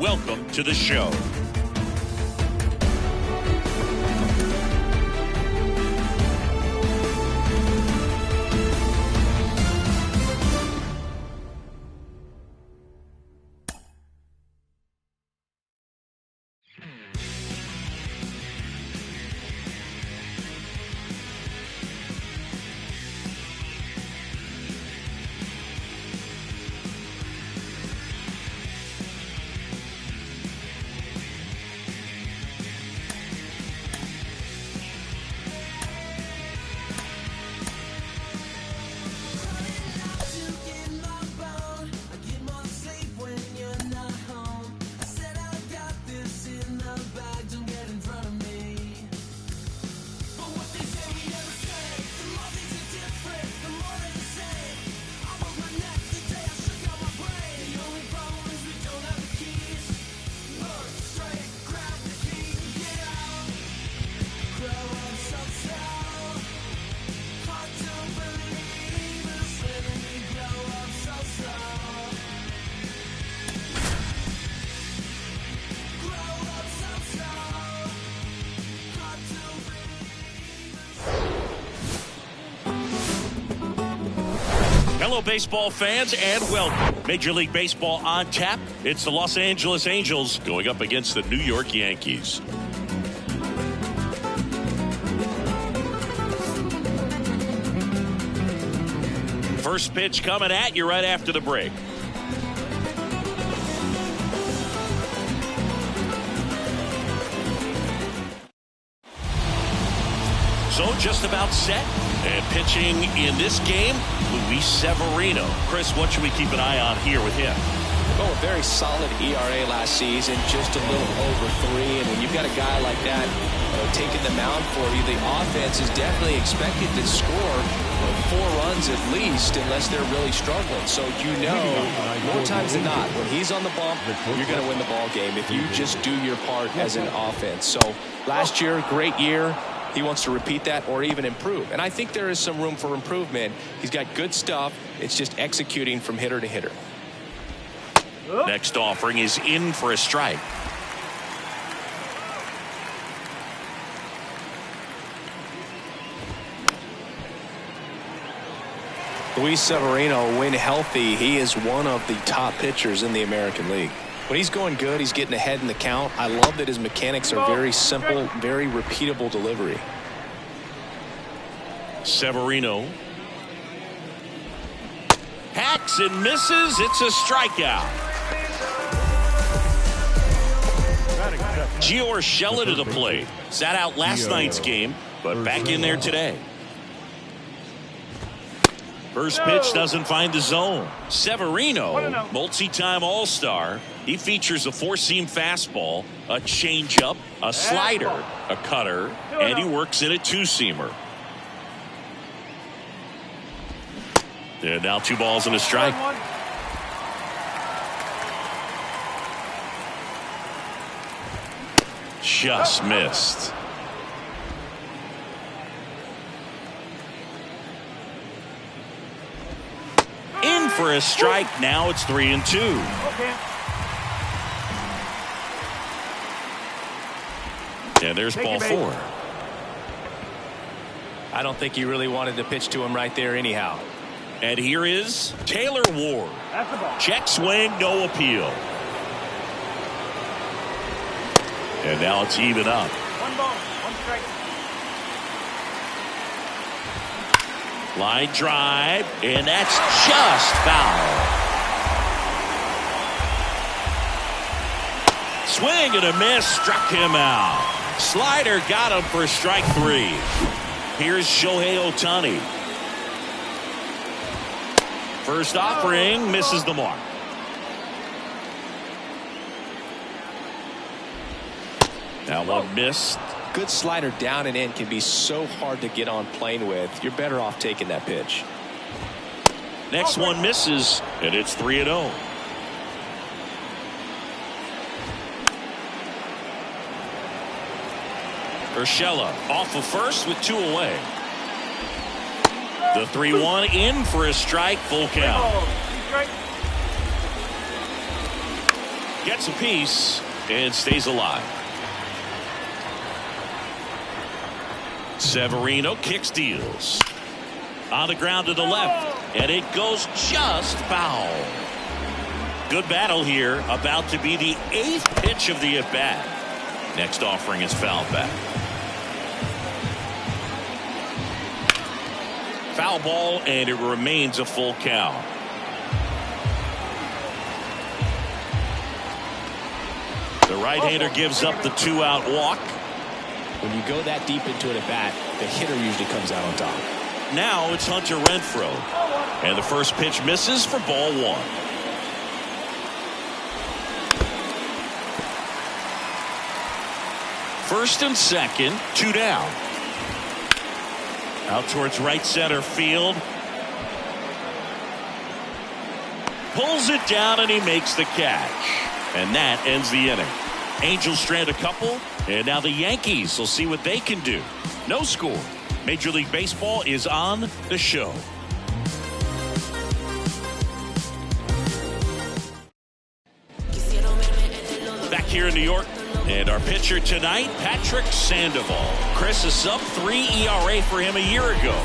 welcome to the show. Hello, baseball fans, and welcome. Major League Baseball on tap. It's the Los Angeles Angels going up against the New York Yankees. First pitch coming at you right after the break. So just about set. And pitching in this game, Luis Severino. Chris, what should we keep an eye on here with him? Oh, a very solid ERA last season, just a little over 3. And when you've got a guy like that taking the mound for you, the offense is definitely expected to score 4 runs at least, unless they're really struggling. So more times than not, when he's on the bump, you're going to win the ball game if you just do your part as an offense. So last year, great year. He wants to repeat that or even improve. And I think there is some room for improvement. He's got good stuff. It's just executing from hitter to hitter. Next offering is in for a strike. Luis Severino, when healthy, he is one of the top pitchers in the American League. When he's going good, he's getting ahead in the count. I love that his mechanics are very simple, very repeatable delivery. Severino hacks and misses. It's a strikeout. Gio Urshela to the plate. Sat out last night's game, but back in there today. First pitch doesn't find the zone. Severino, multi-time All-Star. He features a 4-seam fastball, a changeup, a slider, a cutter, and he works in a 2-seamer. And now 2 balls and a strike. Just missed. In for a strike. Now it's 3-2. And there's ball 4. I don't think he really wanted to pitch to him right there anyhow. And here is Taylor Ward. Check swing, no appeal. And now it's even up. 1 ball, 1 strike. Line drive, and that's just foul. Swing and a miss, struck him out. Slider got him for strike 3. Here's Shohei Ohtani. First offering misses the mark. Now one missed. Good slider down and in can be so hard to get on plane with. You're better off taking that pitch. Next one misses, and it's 3-0. Urshela off of first with 2 away. The 3-1 in for a strike, full count. Gets a piece and stays alive. Severino kicks, deals. On the ground to the left, and it goes just foul. Good battle here, about to be the 8th pitch of the at-bat. Next offering is foul back. Foul ball, and it remains a full count. The right-hander gives up the 2-out walk. When you go that deep into an at-bat, the hitter usually comes out on top. Now it's Hunter Renfroe. And the first pitch misses for ball 1. First and second, 2 down. Out towards right center field. Pulls it down and he makes the catch. And that ends the inning. Angels strand a couple, and now the Yankees will see what they can do. No score. Major League Baseball is on the show. Back here in New York, and our pitcher tonight, Patrick Sandoval. Chris, a sub-3 ERA for him a year ago.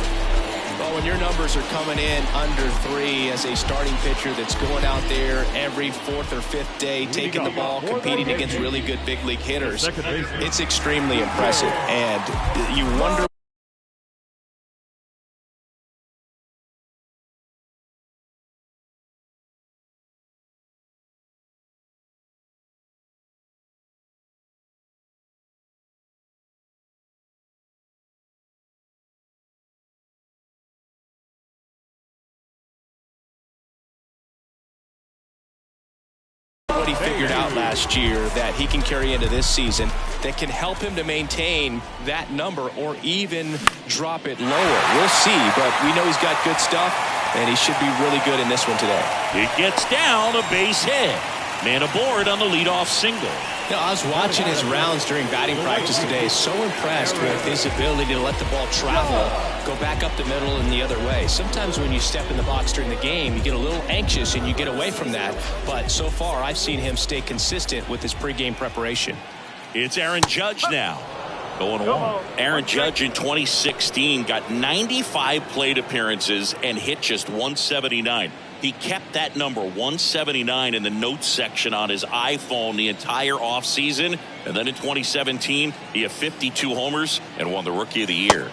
Well, when your numbers are coming in under 3 as a starting pitcher that's going out there every 4th or 5th day, taking the ball, competing against really good big league hitters, it's extremely impressive. And you wonder what he figured out last year that he can carry into this season that can help him to maintain that number or even drop it lower. We'll see, but we know he's got good stuff, and he should be really good in this one today. It gets down, a base hit. Man aboard on the leadoff single. You know, I was watching his rounds during batting practice today. So impressed with his ability to let the ball travel, go back up the middle and the other way. Sometimes when you step in the box during the game, you get a little anxious and you get away from that. But so far, I've seen him stay consistent with his pregame preparation. It's Aaron Judge now. Going on. Aaron Judge in 2016 got 95 plate appearances and hit just 179. He kept that number 179 in the notes section on his iPhone the entire offseason. And then in 2017, he had 52 homers and won the Rookie of the Year.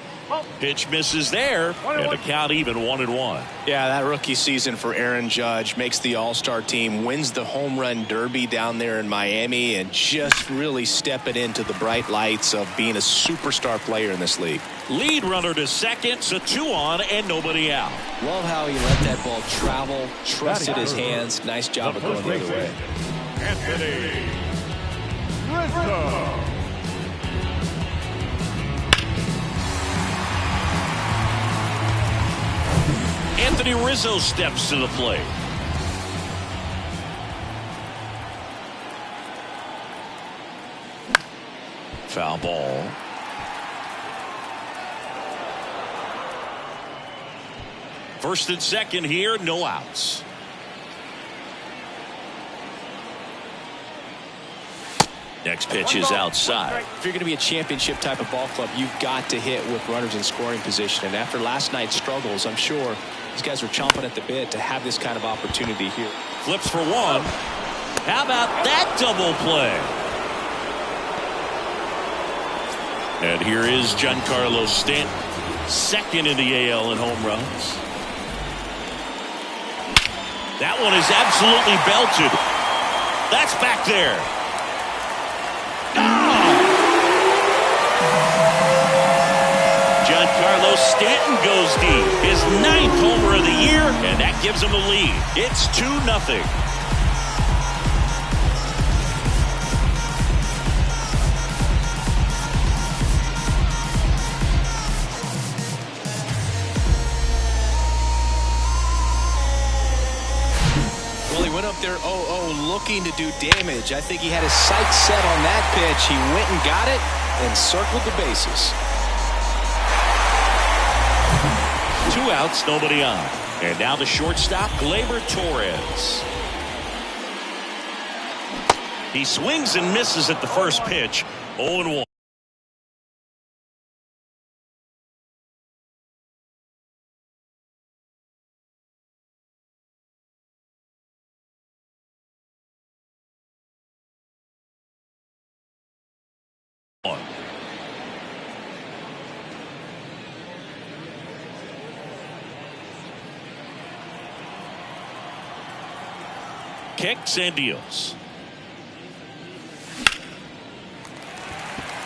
Pitch misses there, and the count even 1-1. Yeah, that rookie season for Aaron Judge makes the All-Star team, wins the home run derby down there in Miami, and just really stepping into the bright lights of being a superstar player in this league. Lead runner to second, so 2 on and nobody out. Love how he let that ball travel, trusted his hands. Nice job of going the other way. Anthony Rizzo. Anthony Rizzo steps to the plate. Foul ball. First and second here, no outs. Next pitch is outside. If you're going to be a championship type of ball club, you've got to hit with runners in scoring position. And after last night's struggles, I'm sure these guys are chomping at the bit to have this kind of opportunity here. Flips for 1. How about that double play? And here is Giancarlo Stanton, second in the AL in home runs. That one is absolutely belted. That's back there. Giancarlo Stanton goes deep. His 9th homer of the year, and that gives him the lead. It's 2-0. Well, he went up there 0-0 looking to do damage. I think he had his sights set on that pitch. He went and got it and circled the bases. 2 outs, nobody on. And now the shortstop, Gleyber Torres. He swings and misses at the first pitch. 0-1. Kicks and deals.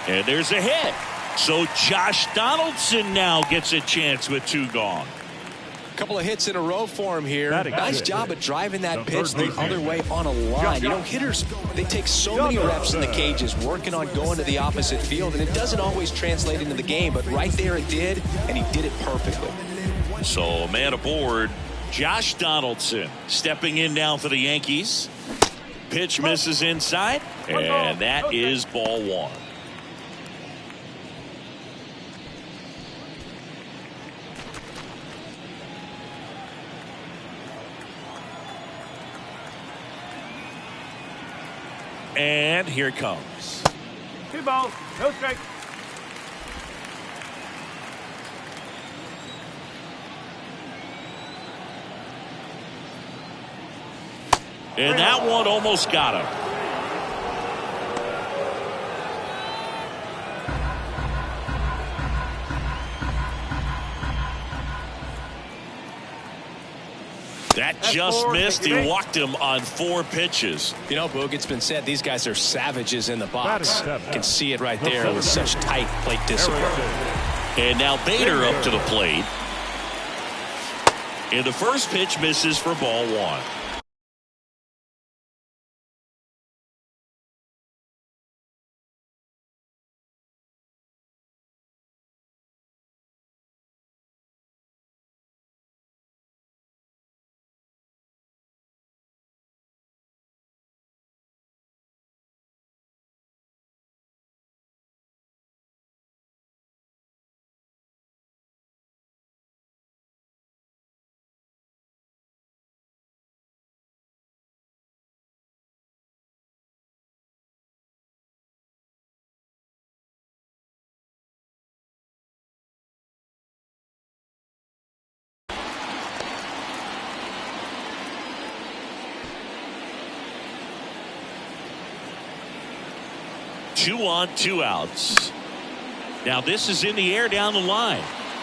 And there's a hit. So Josh Donaldson now gets a chance with 2 gone. A couple of hits in a row for him here. Nice job of driving that pitch the other way on a line. You know, hitters, they take so many reps in the cages working on going to the opposite field, and it doesn't always translate into the game, but right there it did, and he did it perfectly. So man aboard, Josh Donaldson stepping in now for the Yankees. Pitch misses inside, and that is ball 1. And here it comes. 2 balls, no strikes. And that one almost got him. That just missed. He walked him on 4 pitches. You know, Boog, it's been said these guys are savages in the box. You can see it right there with such tight plate discipline. And now Bader up to the plate. And the first pitch misses for ball 1. Two on, 2 outs. Now this is in the air down the line.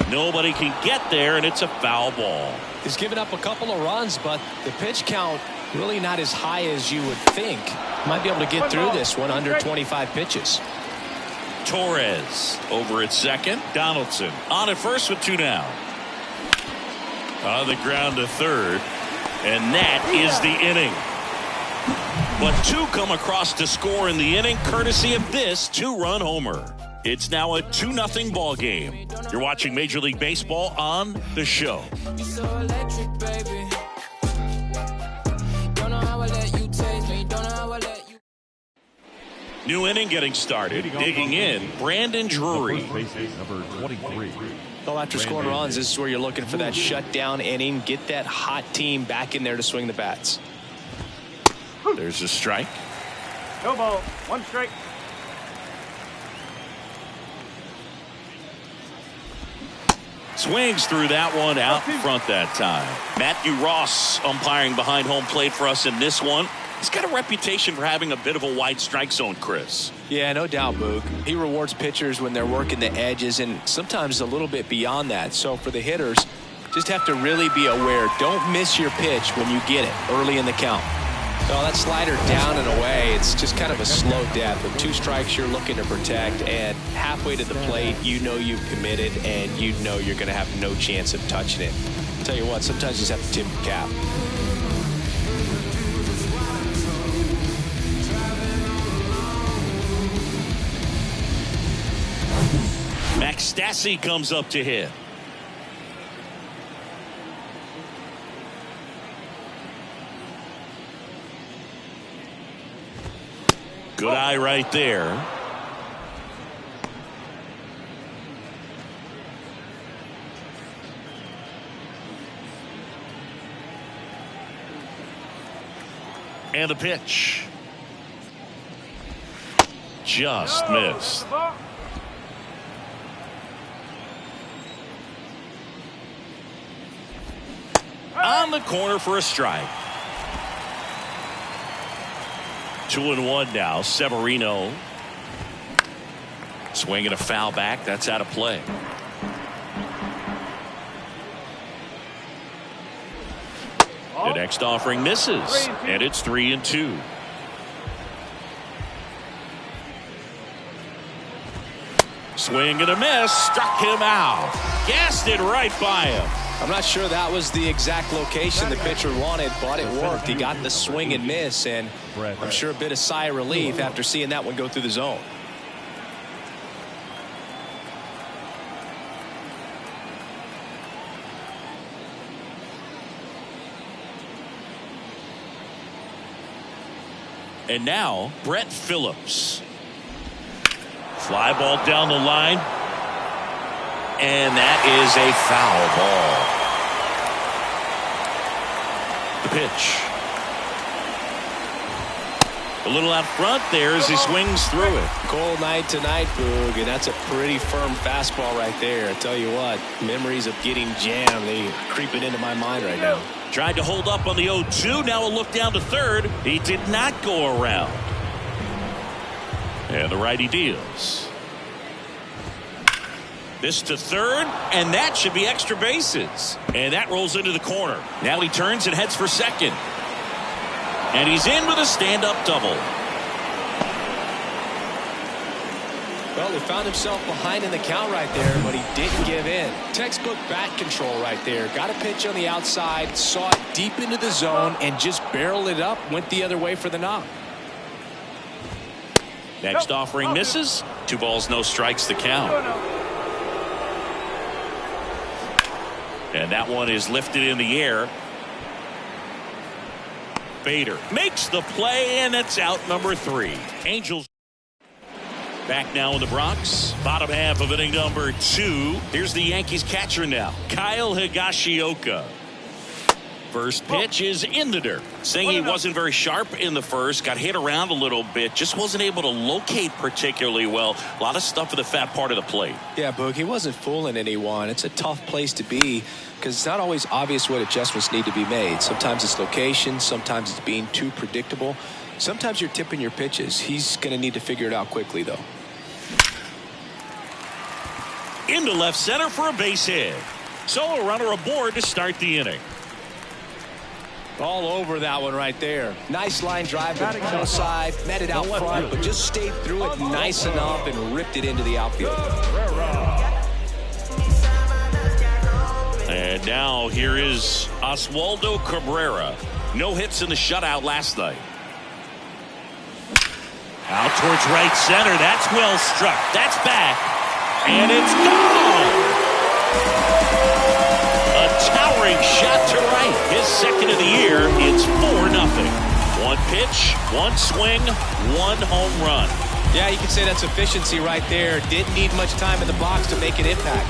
Nobody can get there, and it's a foul ball. He's given up a couple of runs, but the pitch count really not as high as you would think. Might be able to get through this one under 25 pitches. Torres over at second. Donaldson on at first with 2 down. On the ground to third. And that is the inning. But 2 come across to score in the inning, courtesy of this 2-run homer. It's now a 2-0 ball game. You're watching Major League Baseball on The Show. You're so electric, baby. Don't know how I let you taste me. Don't know how I let you. New inning getting started. Digging in, Brandon Drury. Number 23. Well, after scoring runs, this is where you're looking for that shutdown inning. Get that hot team back in there to swing the bats. There's a strike. No ball, 1 strike. Swings through that one out front that time. Matthew Ross umpiring behind home plate for us in this one. He's got a reputation for having a bit of a wide strike zone, Chris. Yeah, no doubt, Boog. He rewards pitchers when they're working the edges and sometimes a little bit beyond that. So for the hitters, just have to really be aware. Don't miss your pitch when you get it early in the count. Oh, that slider down and away, it's just kind of a slow death. With 2 strikes, you're looking to protect, and halfway to the plate, you know you've committed, and you know you're going to have no chance of touching it. I'll tell you what, sometimes you just have to tip your cap. Max Stassi comes up to hit. Good eye right there. And the pitch. just missed. On the corner for a strike. 2-1 now. Severino. Swinging a foul back. That's out of play. The next offering misses, and it's 3-2. Swing and a miss. Struck him out. Gassed it right by him. I'm not sure that was the exact location the pitcher wanted, but it worked. He got the swing and miss, and I'm sure a bit of sigh of relief after seeing that one go through the zone. And now, Brett Phillips. Fly ball down the line. And that is a foul ball. The pitch. A little out front there as he swings through it. Cold night tonight, Boog, and that's a pretty firm fastball right there. I tell you what, memories of getting jammed, they creeping into my mind right now. Tried to hold up on the 0-2. Now a look down to third. He did not go around. And the righty deals. This to third, and that should be extra bases. And that rolls into the corner. Now he turns and heads for second. And he's in with a stand-up double. Well, he found himself behind in the count right there, but he didn't give in. Textbook bat control right there. Got a pitch on the outside, saw it deep into the zone, and just barreled it up, went the other way for the knock. Next offering misses. 2 balls, no strikes to count. And that one is lifted in the air. Bader makes the play, and it's out number 3. Angels back now in the Bronx. Bottom half of inning number 2. Here's the Yankees catcher now, Kyle Higashioka. First pitch is in the dirt. Saying he wasn't very sharp in the first. Got hit around a little bit. Just wasn't able to locate particularly well. A lot of stuff at the fat part of the plate. Yeah, Boog, he wasn't fooling anyone. It's a tough place to be because it's not always obvious what adjustments need to be made. Sometimes it's location. Sometimes it's being too predictable. Sometimes you're tipping your pitches. He's going to need to figure it out quickly, though. Into left center for a base hit. So a runner aboard to start the inning. All over that one right there. Nice line drive to the full side, met it out front, but just stayed through it nice enough and ripped it into the outfield. And now here is Oswaldo Cabrera. No hits in the shutout last night. Out towards right center. That's well struck. That's back. And it's gone. A towering shot to right. His second of the year. It's 4-0. One pitch, one swing, one home run. Yeah, you can say that's efficiency right there. Didn't need much time in the box to make an impact.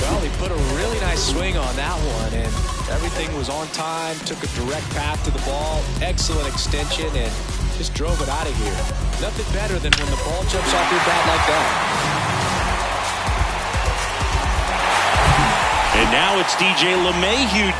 Well, he put a really nice swing on that one, and everything was on time. Took a direct path to the ball. Excellent extension, and just drove it out of here. Nothing better than when the ball jumps off your bat like that. And now it's DJ LeMahieu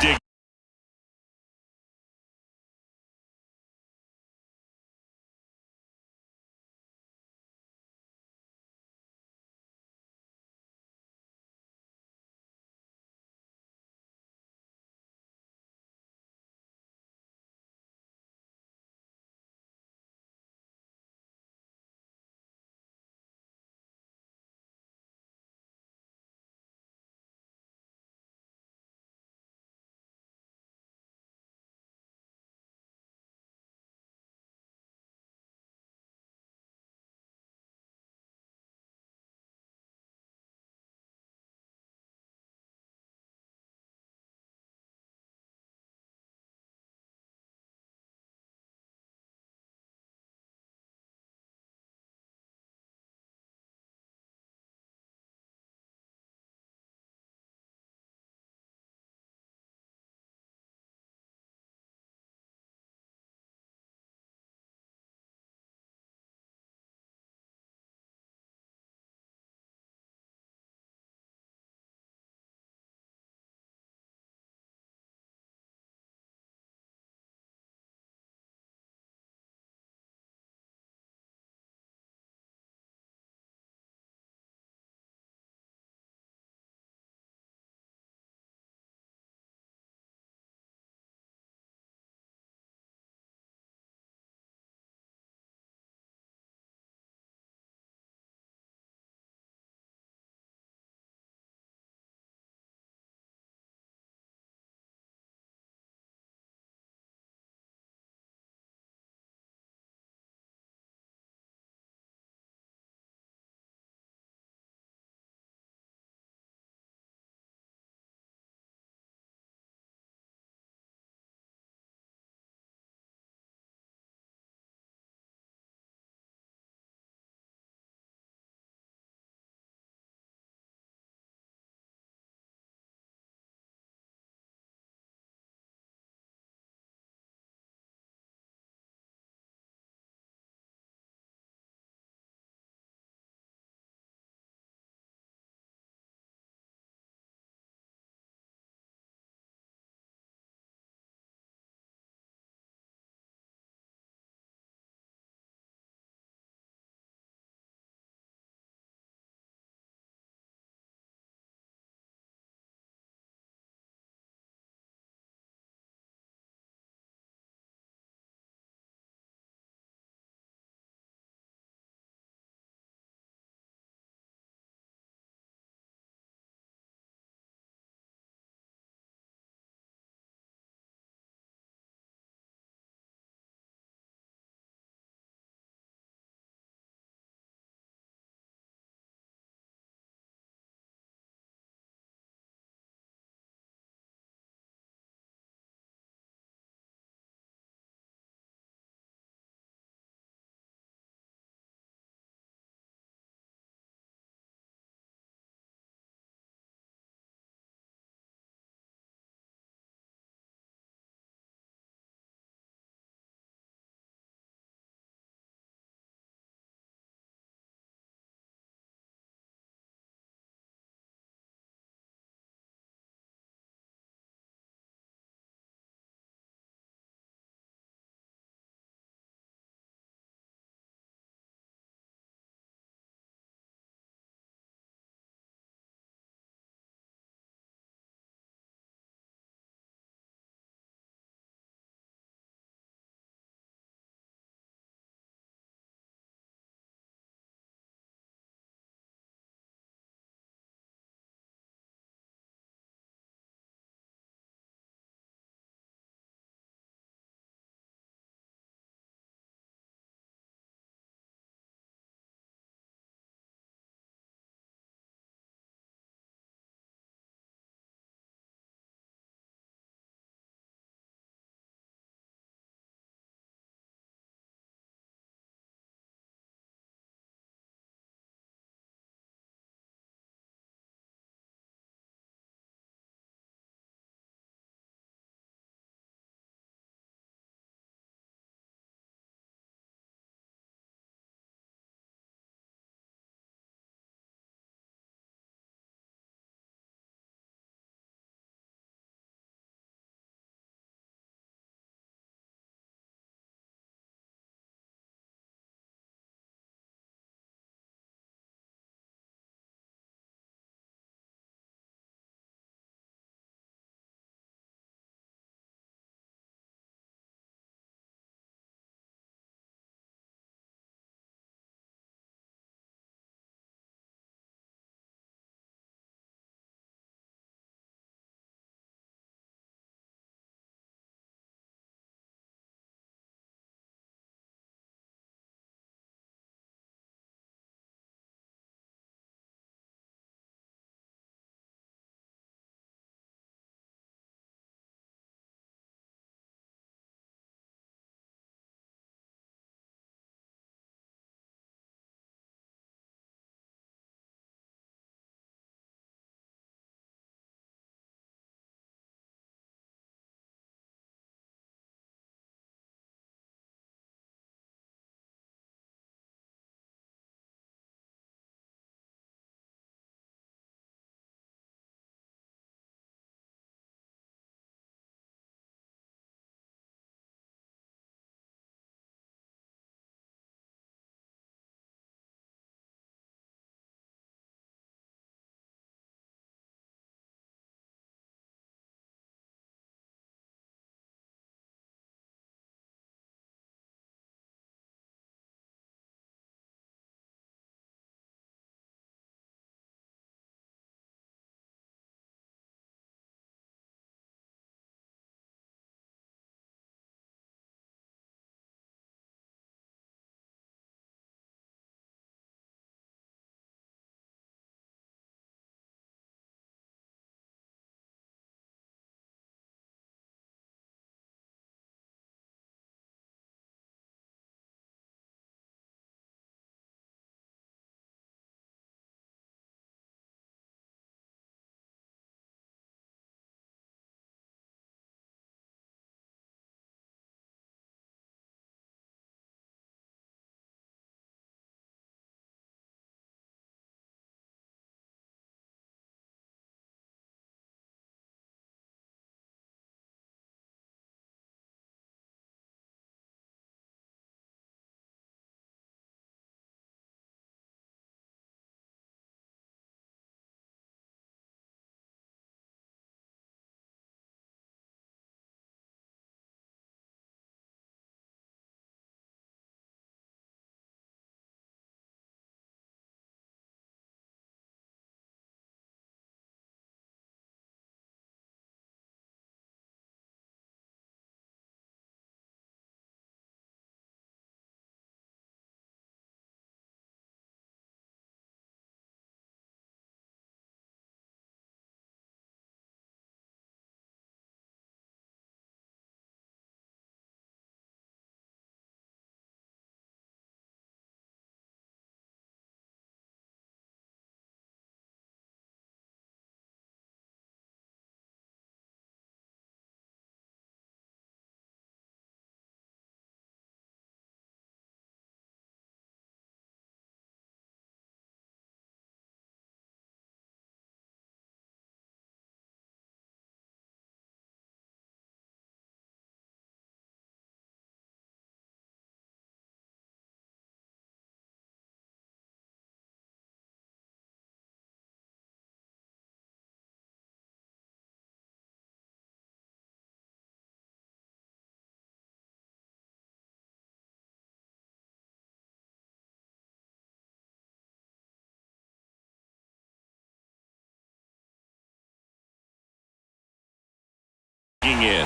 In.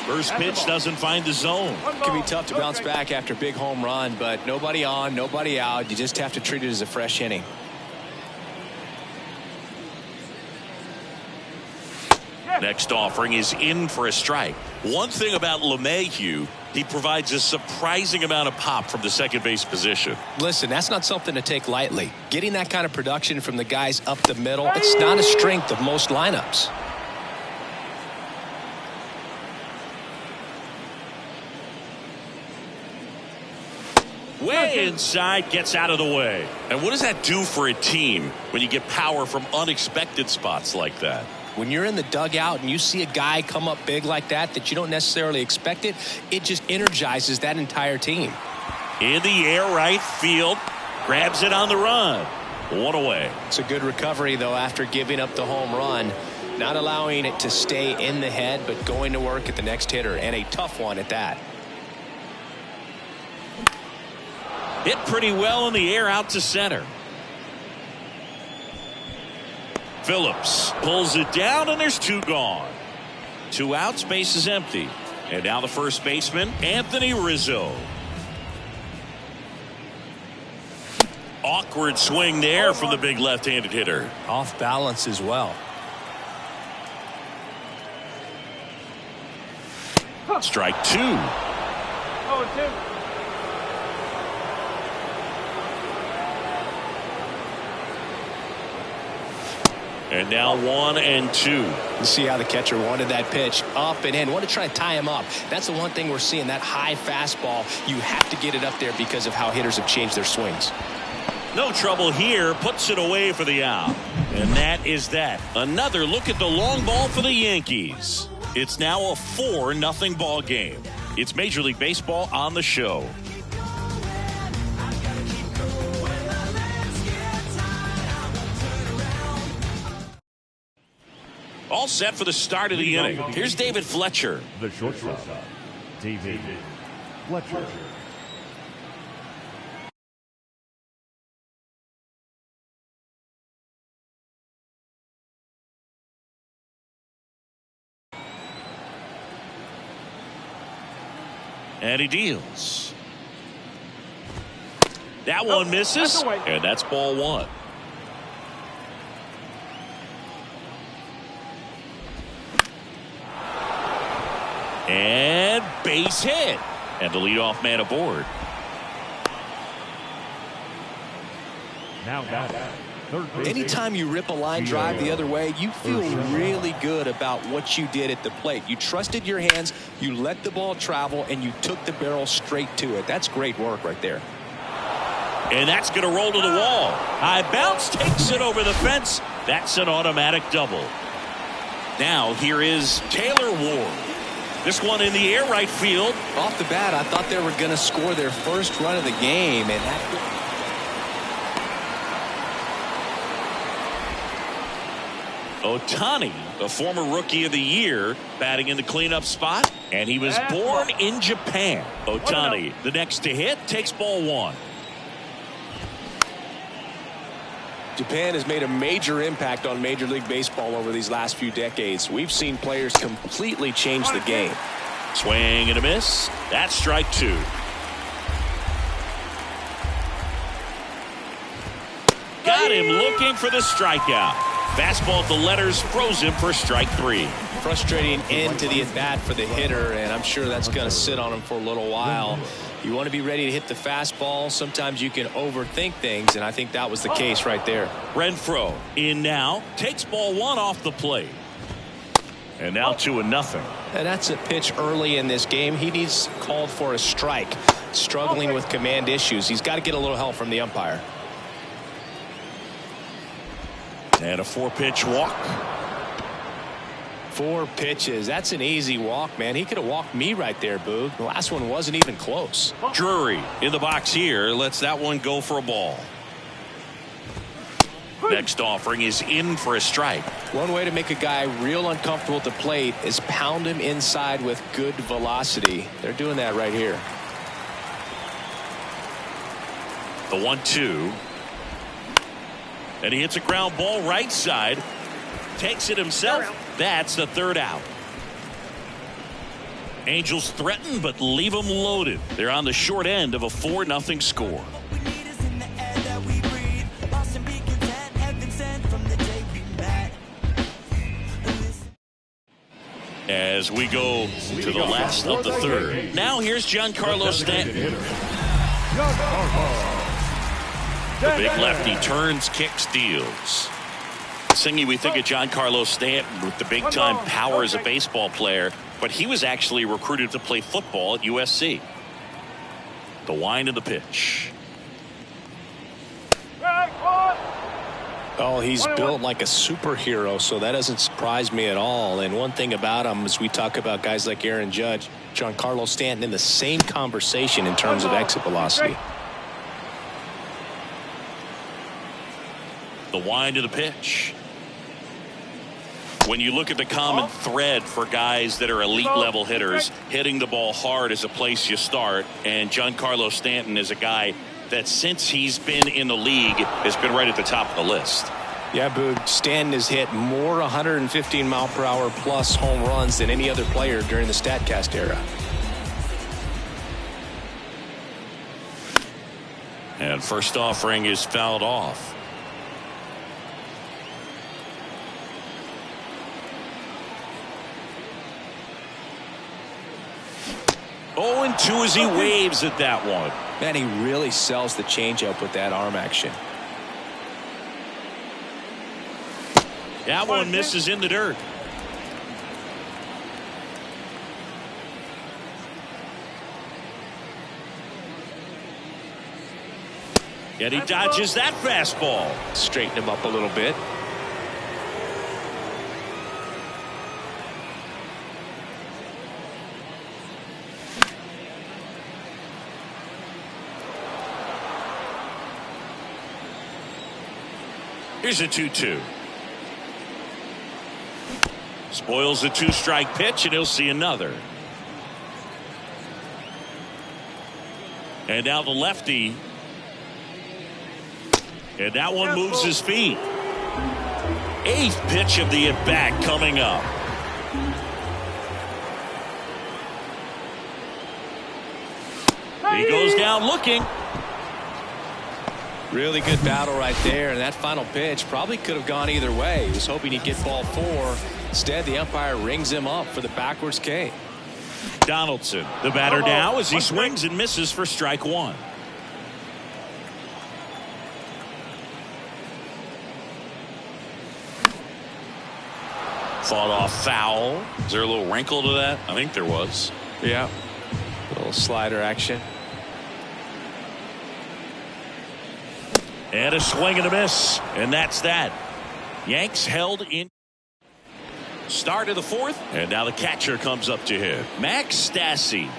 First pitch doesn't find the zone. It can be tough to bounce back after a big home run, but nobody on, nobody out. You just have to treat it as a fresh inning. Next offering is in for a strike. One thing about LeMahieu, he provides a surprising amount of pop from the second base position. Listen, that's not something to take lightly. Getting that kind of production from the guys up the middle, it's not a strength of most lineups. Way inside, gets out of the way. And what does that do for a team when you get power from unexpected spots like that? When you're in the dugout and you see a guy come up big like that you don't necessarily expect it, it just energizes that entire team. In the air, right field, grabs it on the run. One away. It's a good recovery, though, after giving up the home run. Not allowing it to stay in the head, but going to work at the next hitter, and a tough one at that. Hit pretty well in the air out to center. Phillips pulls it down, and there's two gone. 2 outs, base is empty. And now the first baseman, Anthony Rizzo. Awkward swing there from the big left-handed hitter. Off balance as well. Strike 2. 0-2. And now 1-2. You see how the catcher wanted that pitch up and in. Want to try to tie him up. That's the one thing we're seeing, that high fastball. You have to get it up there because of how hitters have changed their swings. No trouble here. Puts it away for the out. And that is that. Another look at the long ball for the Yankees. It's now a 4-0 ball game. It's Major League Baseball on the show. All set for the start of the inning. Here's David Fletcher. The shortstop, David Fletcher. And he deals. That one misses, and that's ball 1. And base hit. And the leadoff man aboard. Now third base. Anytime you rip a line drive the other way, you feel really good about what you did at the plate. You trusted your hands, you let the ball travel, and you took the barrel straight to it. That's great work right there. And that's going to roll to the wall. High bounce, takes it over the fence. That's an automatic double. Now here is Taylor Ward. This one in the air, right field. Off the bat, I thought they were going to score their first run of the game, and that. Ohtani, a former Rookie of the Year, batting in the cleanup spot, and he was born in Japan. Ohtani, the next to hit, takes ball 1. Japan has made a major impact on Major League Baseball over these last few decades. We've seen players completely change the game. Swing and a miss. That's strike 2. Got him looking for the strikeout. Fastball at the letters, froze him for strike 3. Frustrating end to the at-bat for the hitter, and I'm sure that's going to sit on him for a little while. You want to be ready to hit the fastball. Sometimes you can overthink things, and I think that was the case right there. Renfroe in now, takes ball 1 off the plate. And now 2-0. And that's a pitch early in this game. He needs called for a strike. Struggling with command issues. He's got to get a little help from the umpire. And a 4-pitch walk. 4 pitches. That's an easy walk, man. He could have walked me right there, Boog. The last one wasn't even close. Drury in the box here. Lets that one go for a ball. Next offering is in for a strike. One way to make a guy real uncomfortable at the plate is pound him inside with good velocity. They're doing that right here. The 1-2. And he hits a ground ball right side. Takes it himself. That's the third out. Angels threaten but leave them loaded. They're on the short end of a 4-0 score. As we go to the last of the third. Now here's Giancarlo Stanton. The big lefty turns, kicks, deals. Singy, we think of Giancarlo Stanton with the big-time power as a baseball player, but he was actually recruited to play football at USC. The wind of the pitch. Oh, he's built like a superhero, so that doesn't surprise me at all. And one thing about him, as we talk about guys like Aaron Judge, Giancarlo Stanton in the same conversation in terms of exit velocity. The wind of the pitch. When you look at the common thread for guys that are elite level hitters, hitting the ball hard is a place you start, and Giancarlo Stanton is a guy that since he's been in the league has been right at the top of the list. Yeah, Boog, Stanton has hit more 115-mile-per-hour plus home runs than any other player during the StatCast era. And first offering is fouled off. Oh, and 2 as he waves at that one. Man, he really sells the changeup with that arm action. That one misses in the dirt. And he dodges that fastball. Straighten him up a little bit. Here's a 2-2. Spoils the 2-strike pitch, and he'll see another. And now the lefty. And that one moves his feet. 8th pitch of the at-bat coming up. He goes down looking. Really good battle right there, and that final pitch probably could have gone either way. He was hoping he'd get ball 4. Instead, the umpire rings him up for the backwards K. Donaldson, the batter now as he swings and misses for strike 1. Fought off foul. Is there a little wrinkle to that? I think there was. Yeah. A little slider action. And a swing and a miss. And that's that. Yanks held in. Start of the 4th. And now the catcher comes up to hit. Max Stassi.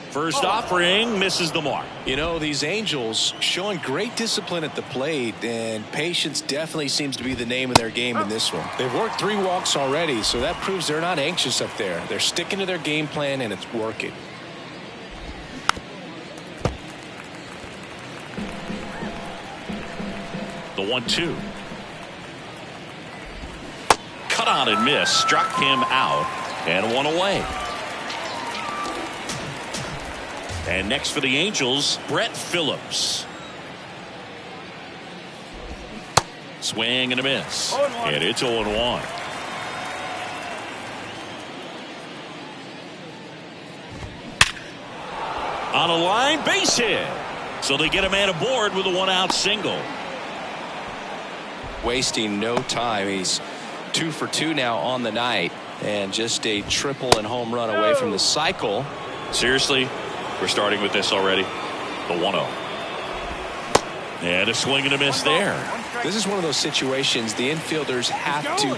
First offering misses the mark. You know, these Angels showing great discipline at the plate, and patience definitely seems to be the name of their game in this one. They've worked 3 walks already, so that proves they're not anxious up there. They're sticking to their game plan, and it's working. The 1-2. Cut on and miss. Struck him out. And 1 away. And next for the Angels, Brett Phillips. Swing and a miss. And it's 0-1. On a line, base hit. So they get a man aboard with a 1-out single. Wasting no time. He's 2 for 2 now on the night, and just a triple and home run away from the cycle. Seriously, we're starting with this already. The 1-0. And a swing and a miss there. This is one of those situations the infielders have to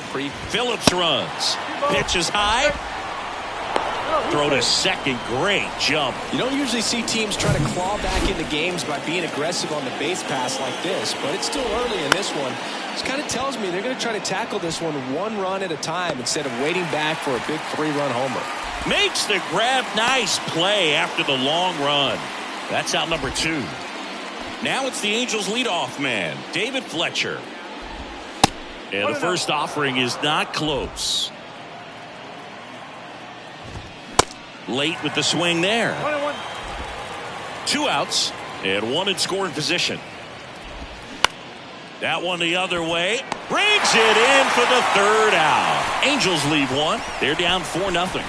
Phillips runs. Pitch is high. Throw to second. Great jump. You don't usually see teams try to claw back into games by being aggressive on the base pass like this, but it's still early in this one. This kind of tells me they're going to try to tackle this one 1 run at a time instead of waiting back for a big 3-run homer. Makes the grab. Nice play after the long run. That's out number 2. Now it's the Angels leadoff man, David Fletcher. And the first offering is not close. Late with the swing there. 2 outs and 1 in scoring position. That one the other way. Brings it in for the 3rd out. Angels leave 1. They're down 4-0.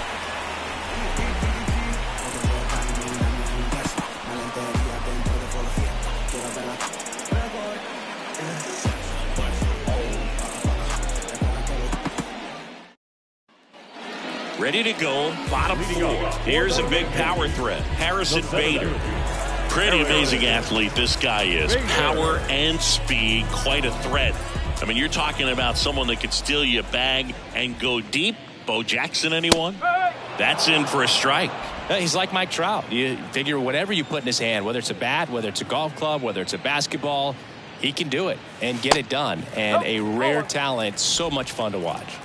Ready to go, bottom 4. Here's a big power threat, Harrison Bader. Pretty amazing athlete this guy is. Power and speed, quite a threat. I mean, you're talking about someone that could steal you a bag and go deep. Bo Jackson, anyone? That's in for a strike. He's like Mike Trout. You figure whatever you put in his hand, whether it's a bat, whether it's a golf club, whether it's a basketball, he can do it and get it done. And a rare talent, so much fun to watch.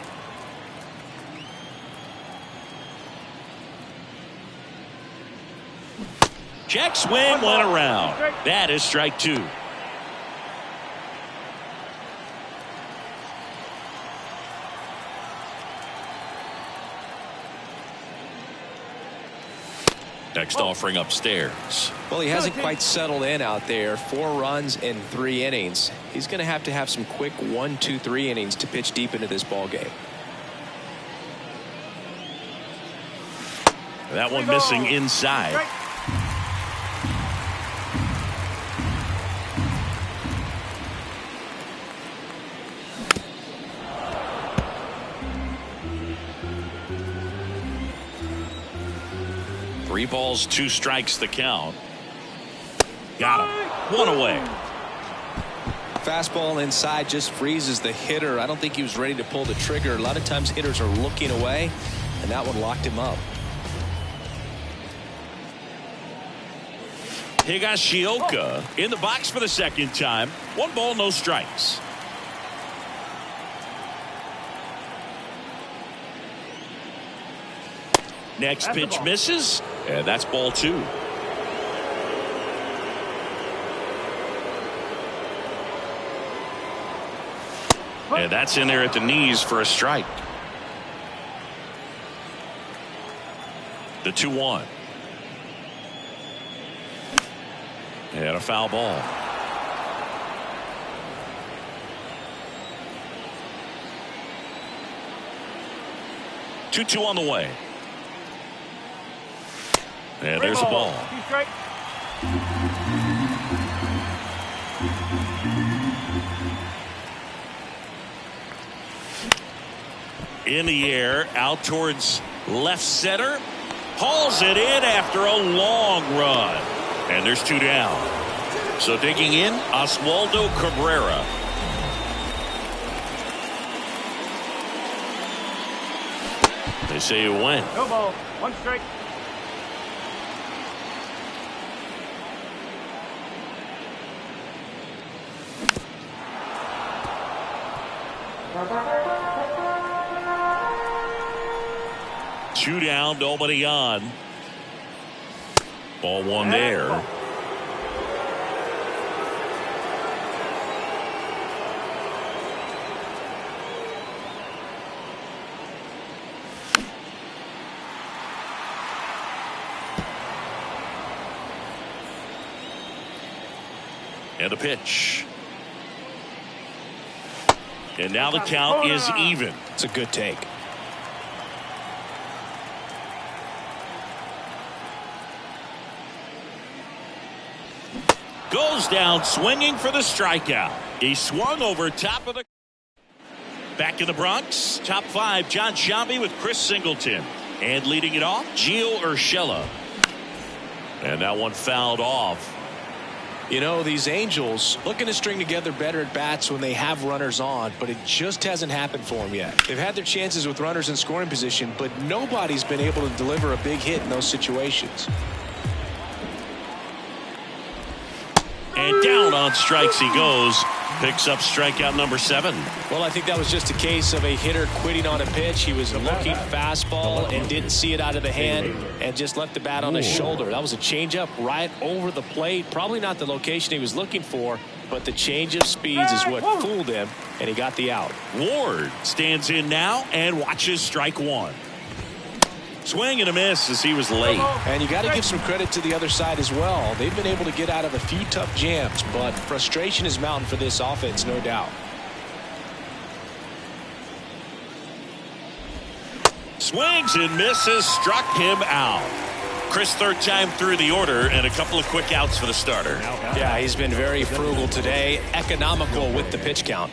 Check swing, went around. That is strike 2. Next offering upstairs. Well, he hasn't quite settled in out there. 4 runs in 3 innings. He's going to have some quick 1, 2, 3 innings to pitch deep into this ball game. That one missing inside. Three balls, 2 strikes the count. Got him. 1 away. Fastball inside just freezes the hitter. I don't think he was ready to pull the trigger. A lot of times hitters are looking away, and that one locked him up. Higashioka in the box for the 2nd time. 1 ball, no strikes. Next pitch misses, and that's ball 2. And that's in there at the knees for a strike. The 2-1. And a foul ball. Two on the way. And there's a ball. In the air, out towards left center. Hauls it in after a long run. And there's 2 down. So digging in, Oswaldo Cabrera. They say you win. No ball. 1 strike. Two down, nobody on. Ball 1 there. And a pitch. And now the count is even. It's a good take. Goes down swinging for the strikeout. He swung over top of the. Back in the Bronx, top 5, John Sciambi with Chris Singleton. And leading it off, Gio Urshela. And that one fouled off. You know, these Angels looking to string together better at bats when they have runners on, but it just hasn't happened for them yet. They've had their chances with runners in scoring position, but nobody's been able to deliver a big hit in those situations. And down on strikes he goes. Picks up strikeout number 7. Well, I think that was just a case of a hitter quitting on a pitch. He was looking fastball and didn't see it out of the hand and just left the bat on his shoulder. That was a changeup right over the plate. Probably not the location he was looking for, but the change of speeds is what fooled him, and he got the out. Ward stands in now and watches strike 1. Swing and a miss as he was late. And you got to give some credit to the other side as well. They've been able to get out of a few tough jams, but frustration is mounting for this offense, no doubt. Swings and misses, struck him out. Chris, third time through the order, and a couple of quick outs for the starter. Yeah, he's been very frugal today, economical with the pitch count.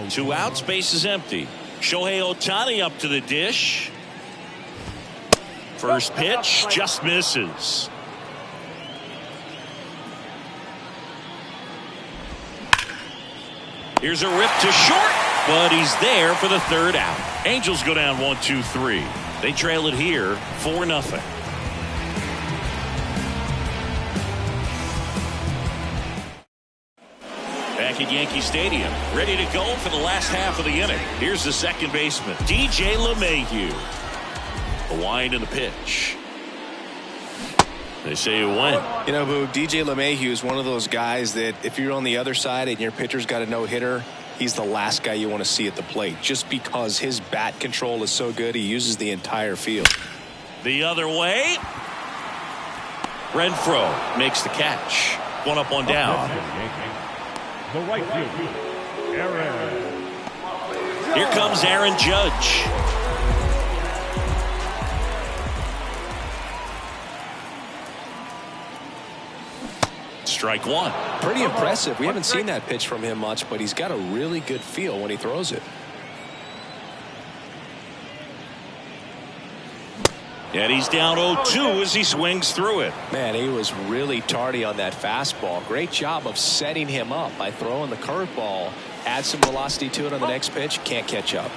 2 outs, base is empty. Shohei Ohtani up to the dish. First pitch just misses. Here's a rip to short, but he's there for the third out. Angels go down 1-2-3. They trail it here 4-0. Back at Yankee Stadium, ready to go for the last half of the inning. Here's the second baseman, DJ LeMahieu. A wind in the pitch. They say it went. You know, Boo, DJ LeMahieu is one of those guys that if you're on the other side and your pitcher's got a no-hitter, he's the last guy you want to see at the plate just because his bat control is so good. He uses the entire field. The other way. Renfroe makes the catch. 1 up, 1 down. The right field, Aaron. Here comes Aaron Judge. Strike 1. Pretty impressive. We haven't seen that pitch from him much, but he's got a really good feel when he throws it. And he's down 0-2 as he swings through it. Man, he was really tardy on that fastball. Great job of setting him up by throwing the curveball. Add some velocity to it on the next pitch. Can't catch up.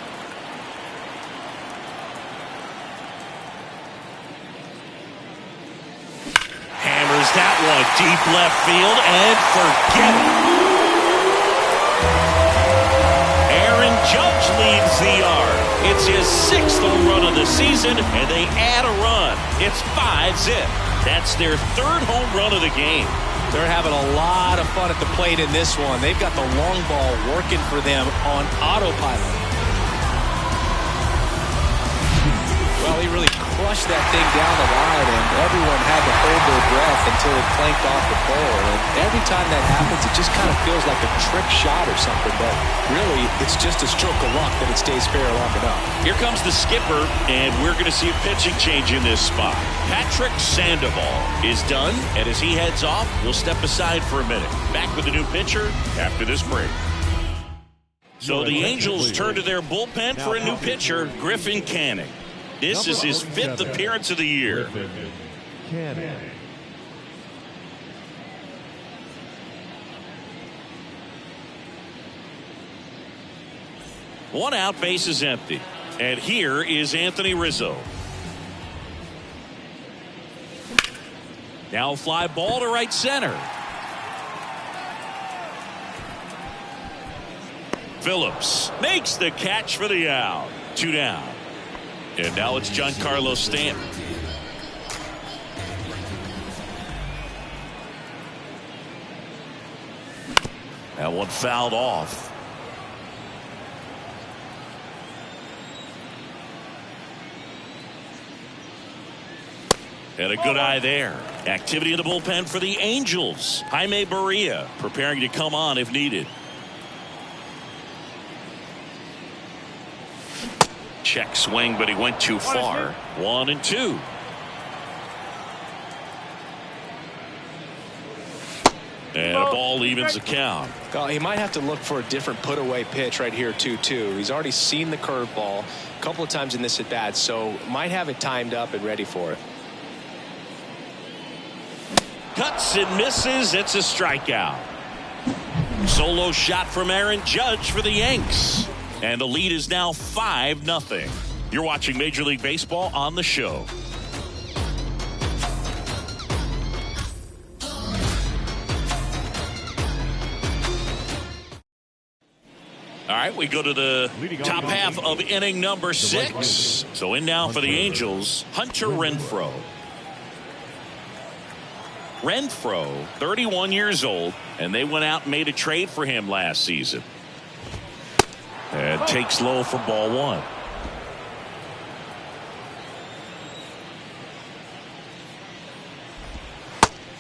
Hammers that one deep left field and forget it. Aaron Judge leads the yard. It's his 6th home run of the season, and they add a run. It's 5-zip. That's their 3rd home run of the game. They're having a lot of fun at the plate in this one. They've got the long ball working for them on autopilot. Well, he really crushed that thing down the line, and everyone had to hold their breath until it clanked off the pole. And every time that happens, it just kind of feels like a trick shot or something. But really, it's just a stroke of luck that it stays fair long enough. Here comes the skipper, and we're going to see a pitching change in this spot. Patrick Sandoval is done, and as he heads off, we'll step aside for a minute. Back with the new pitcher after this break. So the Angels turn to their bullpen for a new pitcher, Griffin Canning. This is his 5th appearance of the year. One out, base is empty. And here is Anthony Rizzo. Now fly ball to right center. Phillips makes the catch for the out. 2 down. And now it's Giancarlo Stanton. That one fouled off. And a good eye there. Activity in the bullpen for the Angels. Jaime Barria preparing to come on if needed. Check swing, but he went too far. 1-2. And a ball evens the count. He might have to look for a different put-away pitch right here, 2-2. He's already seen the curveball a couple of times in this at-bat, so might have it timed up and ready for it. Cuts and misses. It's a strikeout. Solo shot from Aaron Judge for the Yanks. And the lead is now 5-0. You're watching Major League Baseball on the show. All right, we go to the top half of inning number 6. So in now for the Angels, Hunter Renfroe. Renfroe, 31 years old, and they went out and made a trade for him last season. And takes low for ball 1.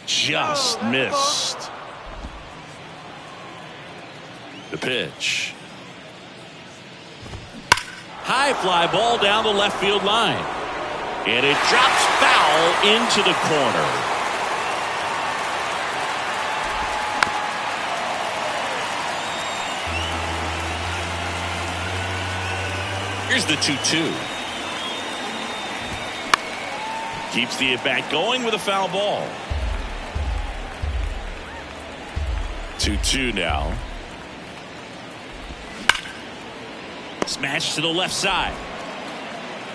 Just missed. The pitch. High fly ball down the left field line. And it drops foul into the corner. Here's the 2-2. Keeps the at-bat going with a foul ball. 2-2 now. Smash to the left side.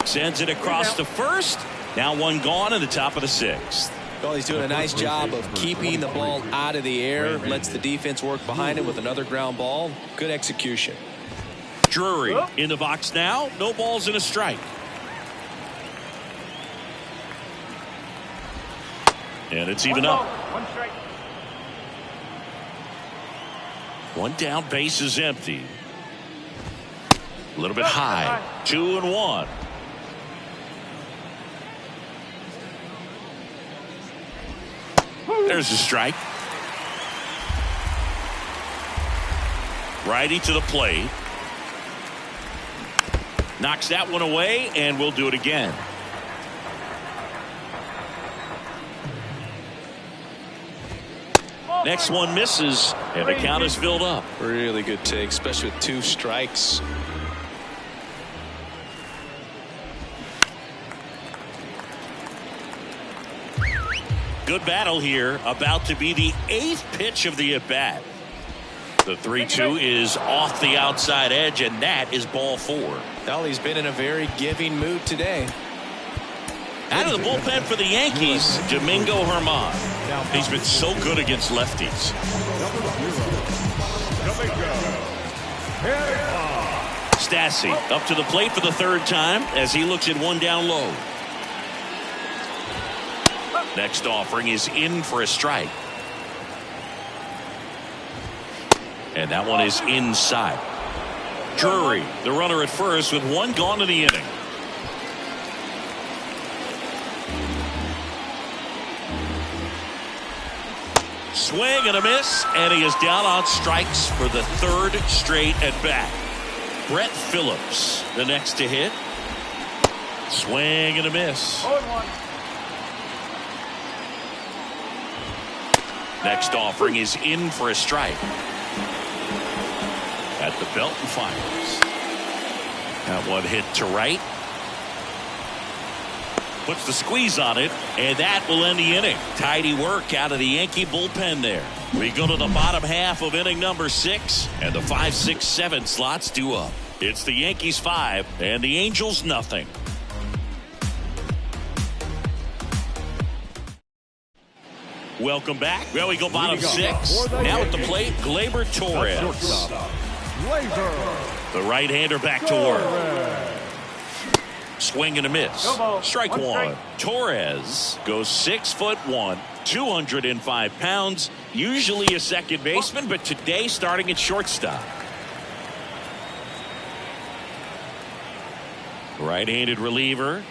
Sends it across to first. Now one gone in the top of the 6th. Well, he's doing a nice job of keeping the ball out of the air. Lets the defense work behind him with another ground ball. Good execution. Drury in the box now. No balls and a strike. And it's even up. One down, base is empty. A little bit high. 2-1. There's the strike. Righty to the plate. Knocks that one away, and we'll do it again. Next one misses, and the count is filled up. Really good take, especially with 2 strikes. Good battle here. About to be the 8th pitch of the at-bat. The 3-2 is off the outside edge, and that is ball 4. Well, he's been in a very giving mood today. Out of the bullpen for the Yankees, Domingo Germán. He's been so good against lefties. Stassi up to the plate for the 3rd time as he looks at one down low. Next offering is in for a strike. And that one is inside. Drury, the runner at first with one gone in the inning. Swing and a miss, and he is down on strikes for the 3rd straight at bat. Brett Phillips, the next to hit. Swing and a miss. Next offering is in for a strike. At the belt and fires. That one hit to right. Puts the squeeze on it, and that will end the inning. Tidy work out of the Yankee bullpen there. We go to the bottom half of inning number 6, and the 5, 6, 7 slots due up. It's the Yankees 5 and the Angels nothing. Welcome back. Well, we go bottom 6. Now at the plate, Gleyber Torres. The right-hander back to work. Swing and a miss. Strike 1. Torres goes 6'1", 205 pounds. Usually a second baseman, but today starting at shortstop. Right-handed reliever.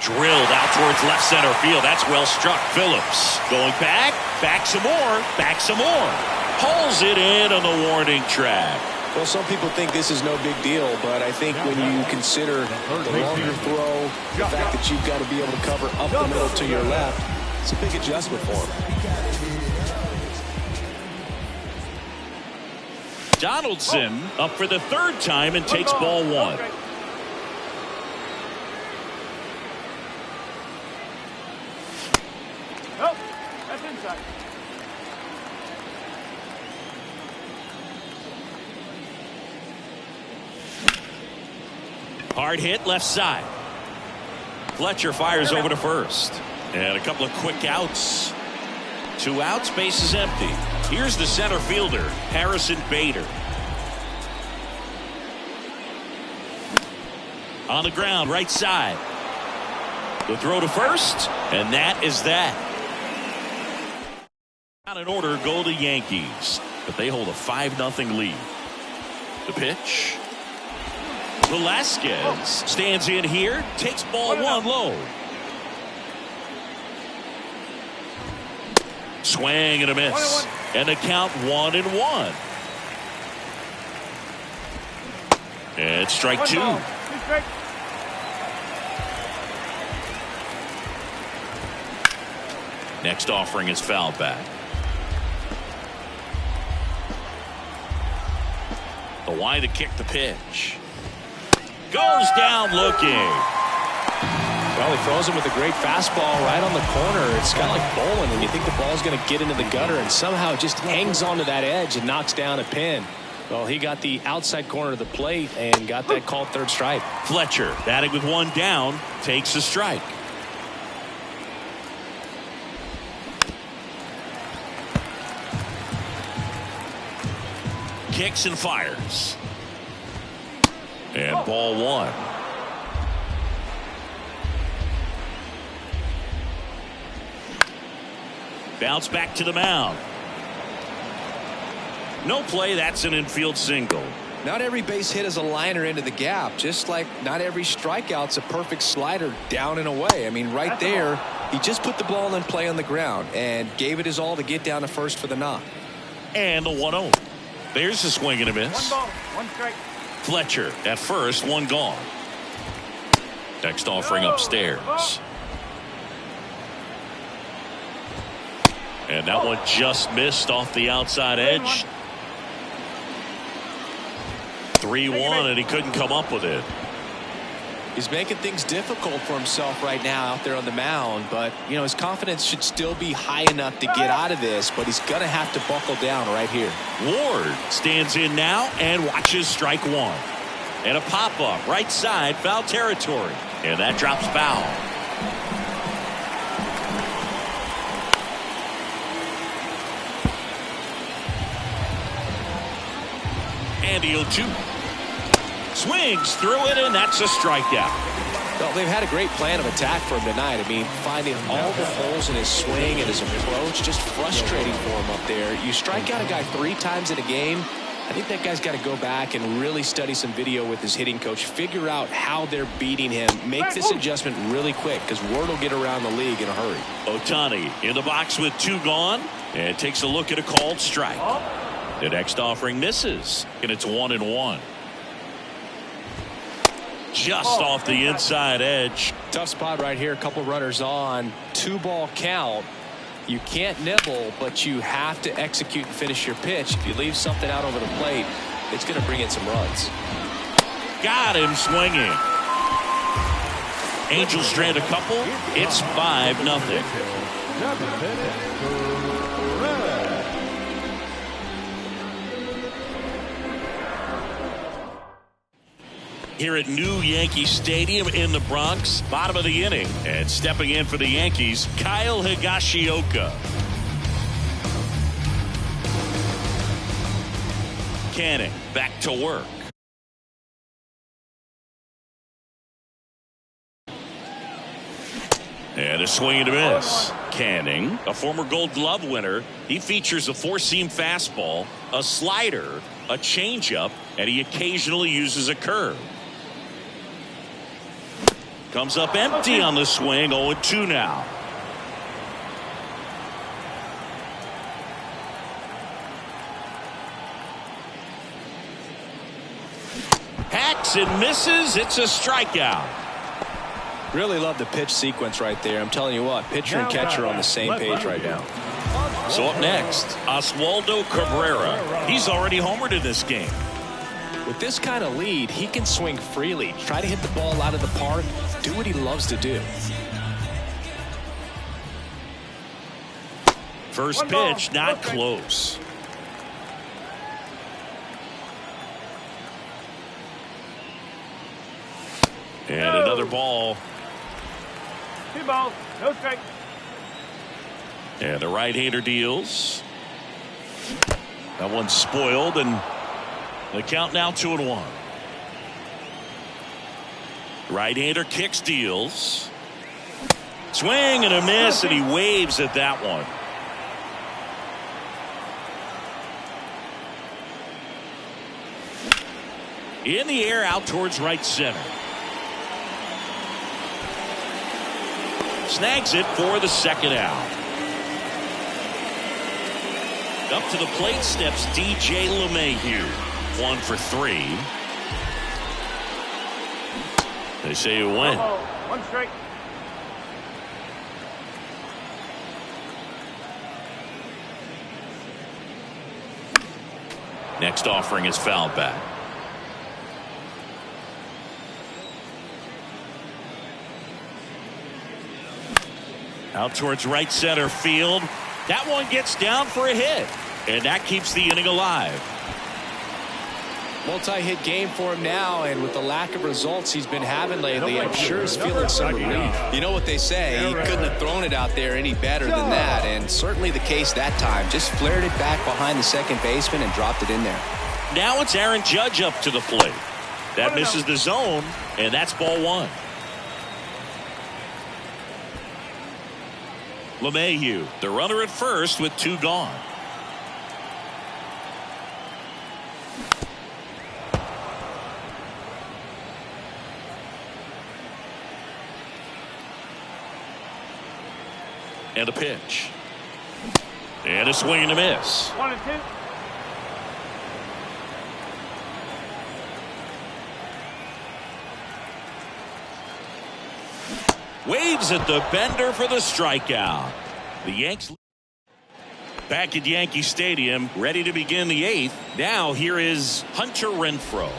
Drilled out towards left center field. That's well struck. Phillips going back some more, pulls it in on the warning track. Well, some people think this is no big deal, but I think when you consider the longer throw, the fact that you've got to be able to cover up the middle to your left, it's a big adjustment for him. Donaldson up for the 3rd time and takes ball 1. That's inside. Hard hit left side. Fletcher fires over to first. And a couple of quick outs. 2 outs, base is empty. Here's the center fielder, Harrison Bader. On the ground, right side. The throw to first, and that is that. Out in order go the Yankees, but they hold a 5-0 lead. The pitch. Velasquez stands in here, takes ball one low. Swing and a miss. And the count 1-1. And strike two. Next offering is fouled back. The wide to kick the pitch. Goes down looking. Well, he throws him with a great fastball right on the corner. It's kind of like bowling when you think the ball's going to get into the gutter, and somehow it just hangs onto that edge and knocks down a pin. Well, he got the outside corner of the plate and got that called third strike. Fletcher, batting with one down, takes a strike. Kicks and fires. And ball one. Bounce back to the mound. No play. That's an infield single. Not every base hit is a liner into the gap, just like not every strikeout's a perfect slider down and away. I mean, right there, he just put the ball in play on the ground and gave it his all to get down to first for the knock. And the 1-0. There's a swing and a miss. 1 ball, 1 strike. Fletcher at first, one gone. Next offering upstairs. And that one just missed off the outside edge. 3-1, and he couldn't come up with it. He's making things difficult for himself right now out there on the mound, but you know his confidence should still be high enough to get out of this, but he's gonna have to buckle down right here. Ward stands in now and watches strike one. And a pop-up right side, foul territory, and that drops foul. And the 0-2. Swings through it, and that's a strikeout. Well, they've had a great plan of attack for him tonight. I mean, finding all the holes in his swing and his approach, just frustrating for him up there. You strike out a guy 3 times in a game, I think that guy's got to go back and really study some video with his hitting coach, figure out how they're beating him, make this adjustment really quick, because word will get around the league in a hurry. Ohtani in the box with 2 gone, and takes a look at a called strike. The next offering misses, and it's 1-1. Just off the inside edge. Tough spot right here. A couple runners on. 2-ball count. You can't nibble, but you have to execute and finish your pitch. If you leave something out over the plate, it's going to bring in some runs. Got him swinging. Angels strand a couple. It's 5-0. Here at New Yankee Stadium in the Bronx, bottom of the inning, and stepping in for the Yankees, Kyle Higashioka. Canning back to work. And a swing and a miss. Canning, a former Gold Glove winner, he features a 4-seam fastball, a slider, a changeup, and he occasionally uses a curve. Comes up empty on the swing. 0-2 now. Hacks and misses. It's a strikeout. Really love the pitch sequence right there. I'm telling you what, pitcher and catcher are on the same page right now. So up next, Oswaldo Cabrera. He's already homered in this game. With this kind of lead, he can swing freely, try to hit the ball out of the park, do what he loves to do. First pitch, not close. And another ball. 2 balls, no strike. And the right-hander deals. That one's spoiled, and the count now 2-1. Right-hander kicks, deals. Swing and a miss, and he waves at that one. In the air, out towards right center. Snags it for the second out. Up to the plate steps DJ LeMahieu. 1 for 3. They say you win. 1 strike. Next offering is fouled back. Out towards right center field. That one gets down for a hit, and that keeps the inning alive. Multi-hit game for him now, and with the lack of results he's been having lately, I'm sure he's feeling some relief. You know what they say, he couldn't have thrown it out there any better than that, and certainly the case that time. Just flared it back behind the second baseman and dropped it in there. Now it's Aaron Judge up to the plate. That misses the zone, and that's ball 1. LeMahieu, the runner at first with 2 gone. And a pitch. And a swing and a miss. 1-2. Waves at the bender for the strikeout. The Yanks back at Yankee Stadium, ready to begin the 8th. Now here is Hunter Renfroe.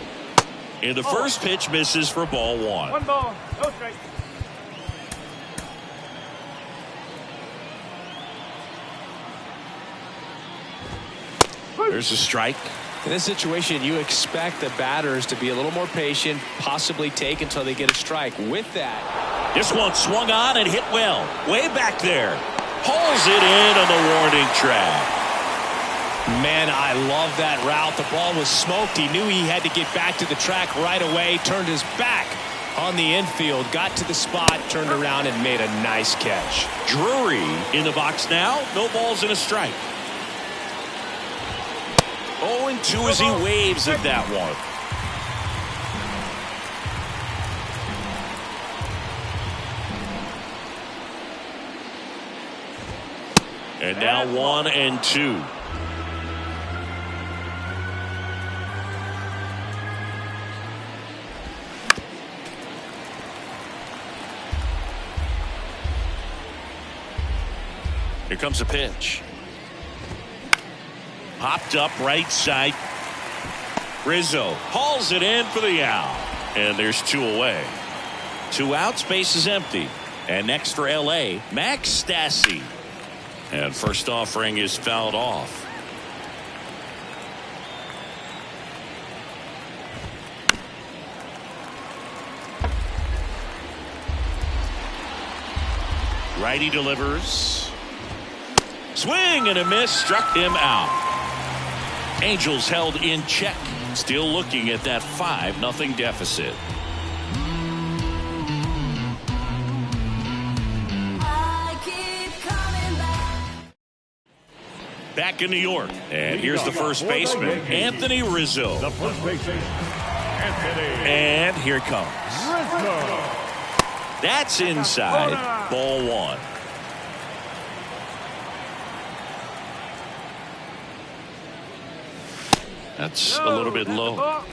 And the first pitch misses for ball 1. 1 ball, no strike. There's a strike. In this situation, you expect the batters to be a little more patient, possibly take until they get a strike. With that, this one swung on and hit well. Way back there. Pulls it in on the warning track. man, I love that route. The ball was smoked. He knew he had to get back to the track right away. Turned his back on the infield, got to the spot, turned around and made a nice catch. Drury in the box now. No balls and a strike. 0-2 as he waves at that one. And now 1-2. Here comes a pitch. Popped up right side. Rizzo hauls it in for the out. And there's 2 away. 2 outs, base is empty. And next for LA, Max Stassi. And first offering is fouled off. Righty delivers. Swing and a miss, struck him out. Angels held in check. Still looking at that 5-0 deficit. Back in New York, and here's the first baseman, Anthony Rizzo. The first baseman, Anthony. And here it comes. Rizzo. That's inside. Ball 1. That's a little bit low.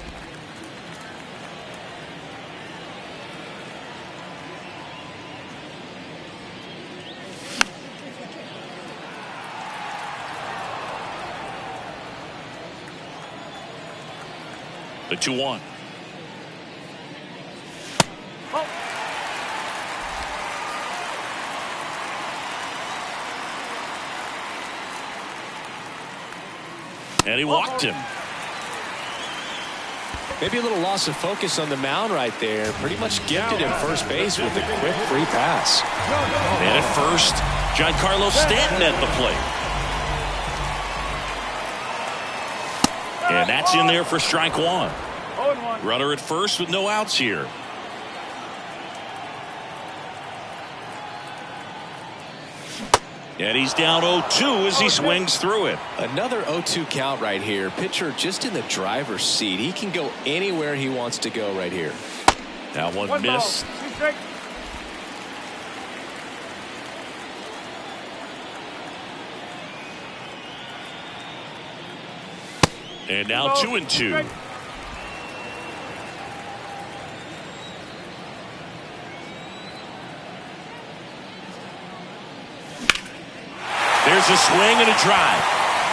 The 2-1. And he walked him. Maybe a little loss of focus on the mound right there. Pretty much gifted him first base with a quick free pass. And at first, Giancarlo Stanton at the plate. And that's in there for strike one. 0-1. Runner at first with no outs here. And he's down 0-2 as he swings through it. Another 0-2 count right here. Pitcher just in the driver's seat. He can go anywhere he wants to go right here. That one One missed. ball. 2 strikes. And now 2-2. There's a swing and a drive.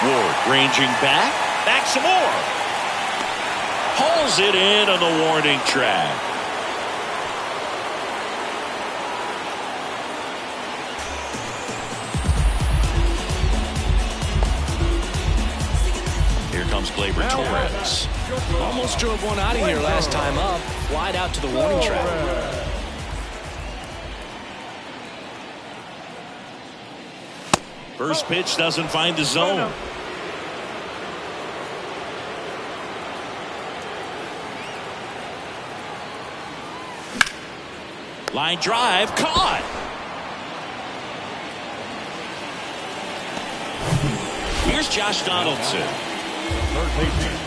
Ward ranging back some more. Hauls it in on the warning track. Here comes Gleyber Torres. Almost drove one out of here last time up. Wide out to the warning track. First pitch doesn't find the zone. Line drive caught. Here's Josh Donaldson. Third baseman,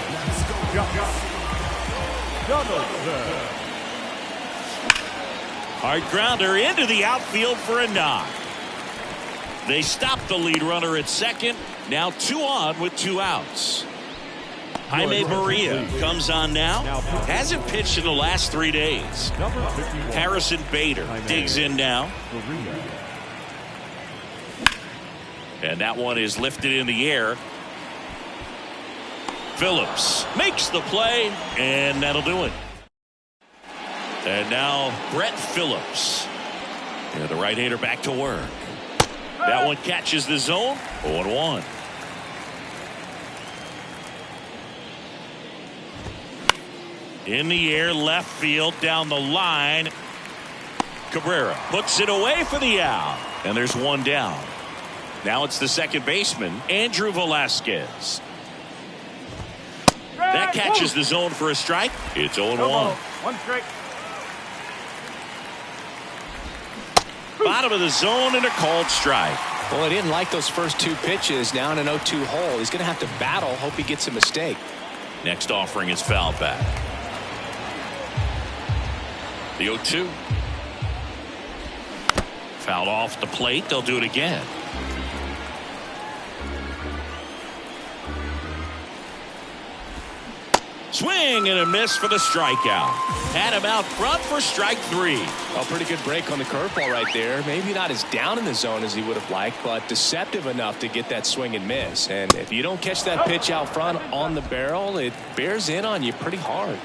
Donaldson. Hard grounder into the outfield for a knock. They stop the lead runner at second. Now 2 on with 2 outs. Jaime Maria comes on now. Hasn't pitched in the last 3 days. Harrison Bader digs in now. And that one is lifted in the air. Phillips makes the play, and that'll do it. And now Brett Phillips. Yeah, the right-hander back to work. That one catches the zone. 0-1. In the air, left field, down the line. Cabrera puts it away for the out. And there's one down. Now it's the second baseman, Andrew Velasquez. That catches the zone for a strike. It's 0-1. 1 strike. Bottom of the zone and a called strike. Well, he didn't like those first 2 pitches. Now in an 0-2 hole. He's going to have to battle. Hope he gets a mistake. Next offering is fouled back. The 0-2. Fouled off the plate. They'll do it again. Swing and a miss for the strikeout. Had him out front for strike 3. A pretty good break on the curveball right there. Maybe not as down in the zone as he would have liked, but deceptive enough to get that swing and miss. And if you don't catch that pitch out front on the barrel, it bears in on you pretty hard.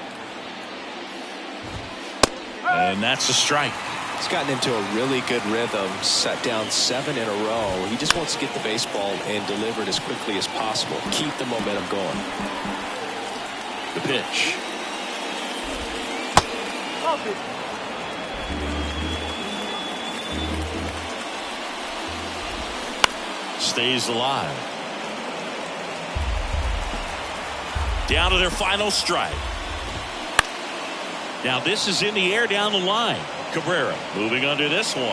And that's a strike. He's gotten into a really good rhythm, set down 7 in a row. He just wants to get the baseball and deliver it as quickly as possible. Keep the momentum going. The pitch. Stays alive. Down to their final strike. Now this is in the air down the line. Cabrera moving under this one.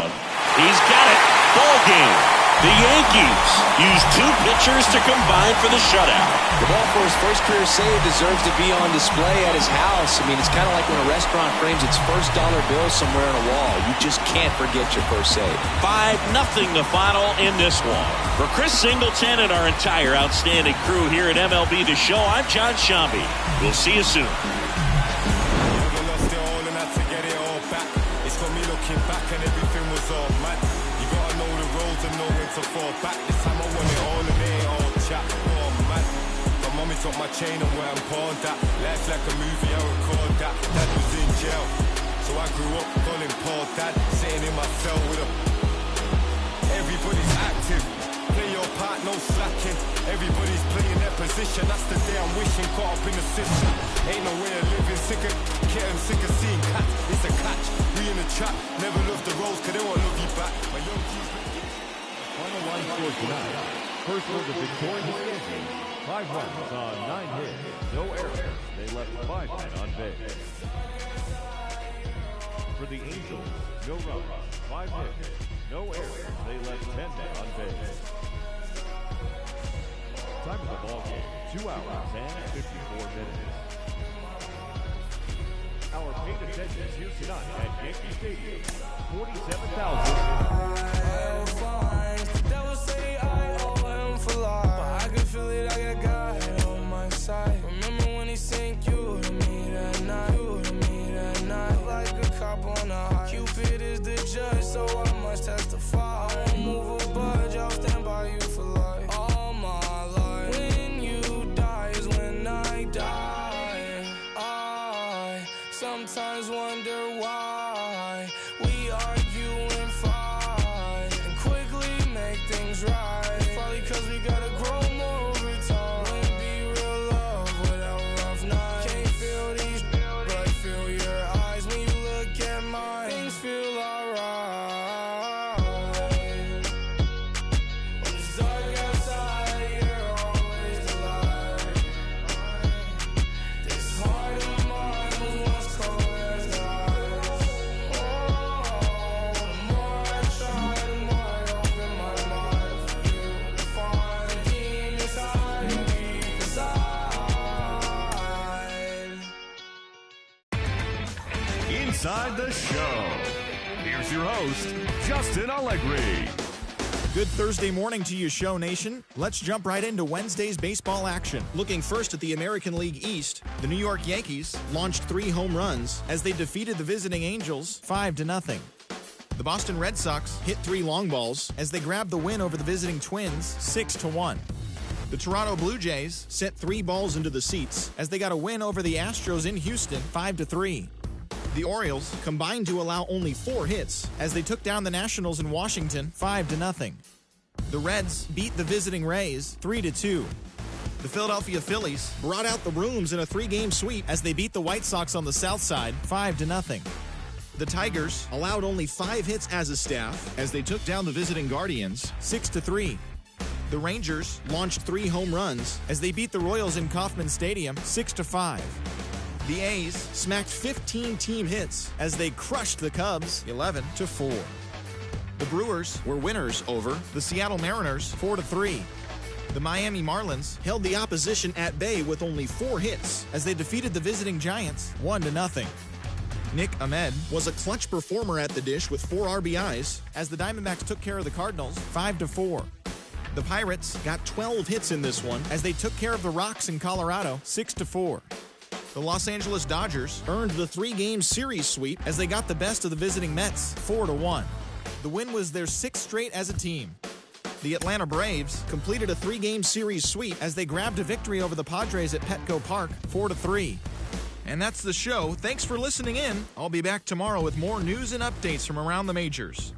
He's got it. Ball game. The Yankees use 2 pitchers to combine for the shutout. The ball for his first career save deserves to be on display at his house. I mean, it's kind of like when a restaurant frames its first dollar bill somewhere on a wall. You just can't forget your first save. 5-0 the final in this one. For Chris Singleton and our entire outstanding crew here at MLB The Show, I'm John Shambi. We'll see you soon. Back and everything was all mad. You gotta know the roads and know when to fall back. This time I want it all and it ain't all chat. Oh man, my mommy took my chain and where I'm pawned at. Life's like a movie, I record that. Dad was in jail, so I grew up calling Paul Dad. Sitting in my cell with him. Everybody's active, play your part, no slacking. Everybody's playing their position. That's the day I'm wishing. Caught up in the system. Ain't no way of living. Sick of getting sick of seeing cats. It's a catch. We in the trap. Never love the roads because they won't love you back. My young G's Final line score tonight. First for the victorious Yankees, 5 runs on 9 hits, no errors. They left 5 men on base. For the Angels, no runs, 5 hits, no errors. They left 10 men on base. Time of the ball game, 2 hours and 54 minutes. Our paid attendance here tonight at Yankee Stadium, 47,000. I'll find that will say I owe him for life, but I can feel it. I got God on my side. Remember when he sent you to me that night? You to me that night, like a cop on a high. Cupid is the judge, so I must testify. I won't move a budge. I'll stand by you for life, all my life. When you die is when I die. I sometimes wonder why we argue and fight and quickly make things right. Probably cause we gotta grow more over time. Wouldn't be real love without rough nights. Can't feel these, but I feel your eyes when you look at mine. Things feel alright. When it's dark outside, you're always the light. This heart of mine was once cold as ice. Oh, the more I try, the more I open my mind for you to find the demons hiding deep inside. Inside the show, here's your host, Justin Allegri. Good Thursday morning to you, Show Nation. Let's jump right into Wednesday's baseball action. Looking first at the American League East, the New York Yankees launched 3 home runs as they defeated the visiting Angels 5-0. The Boston Red Sox hit 3 long balls as they grabbed the win over the visiting Twins 6-1. The Toronto Blue Jays sent 3 balls into the seats as they got a win over the Astros in Houston 5-3. The Orioles combined to allow only 4 hits as they took down the Nationals in Washington 5-0. The Reds beat the visiting Rays 3-2. The Philadelphia Phillies brought out the rooms in a 3-game sweep as they beat the White Sox on the south side 5-0. The Tigers allowed only 5 hits as a staff as they took down the visiting Guardians 6-3. The Rangers launched 3 home runs as they beat the Royals in Kauffman Stadium 6-5. The A's smacked 15 team hits as they crushed the Cubs 11-4. The Brewers were winners over the Seattle Mariners 4-3. The Miami Marlins held the opposition at bay with only 4 hits as they defeated the visiting Giants 1-0. Nick Ahmed was a clutch performer at the dish with 4 RBIs as the Diamondbacks took care of the Cardinals 5-4. The Pirates got 12 hits in this one as they took care of the Rocks in Colorado 6-4. The Los Angeles Dodgers earned the 3-game series sweep as they got the best of the visiting Mets 4-1. The win was their 6th straight as a team. The Atlanta Braves completed a 3-game series sweep as they grabbed a victory over the Padres at Petco Park 4-3. And that's the show. Thanks for listening in. I'll be back tomorrow with more news and updates from around the majors.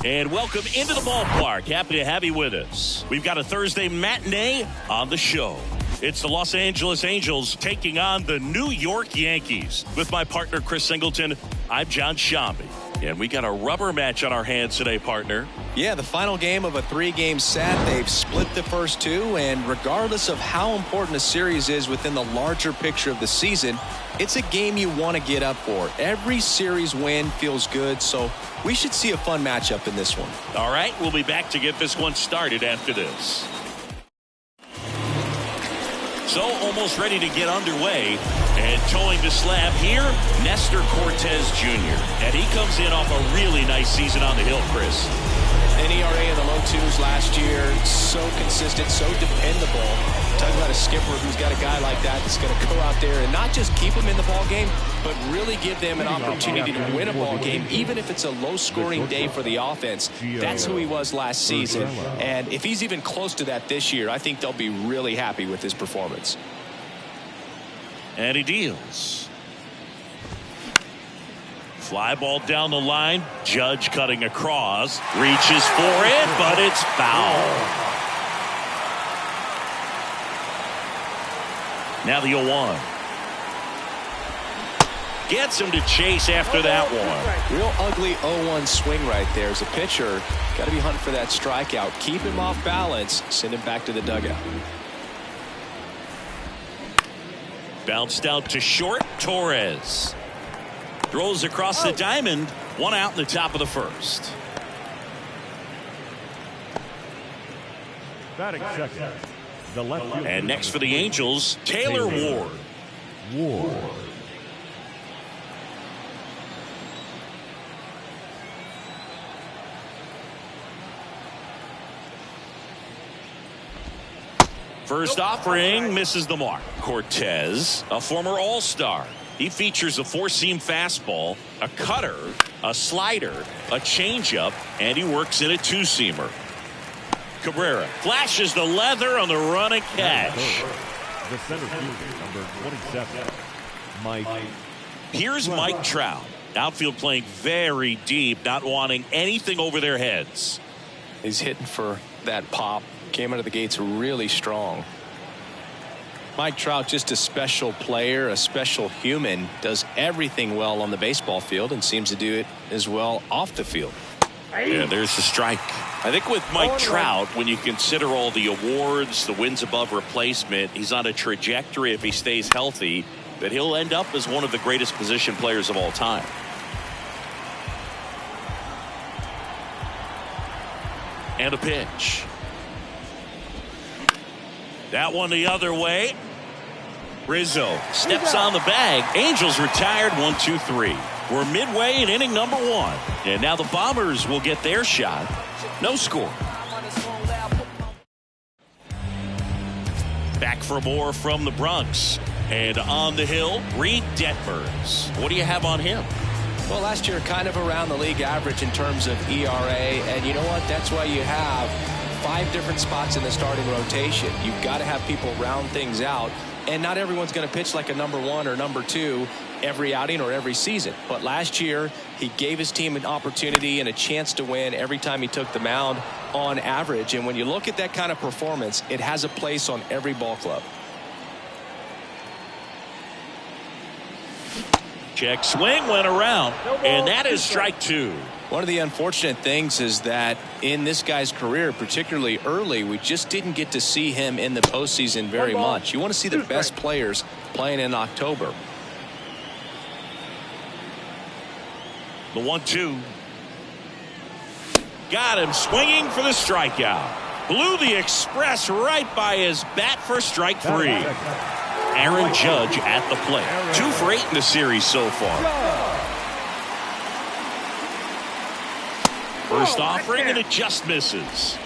And welcome into the ballpark. Happy to have you with us. We've got a Thursday matinee on the show. It's the Los Angeles Angels taking on the New York Yankees. With my partner, Chris Singleton, I'm John Shambi. And we got a rubber match on our hands today, partner. Yeah, the final game of a 3-game set. They've split the first 2, and regardless of how important a series is within the larger picture of the season, it's a game you want to get up for. Every series win feels good, so we should see a fun matchup in this one. All right, we'll be back to get this one started after this. So almost ready to get underway, and towing the slab here, Nestor Cortez Jr. And he comes in off a really nice season on the hill, Chris. An ERA in the low 2s last year, so consistent, so dependable. Talking about a skipper who's got a guy like that that's going to go out there and not just keep him in the ball game, but really give them an opportunity to win a ball game, even if it's a low-scoring day for the offense. That's who he was last season, and if he's even close to that this year, I think they'll be really happy with his performance. And he deals. Fly ball down the line. Judge cutting across. Reaches for it, but it's foul. Now the 0-1. Gets him to chase after that one. Real ugly 0-1 swing right there. As a pitcher, got to be hunting for that strikeout. Keep him off balance. Send him back to the dugout. Bounced out to short. Torres throws across the diamond. 1 out in the top of the first. Batting second, the left fielder. And next for the Angels, Taylor Ward. First offering misses the mark. Cortez, a former All-Star. He features a 4-seam fastball, a cutter, a slider, a changeup, and he works in a 2-seamer. Cabrera flashes the leather on the run and catch. The center fielder, number 27, Mike. Here's Mike Trout. Outfield playing very deep, not wanting anything over their heads. He's hitting for that pop. Came out of the gates really strong. Mike Trout, just a special player, a special human, does everything well on the baseball field and seems to do it as well off the field. Yeah, there's the strike. I think with Mike Trout, when you consider all the awards, the wins above replacement, he's on a trajectory, if he stays healthy, that he'll end up as one of the greatest position players of all time. And a pitch. That one the other way. Rizzo steps on the bag. Angels retired 1-2-3. We're midway in inning number 1. And now the Bombers will get their shot. No score. Back for more from the Bronx. And on the hill, Reed Detmers. What do you have on him? Well, last year kind of around the league average in terms of ERA. And you know what? That's why you have 5 different spots in the starting rotation. You've got to have people round things out, and not everyone's going to pitch like a number 1 or number 2 every outing or every season. But last year, he gave his team an opportunity and a chance to win every time he took the mound on average. And when you look at that kind of performance, it has a place on every ball club. Check swing went around, and that is strike 2. One of the unfortunate things is that in this guy's career, particularly early, we just didn't get to see him in the postseason very much. You want to see the best players playing in October. The 1-2. Got him swinging for the strikeout. Blew the express right by his bat for strike 3. Aaron Judge at the plate. 2 for 8 in the series so far. First offering, and it just misses.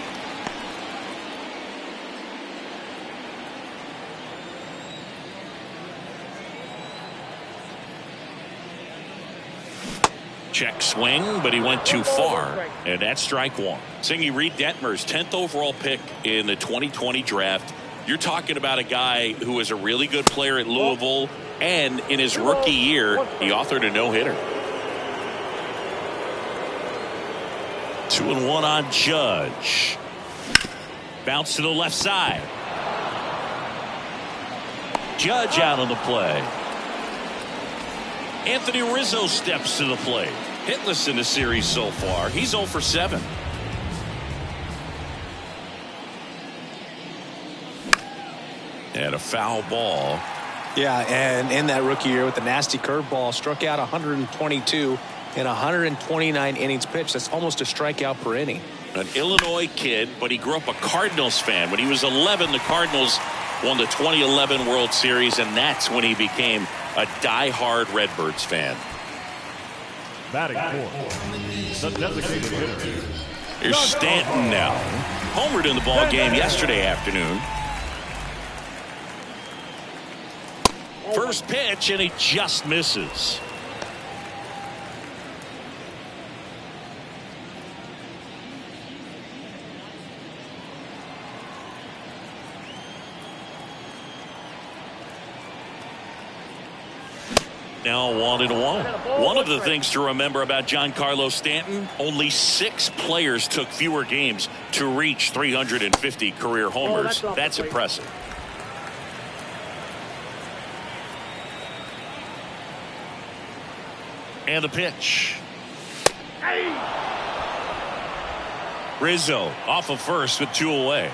Check swing, but he went too far, and that's strike 1. Singy, Reed Detmers, 10th overall pick in the 2020 draft. You're talking about a guy who was a really good player at Louisville, and in his rookie year, he authored a no-hitter. 2-1 on Judge. Bounce to the left side. Judge out on the play. Anthony Rizzo steps to the plate. Hitless in the series so far. He's 0 for 7. And a foul ball. Yeah, and in that rookie year with the nasty curveball, struck out 122 in 129 innings pitched. That's almost a strikeout per inning. An Illinois kid, but he grew up a Cardinals fan. When he was 11, the Cardinals won the 2011 World Series, and that's when he became a die-hard Redbirds fan. Batting fourth, the designated hitter. Here's Stanton now. Homered in the ball game yesterday afternoon. First pitch, and he just misses. Now 1-1. One of the things to remember about Giancarlo Stanton, only 6 players took fewer games to reach 350 career homers. That's impressive. And the pitch. Rizzo off of first with 2 away.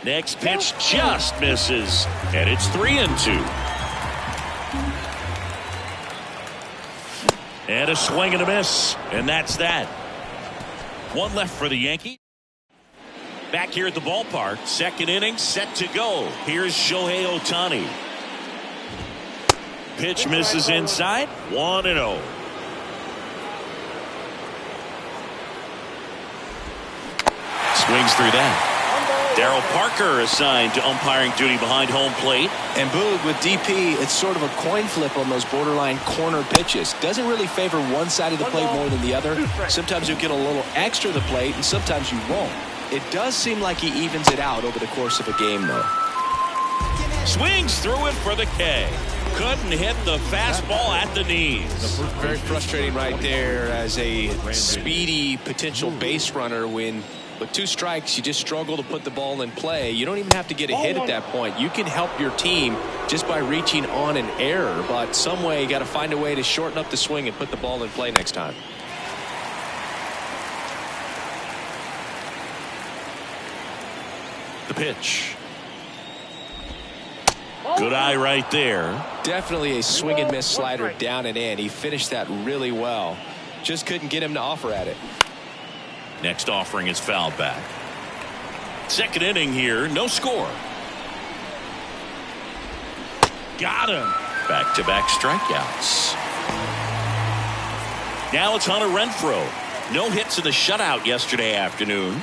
Next pitch just misses, and it's 3-2. And a swing and a miss, and that's that. 1 left for the Yankees. Back here at the ballpark, second inning set to go. Here's Shohei Ohtani. Pitch misses inside, 1-0. Swings through that. Darryl Parker assigned to umpiring duty behind home plate. And Boog, with DP, it's sort of a coin flip on those borderline corner pitches. Doesn't really favor one side of the plate more than the other. Sometimes you'll get a little extra the plate, and sometimes you won't. It does seem like he evens it out over the course of a game, though. Swings through it for the K. Couldn't hit the fastball at the knees. Very frustrating right there as a speedy potential base runner when with 2 strikes you just struggle to put the ball in play. You don't even have to get a hit at that point. You can help your team just by reaching on an error, but some way you got to find a way to shorten up the swing and put the ball in play next time. The pitch. Good eye right there. Definitely a swing and miss slider down and in. He finished that really well. Just couldn't get him to offer at it. Next offering is fouled back. Second inning here, no score. Got him. Back-to-back strikeouts. Now it's Hunter Renfroe. No hits in the shutout yesterday afternoon.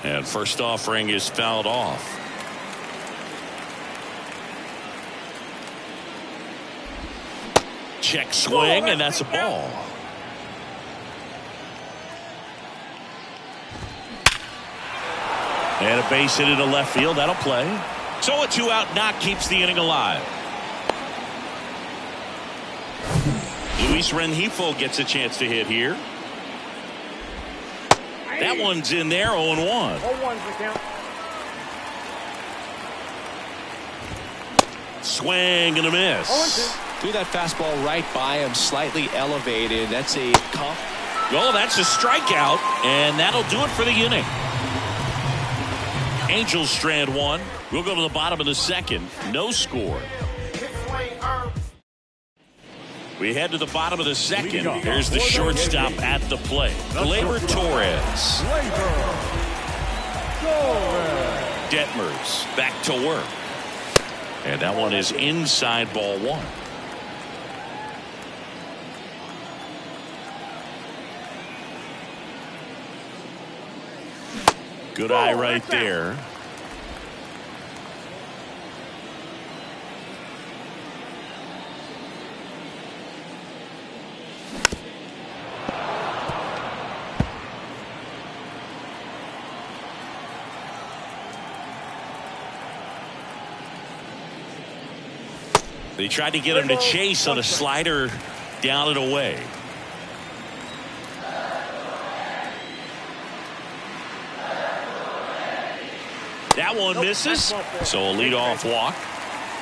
And first offering is fouled off. Check swing, and that's a ball. And a base hit into left field. That'll play. So a 2-out knock keeps the inning alive. Luis Rengifo gets a chance to hit here. That one's in there, 0-1. 0-1's the count. Swing and a miss. 0-2. Threw that fastball right by him, slightly elevated. That's a comp. Oh, that's a strikeout, and that'll do it for the inning. Angels strand 1. We'll go to the bottom of the second. No score. We head to the bottom of the second. Here's the shortstop at the plate. Gleyber Torres. Detmers back to work. And that one is inside ball 1. Good eye right there. They tried to get him to chase on a slider down and away. That one misses, so a leadoff walk.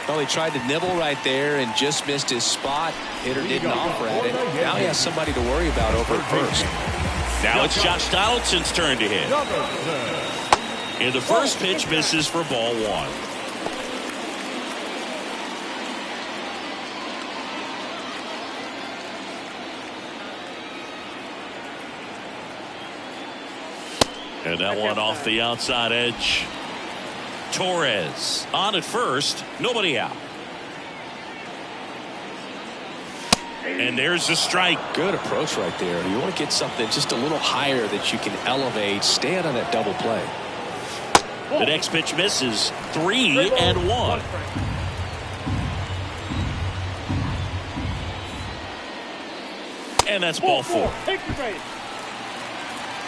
Well, he tried to nibble right there and just missed his spot. Hitter didn't offer at it. Now he has somebody to worry about over at first. Now it's Josh Donaldson's turn to hit. And the first pitch misses for ball one. And that one off the outside edge. Torres on at first, nobody out. And there's the strike. Good approach right there. You want to get something just a little higher that you can elevate. Stay out on that double play. The next pitch misses. 3-1. And that's ball four.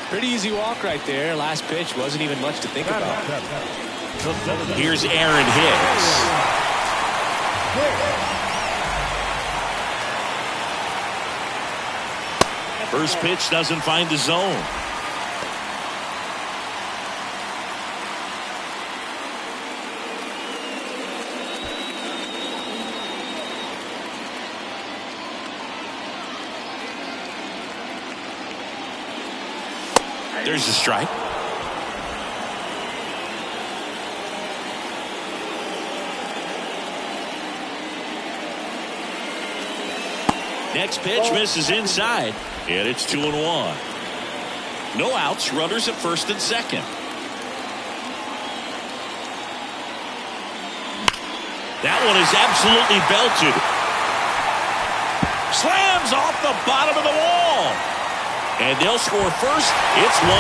Pretty easy walk right there. Last pitch wasn't even much to think about. Here's Aaron Hicks. First pitch doesn't find the zone. There's a strike. Next pitch misses inside, and it's 2-1. No outs, runners at first and second. That one is absolutely belted. Slams off the bottom of the wall. And they'll score first. It's 1-0.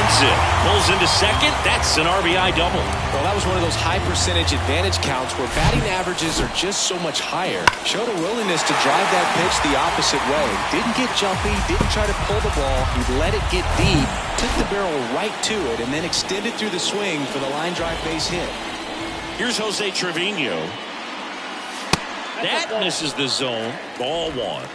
Pulls into second. That's an RBI double. Well, that was one of those high percentage advantage counts where batting averages are just so much higher. Showed a willingness to drive that pitch the opposite way. Didn't get jumpy. Didn't try to pull the ball. He let it get deep. Took the barrel right to it and then extended through the swing for the line drive base hit. Here's Jose Trevino. That misses the zone. Ball one.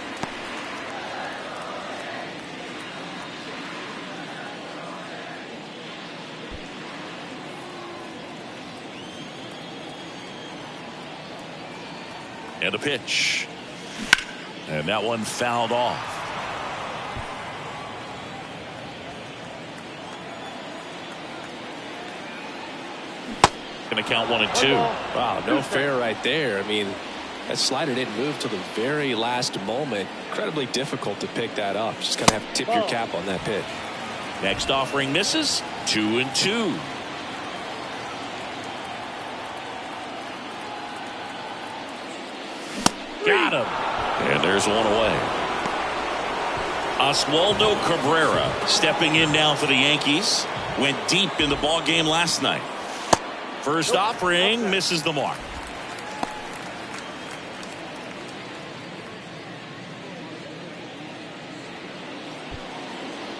And a pitch. And that one fouled off. Going to count 1-2. Wow, no fair right there. I mean, that slider didn't move till the very last moment. Incredibly difficult to pick that up. Just going to have to tip your cap on that pitch. Next offering misses. 2-2. Got him. And there's one away. Oswaldo Cabrera stepping in now for the Yankees. Went deep in the ball game last night. First offering misses the mark.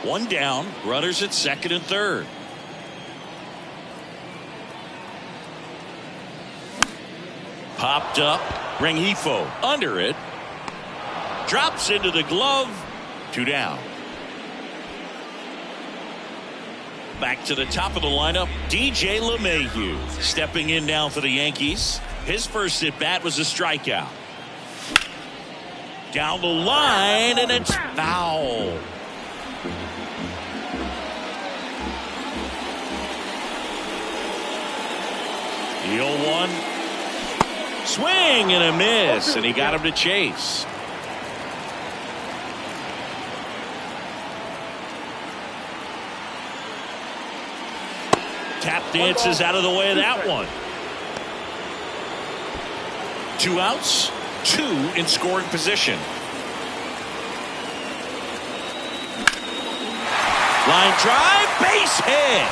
One down. Runners at second and third. Popped up. Rengifo under it. Drops into the glove. 2 down. Back to the top of the lineup, DJ LeMahieu stepping in now for the Yankees. His first at bat was a strikeout. Down the line, and it's foul. The 0-1. Swing and a miss, and he got him to chase. Tap dances out of the way of that one. 2 outs, 2 in scoring position. Line drive, base hit.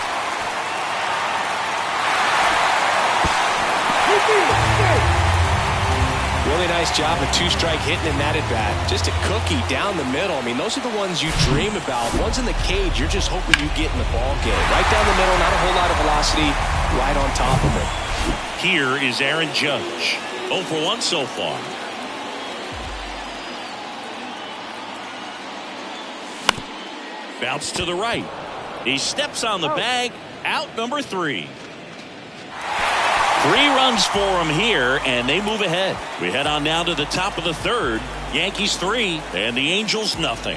Really nice job of 2-strike hitting in that at bat. Just a cookie down the middle. I mean, those are the ones you dream about. Ones in the cage, you're just hoping you get in the ball game. Right down the middle, not a whole lot of velocity, right on top of it. Here is Aaron Judge. 0 for 1 so far. Bounce to the right. He steps on the bag. Out number 3. 3 runs for him here, and they move ahead. We head on now to the top of the 3rd. Yankees 3 and the Angels nothing.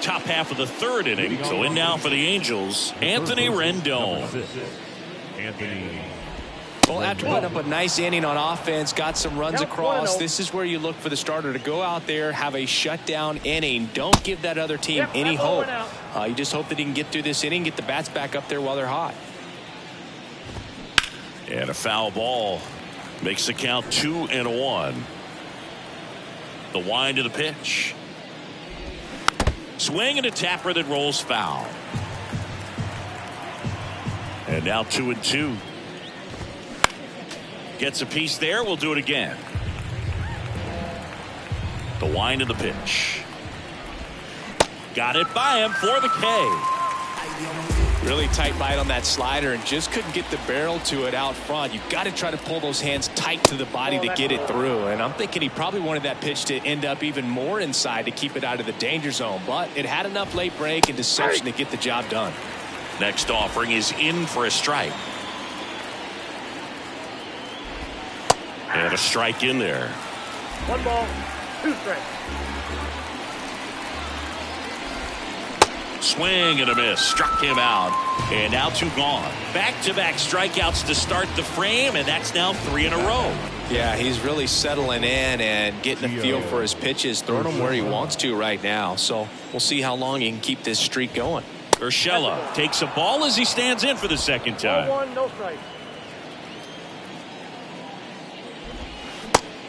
Top half of the 3rd inning. So in now for the Angels, Anthony Rendon. Well, after putting up a nice inning on offense, got some runs across, this is where you look for the starter to go out there, have a shutdown inning. Don't give that other team any hope. You just hope that he can get through this inning, get the bats back up there while they're hot. And a foul ball makes the count 2-1. The wind of the pitch. Swing and a tapper that rolls foul. And now 2-2. Gets a piece there. We'll do it again. The wind of the pitch. Got it by him for the K. Really tight bite on that slider and just couldn't get the barrel to it out front. You've got to try to pull those hands tight to the body to get it through. And I'm thinking he probably wanted that pitch to end up even more inside to keep it out of the danger zone. But it had enough late break and deception to get the job done. Next offering is in for a strike. And a strike in there. 1 ball, 2 strikes. Swing and a miss. Struck him out. And now 2 gone. Back-to-back strikeouts to start the frame, and that's now 3 in a row. Yeah, he's really settling in and getting a feel for his pitches, throwing them where he wants to right now. So we'll see how long he can keep this streak going. Urshela takes a ball as he stands in for the 2nd time. 1, no strikes.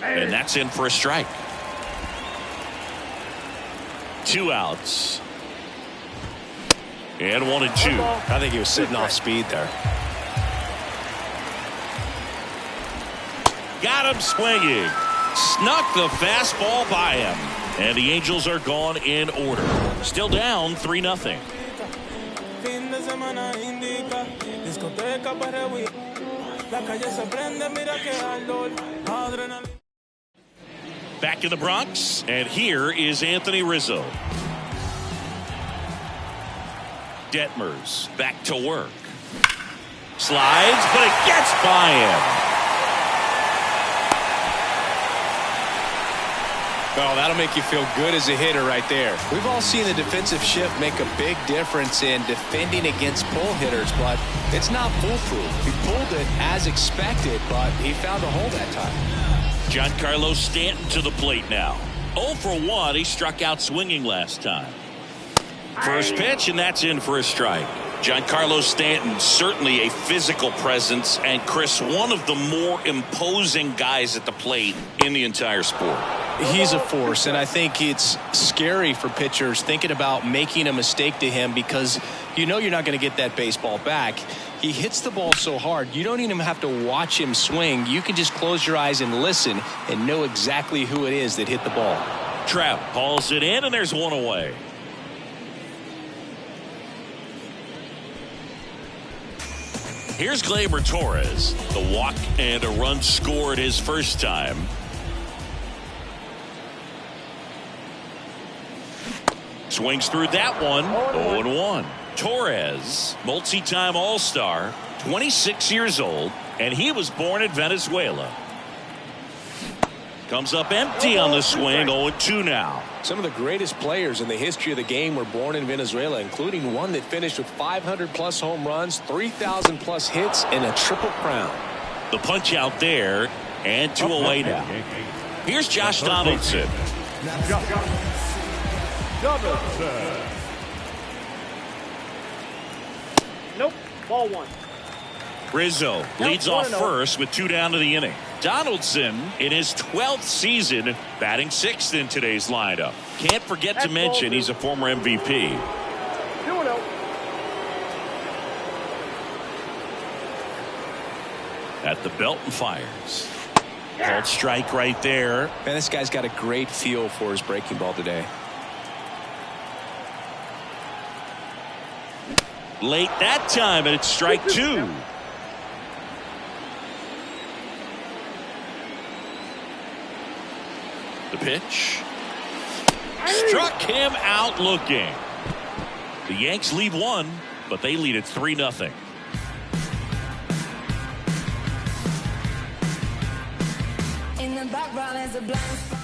And that's in for a strike. 2 outs. And 1-2. I think he was sitting off speed there. Got him swinging. Snuck the fastball by him. And the Angels are gone in order. Still down 3-0. Back in the Bronx, and here is Anthony Rizzo. Detmers back to work. Slides, but it gets by him. Well, that'll make you feel good as a hitter right there. We've all seen the defensive shift make a big difference in defending against pull hitters, but it's not foolproof. He pulled it as expected, but he found a hole that time. Giancarlo Stanton to the plate now. 0 for 1. He struck out swinging last time. First pitch, and that's in for a strike. Giancarlo Stanton, certainly a physical presence, and Chris, one of the more imposing guys at the plate in the entire sport. He's a force, and I think it's scary for pitchers thinking about making a mistake to him because you know you're not going to get that baseball back. He hits the ball so hard, you don't even have to watch him swing. You can just close your eyes and listen and know exactly who it is that hit the ball. Trout hauls it in, and there's 1 away. Here's Gleyber Torres. The walk and a run scored his first time. Swings through that one. 0-1. Torres, multi-time All-Star, 26 years old, and he was born in Venezuela. Comes up empty on the swing. 0-2 now. Some of the greatest players in the history of the game were born in Venezuela, including one that finished with 500-plus home runs, 3,000-plus hits, and a triple crown. The punch out there, and 2 away now. Here's Josh Donaldson. Nope. Ball 1. Rizzo leads off first with 2 down to the inning. Donaldson in his 12th season batting 6th in today's lineup. Can't forget to mention he's a former MVP. 2-0. At the belt and fires. Called strike right there. Man, this guy's got a great feel for his breaking ball today. Late that time, and it's strike 2. The pitch. Struck him out looking. The Yanks lead one, but they lead it 3-0. In the background is a blind spot.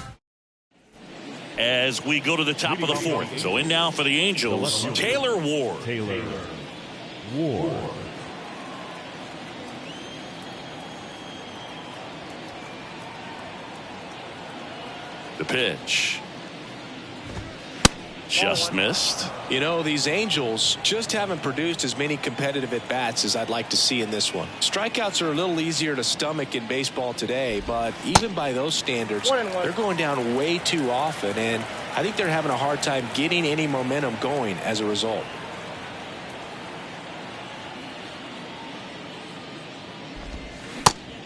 As we go to the top of the fourth. So in now for the Angels, Taylor Ward. Taylor Ward. The pitch. Just missed. You know, these Angels just haven't produced as many competitive at-bats as I'd like to see in this one. Strikeouts are a little easier to stomach in baseball today, but even by those standards, they're going down way too often, and I think they're having a hard time getting any momentum going as a result.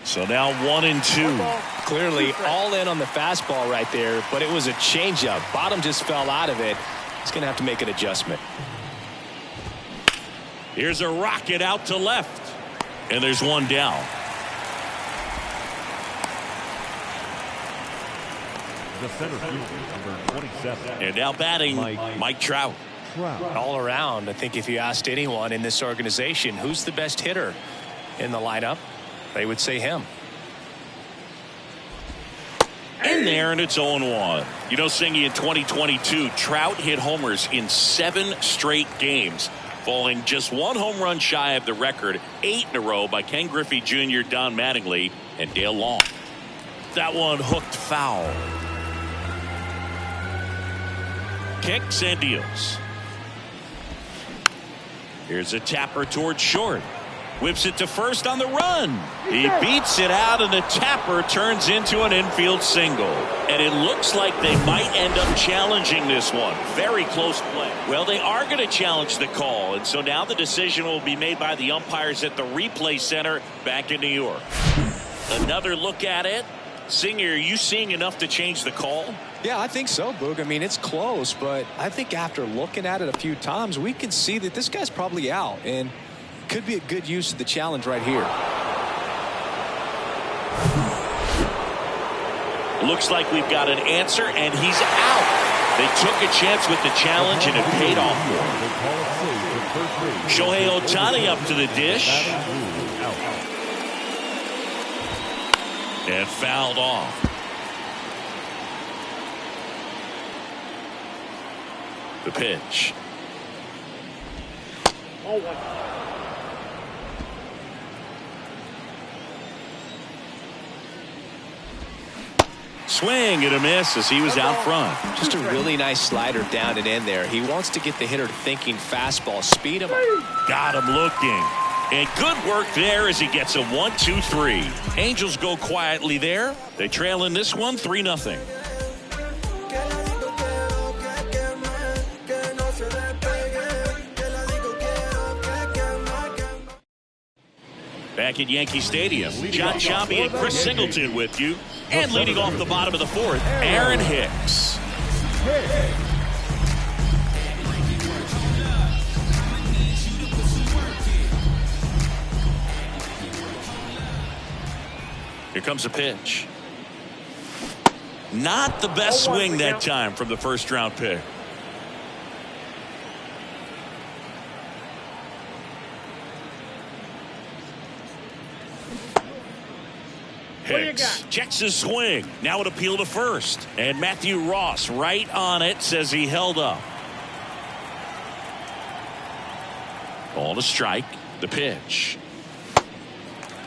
So now 1-2. Clearly all in on the fastball right there, but it was a changeup. Bottom just fell out of it. He's going to have to make an adjustment. Here's a rocket out to left. And there's one down. The center fielder, number 27. And now batting Mike Trout. All around, I think if you asked anyone in this organization who's the best hitter in the lineup, they would say him. In there, and it's 0-1. You know, Singy, in 2022, Trout hit homers in 7 straight games, falling just 1 home run shy of the record 8 in a row by Ken Griffey Jr., Don Mattingly, and Dale Long. That one hooked foul. Kicks and deals. Here's a tapper towards short. Whips it to first on the run. He beats it out, and the tapper turns into an infield single. And it looks like they might end up challenging this one. Very close play. Well, they are going to challenge the call, and so now the decision will be made by the umpires at the replay center back in New York. Another look at it. Singer, are you seeing enough to change the call? Yeah, I think so, Boog. I mean, it's close, but I think after looking at it a few times, we can see that this guy's probably out, and could be a good use of the challenge right here. Looks like we've got an answer, and he's out. They took a chance with the challenge, and it paid off for him. Shohei Ohtani up to the dish. And fouled off. The pitch. Swing and a miss as he was out front. Just a really nice slider down and in there. He wants to get the hitter thinking fastball, speed him up. Got him looking. And good work there as he gets a 1-2-3. Angels go quietly there. They trail in this one 3-0. Back at Yankee Stadium, John Sciambi and Chris Singleton with you. And leading off the bottom of the fourth, Aaron Hicks. Here comes a pitch. Not the best swing that time from the first round pick. Hicks checks his swing. Now an appeal to first. And Matthew Ross right on it, says he held up. Ball to strike. The pitch.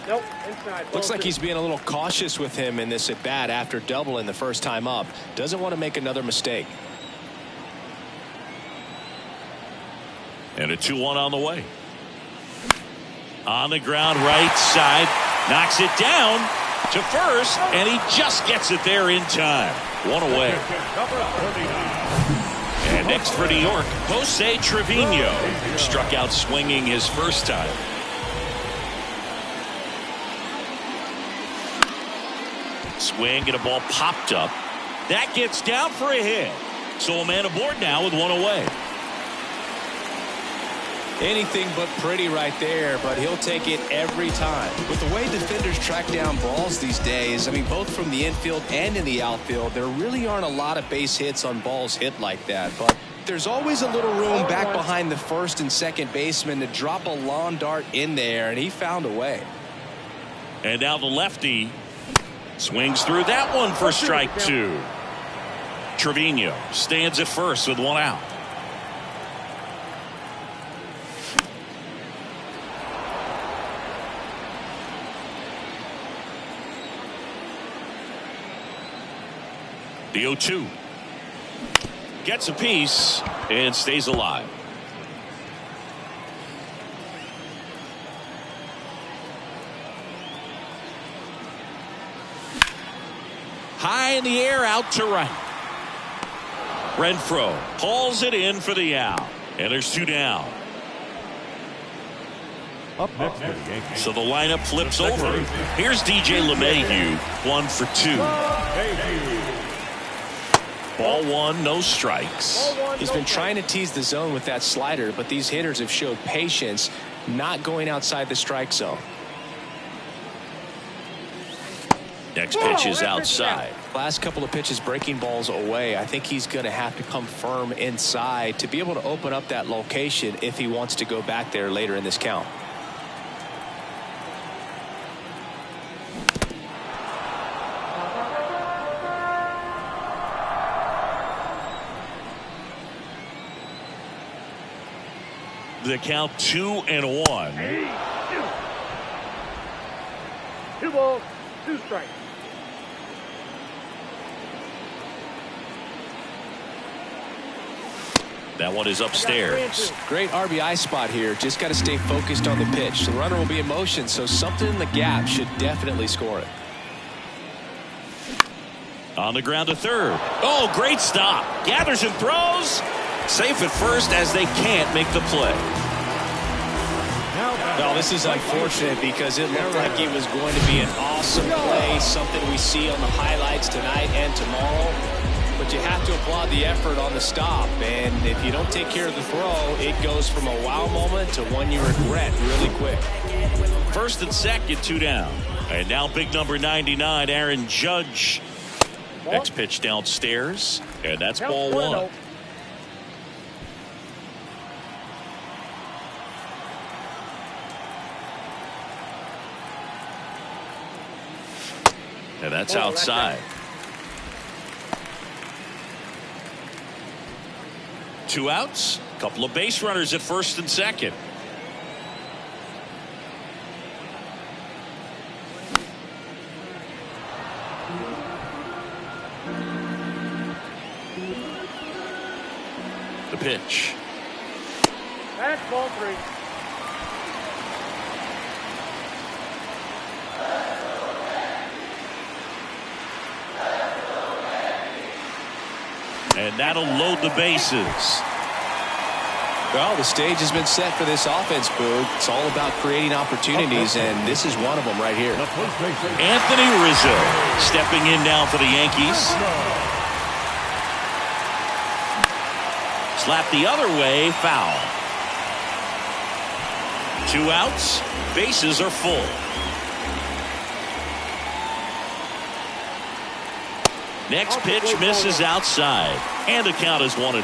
Nope, inside. Looks like he's being a little cautious with him in this at bat after doubling the first time up. Doesn't want to make another mistake. And a 2-1 on the way. On the ground, right side. Knocks it down to first, and he just gets it there in time. One away. And next for New York, Jose Trevino, who struck out swinging his first time. Swing and a ball popped up. That gets down for a hit. So a man aboard now with one away. Anything but pretty right there, but he'll take it every time. With the way defenders track down balls these days, I mean, both from the infield and in the outfield, there really aren't a lot of base hits on balls hit like that. But there's always a little room back behind the first and second baseman to drop a lawn dart in there, and he found a way. And now the lefty swings through that one for strike two. Trevino stands at first with one out. The 0-2 gets a piece and stays alive. High in the air, out to right. Renfroe hauls it in for the out, and there's two down. Up next for the Yankees. So the lineup flips over. Here's DJ LeMahieu, 1 for 2. Ball one, no strikes. He's been trying to tease the zone with that slider, but these hitters have showed patience, not going outside the strike zone. Next pitch is outside. Last couple of pitches breaking balls away. I think he's going to have to come firm inside to be able to open up that location if he wants to go back there later in this count. The count 2-1. 2 balls, 2 strikes. That one is upstairs. Great RBI spot here. Just got to stay focused on the pitch. The runner will be in motion, so something in the gap should definitely score it. On the ground to third. Oh, great stop. Gathers and throws. Safe at first as they can't make the play. Well, this is unfortunate because it looked like it was going to be an awesome play, something we see on the highlights tonight and tomorrow. But you have to applaud the effort on the stop. And if you don't take care of the throw, it goes from a wow moment to one you regret really quick. First and second, 2 down. And now big number 99, Aaron Judge. Next pitch downstairs. And that's ball one. And that's outside. 2 outs. Couple of base runners at first and second. The pitch. That's ball 3. And that'll load the bases. Well, the stage has been set for this offense, Boog. It's all about creating opportunities, and this is one of them right here. Anthony Rizzo stepping in now for the Yankees. Slap the other way, foul. 2 outs, bases are full. Next pitch misses outside, and the count is 1-1.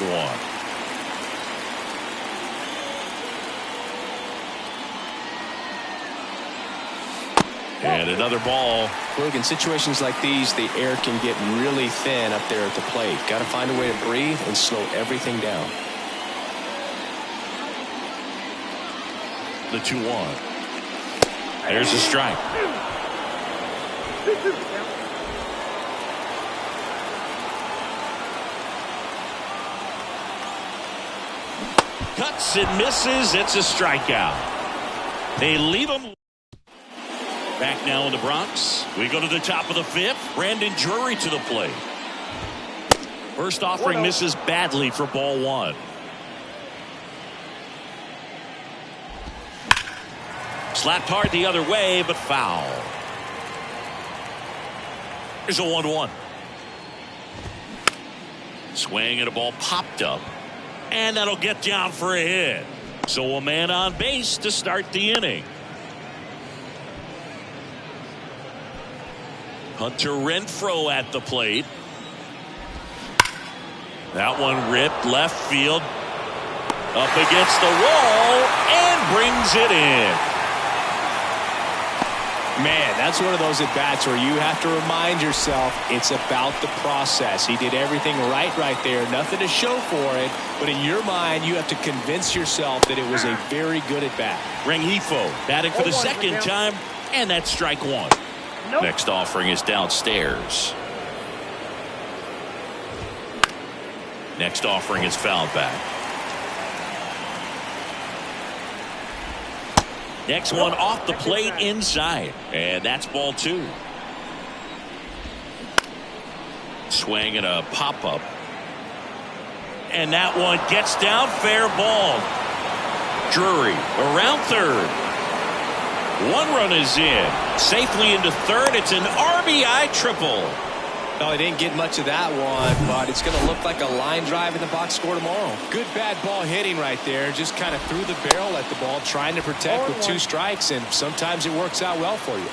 And another ball. Look, in situations like these, the air can get really thin up there at the plate. Got to find a way to breathe and slow everything down. The 2-1. There's a strike. Cuts and misses. It's a strikeout. They leave him. Back now in the Bronx. We go to the top of the 5th. Brandon Drury to the plate. First offering misses badly for ball 1. Slapped hard the other way, but foul. Here's a 1-1. Swing and a ball popped up. And that'll get down for a hit. So a man on base to start the inning. Hunter Renfroe at the plate. That one ripped left field. Up against the wall and brings it in. Man, that's one of those at-bats where you have to remind yourself it's about the process. He did everything right there. Nothing to show for it. But in your mind, you have to convince yourself that it was a very good at-bat. Rengifo batting for the second time, and that's strike one. Nope. Next offering is downstairs. Next offering is fouled back. Next one off the plate inside. And that's ball two. Swing and a pop-up. And that one gets down, fair ball. Drury around third. One run is in. Safely into third. It's an RBI triple. No, he didn't get much of that one, but it's going to look like a line drive in the box score tomorrow. Good bad ball hitting right there. Just kind of threw the barrel at the ball, trying to protect with 2 strikes, and sometimes it works out well for you.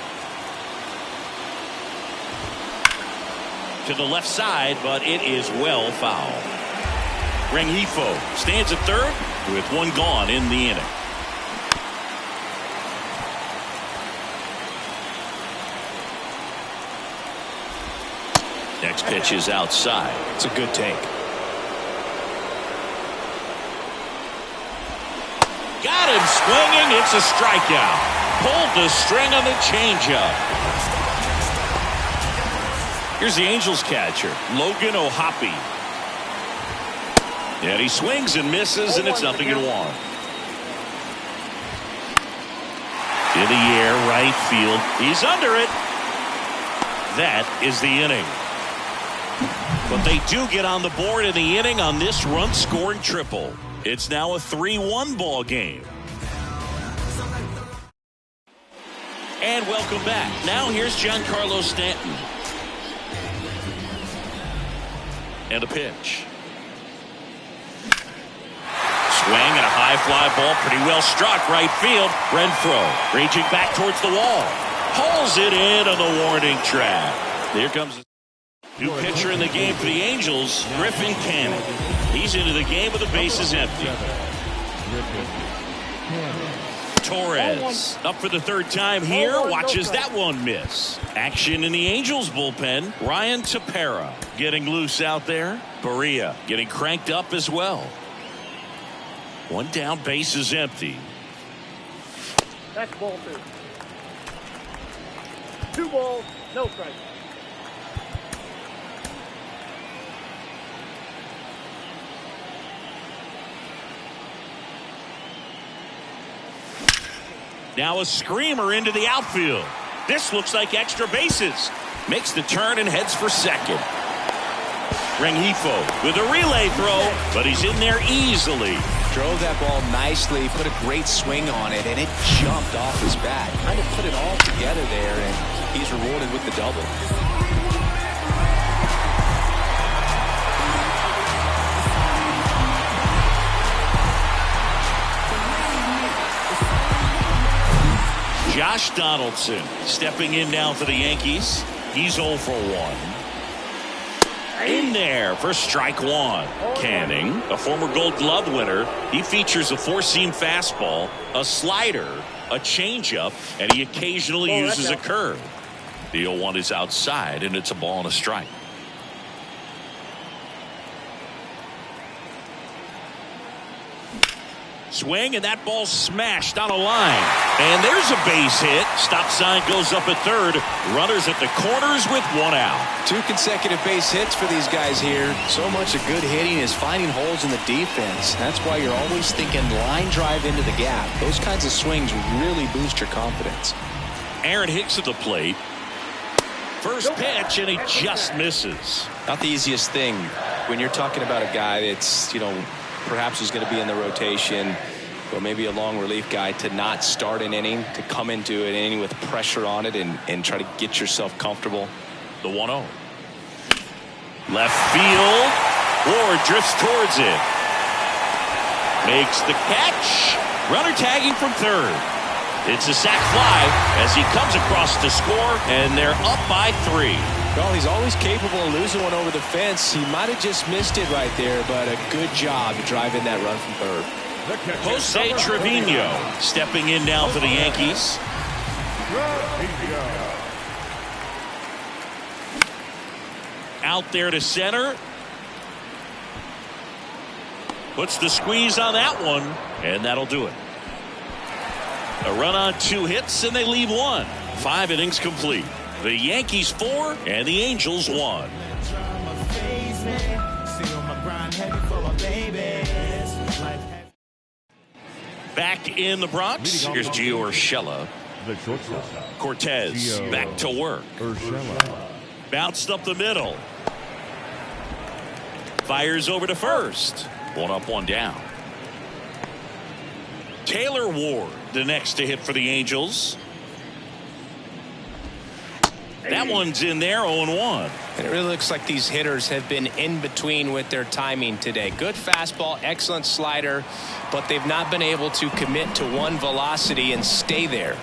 To the left side, but it is well foul. Rengifo stands at third with one gone in the inning. Next pitch is outside. It's a good take. Got him swinging. It's a strikeout. Pulled the string on the changeup. Here's the Angels catcher, Logan O'Hoppe. And he swings and misses, and it's 0-1. In the air, right field. He's under it. That is the inning. But they do get on the board in the inning on this run-scoring triple. It's now a 3-1 ball game. And welcome back. Now here's Giancarlo Stanton. And a pitch. Swing and a high fly ball, pretty well struck right field. Renfroe reaching back towards the wall. Pulls it in on the warning track. Here comes the new pitcher in the game for the Angels, Griffin Canning. He's into the game with the bases empty. Torres up for the third time here. Watches that one miss. Action in the Angels bullpen. Ryan Tepera getting loose out there. Barria getting cranked up as well. One down, base is empty. That's ball 2. 2 balls, no strikes. Now a screamer into the outfield. This looks like extra bases. Makes the turn and heads for second. Rengifo with a relay throw, but he's in there easily. Drove that ball nicely, put a great swing on it, and it jumped off his bat. Kind of put it all together there, and he's rewarded with the double. Josh Donaldson stepping in now for the Yankees. He's 0 for 1. In there for strike one. Canning, a former Gold Glove winner. He features a 4-seam fastball, a slider, a changeup, and he occasionally uses a curve. The 0-1 is outside, and it's a ball and a strike. Swing, and that ball smashed on a line. And there's a base hit. Stop sign goes up at third. Runners at the corners with 1 out. 2 consecutive base hits for these guys here. So much of good hitting is finding holes in the defense. That's why you're always thinking line drive into the gap. Those kinds of swings really boost your confidence. Aaron Hicks at the plate. First pitch, and he just misses. Not the easiest thing when you're talking about a guy that's, perhaps is going to be in the rotation, or maybe a long relief guy, to not start an inning, to come into an inning with pressure on it and try to get yourself comfortable. The 1-0. Left field. Ward drifts towards it. Makes the catch. Runner tagging from third. It's a sac fly as he comes across to score, and they're up by 3. Well, he's always capable of losing one over the fence. He might have just missed it right there, but a good job to drive in that run from third. Jose Trevino stepping in now for the Yankees. Out there to center. Puts the squeeze on that one, and that'll do it. A run on 2 hits, and they leave 1. 5 innings complete. The Yankees 4 and the Angels 1. Back in the Bronx, here's Gio Urshela. The shortstop. Cortez back to work. Urshela. Bounced up the middle. Fires over to first. 1 up, 1 down. Taylor Ward, the next to hit for the Angels. That one's in there, 0-1. And it really looks like these hitters have been in between with their timing today. Good fastball, excellent slider, but they've not been able to commit to one velocity and stay there.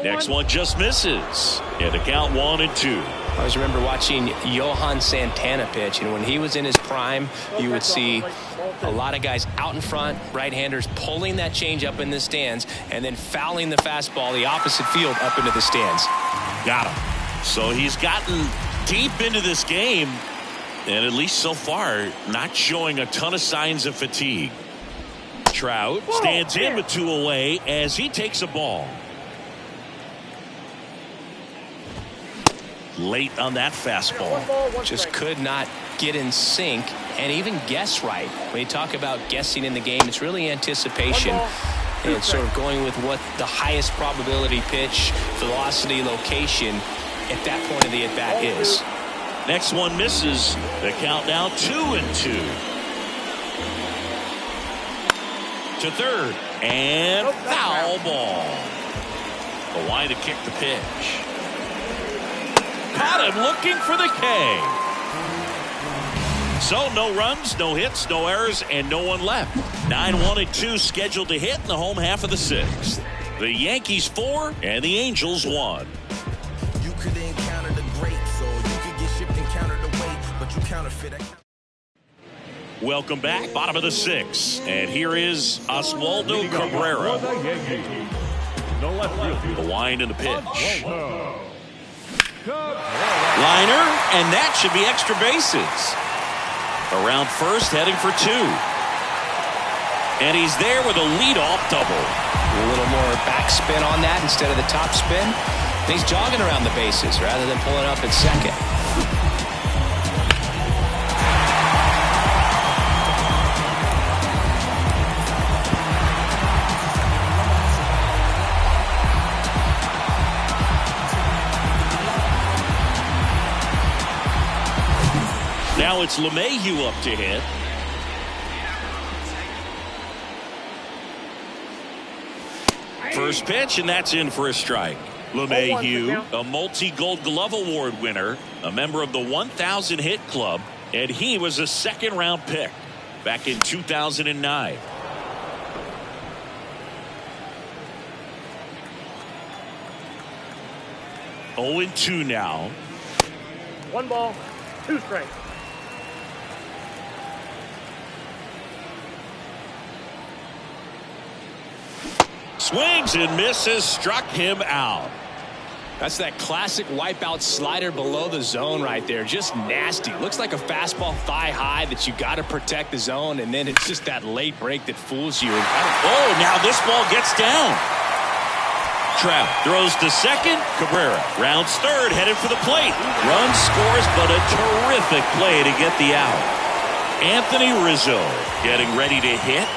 Next one just misses. And the count 1-2. I always remember watching Johan Santana pitch, and when he was in his prime, you would see a lot of guys out in front, right-handers pulling that change up in the stands and then fouling the fastball the opposite field up into the stands. Got him. So he's gotten deep into this game, and at least so far, not showing a ton of signs of fatigue. Trout stands in with 2 away as he takes a ball. Late on that fastball. Just could not get in sync and even guess right. When you talk about guessing in the game, it's really anticipation and sort of going with what the highest probability pitch, velocity, location at that point of the at-bat is. Next one misses. The count now 2-2. To third. And foul ball. The line to kick the pitch. Caught him looking for the K. So no runs, no hits, no errors, and no one left. 9-1-2 scheduled to hit in the home half of the 6th. The Yankees 4 and the Angels 1. You could encounter the greats, or you could get shipped and counter the weight, but you counterfeit it. Welcome back, bottom of the 6th, and here is Oswaldo Cabrera. The wind and the pitch. Liner, and that should be extra bases. Around first, heading for 2. And he's there with a leadoff double. A little more backspin on that instead of the top spin. And he's jogging around the bases rather than pulling up at second. Now it's LeMahieu up to hit. First pitch, and that's in for a strike. LeMahieu, a multi-Gold Glove Award winner, a member of the 1,000 hit club, and he was a 2nd-round pick back in 2009. Oh, 0-2 now. 1 ball, 2 strikes. Swings and misses, struck him out. That's that classic wipeout slider below the zone right there. Just nasty. Looks like a fastball thigh high that you got to protect the zone, and then it's just that late break that fools you. Oh, now this ball gets down. Trout throws to second. Cabrera rounds third, headed for the plate. Run scores, but a terrific play to get the out. Anthony Rizzo getting ready to hit.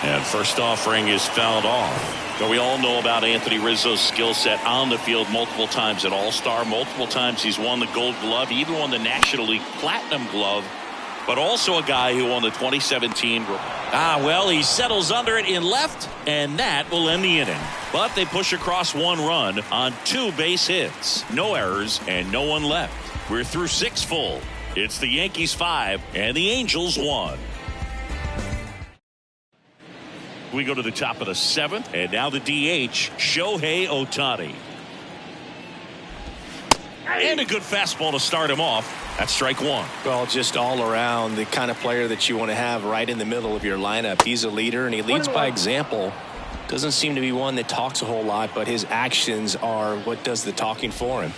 And first offering is fouled off. So we all know about Anthony Rizzo's skill set on the field. Multiple times at All-Star. Multiple times he's won the Gold Glove. He even won the National League Platinum Glove. But also a guy who won the 2017. Well, he settles under it in left, and that will end the inning. But they push across 1 run on 2 base hits. No errors and no one left. We're through 6 full. It's the Yankees 5 and the Angels 1. We go to the top of the 7th, and now the DH, Shohei Ohtani. And a good fastball to start him off. That's strike 1. Well, just all around the kind of player that you want to have right in the middle of your lineup. He's a leader, and he leads by example. Doesn't seem to be one that talks a whole lot, but his actions are what does the talking for him.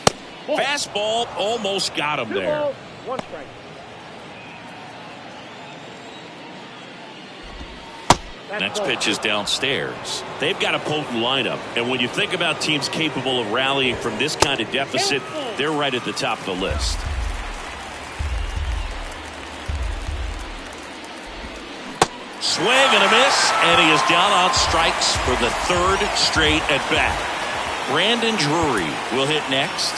Fastball almost got him there. 2 balls, 1 strike. Next pitch is downstairs. They've got a potent lineup, and when you think about teams capable of rallying from this kind of deficit, they're right at the top of the list. Swing and a miss, and he is down on strikes for the 3rd straight at bat. Brandon Drury will hit next.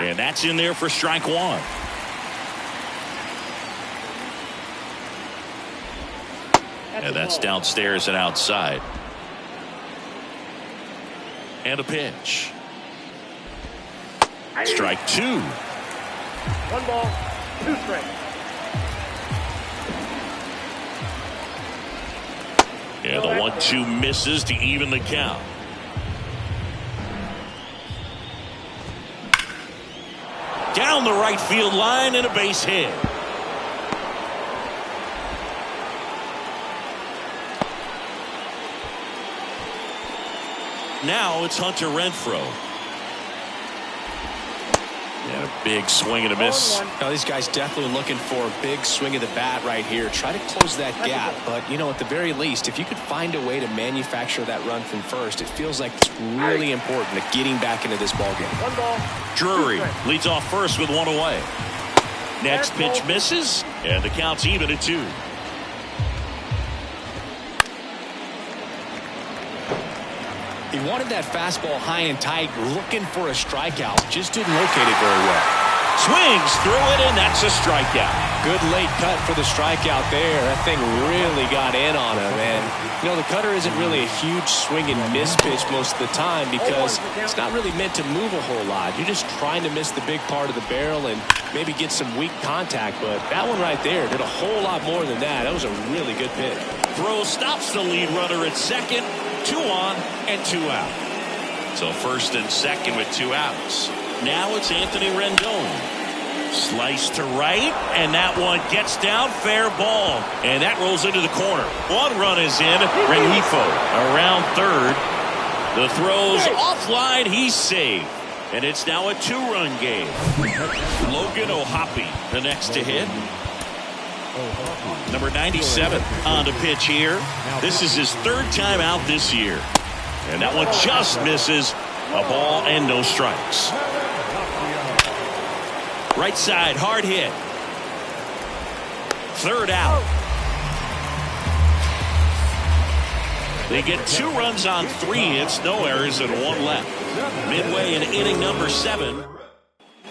And that's in there for strike 1. And that's downstairs and outside. And a pitch. Strike 2. 1 ball, 2 strikes. And the 1-2 misses to even the count. Down the right field line and a base hit. Now it's Hunter Renfroe. And a big swing and a miss. Now these guys definitely looking for a big swing of the bat right here. Try to close that gap. But, you know, at the very least, if you could find a way to manufacture that run from first, it feels like it's really important to getting back into this ballgame. 1 ball. Drury leads off first with 1 away. Next pitch misses, and the count's even at 2. He wanted that fastball high and tight, looking for a strikeout. Just didn't locate it very well. Swings through it, and that's a strikeout. Good late cut for the strikeout there. That thing really got in on him. And, you know, the cutter isn't really a huge swing and miss pitch most of the time because it's not really meant to move a whole lot. You're just trying to miss the big part of the barrel and maybe get some weak contact. But that one right there did a whole lot more than that. That was a really good pitch. Throw stops the lead runner at second. 2 on and 2 out. So first and second with 2 outs. Now it's Anthony Rendon. Slice to right, and that one gets down. Fair ball. And that rolls into the corner. 1 run is in. Rengifo around third. The throw's offline. He's safe. And it's now a 2-run game. Logan O'Hoppe, the next to hit. Number 97 on the pitch here. This is his 3rd time out this year. And that one just misses. A ball and no strikes. Right side, hard hit. 3rd out. They get 2 runs on 3 hits, no errors, and 1 left. Midway in inning number 7.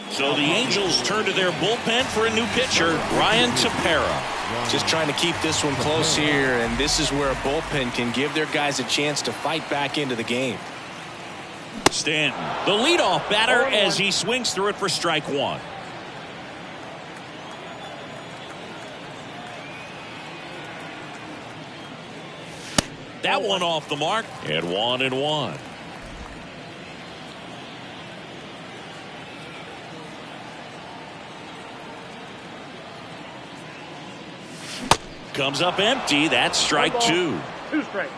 So the Angels turn to their bullpen for a new pitcher, Ryan Tepera. Just trying to keep this one close here, and this is where a bullpen can give their guys a chance to fight back into the game. Stanton, the leadoff batter, as he swings through it for strike 1. That one off the mark, and 1-1. Comes up empty. That's strike 2. 2 strikes.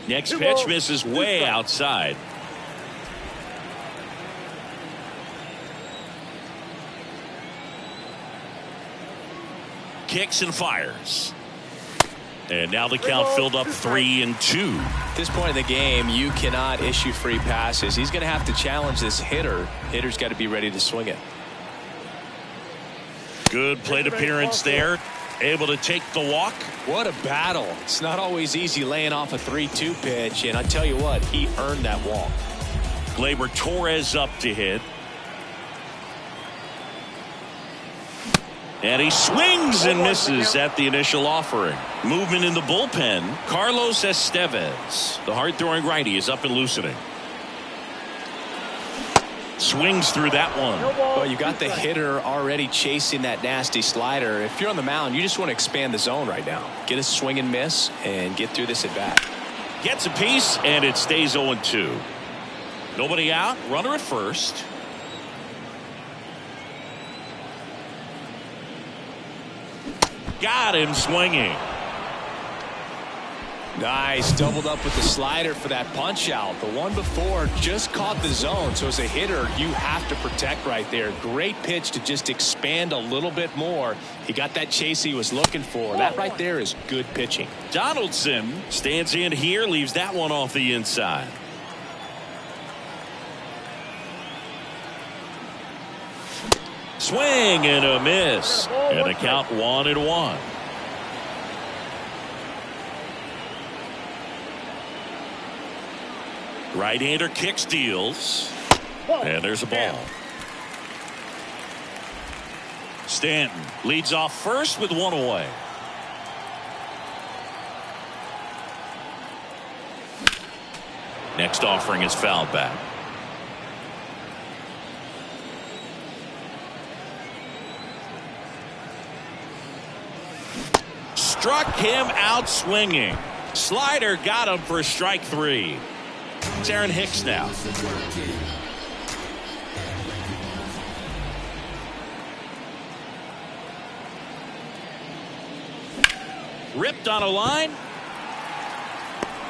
Next pitch misses way outside. Kicks and fires. And now the count filled up 3-2. At this point in the game, you cannot issue free passes. He's going to have to challenge this hitter. Hitter's got to be ready to swing it. Good plate appearance there. able to take the walk. What a battle. It's not always easy laying off a 3-2 pitch, and I tell you what, he earned that walk. Gleyber Torres up to hit. And he swings and misses at the initial offering. Movement in the bullpen. Carlos Estevez, the hard-throwing righty, is up and loosening. Swings through that one. Well, you got the hitter already chasing that nasty slider. If you're on the mound, you just want to expand the zone right now. Get a swing and miss and get through this at bat. Gets a piece, and it stays 0-2. Nobody out. Runner at first. Got him swinging. Nice. Doubled up with the slider for that punch out. The one before just caught the zone. So as a hitter, you have to protect right there. Great pitch to just expand a little bit more. He got that chase he was looking for. That right there is good pitching. Donaldson stands in here, leaves that one off the inside. Swing and a miss. And a count 1-1. Right-hander kicks, deals. And there's a ball. Stanton leads off first with one away. Next offering is fouled back. Struck him out swinging. Slider got him for strike 3. It's Aaron Hicks now. Ripped on a line.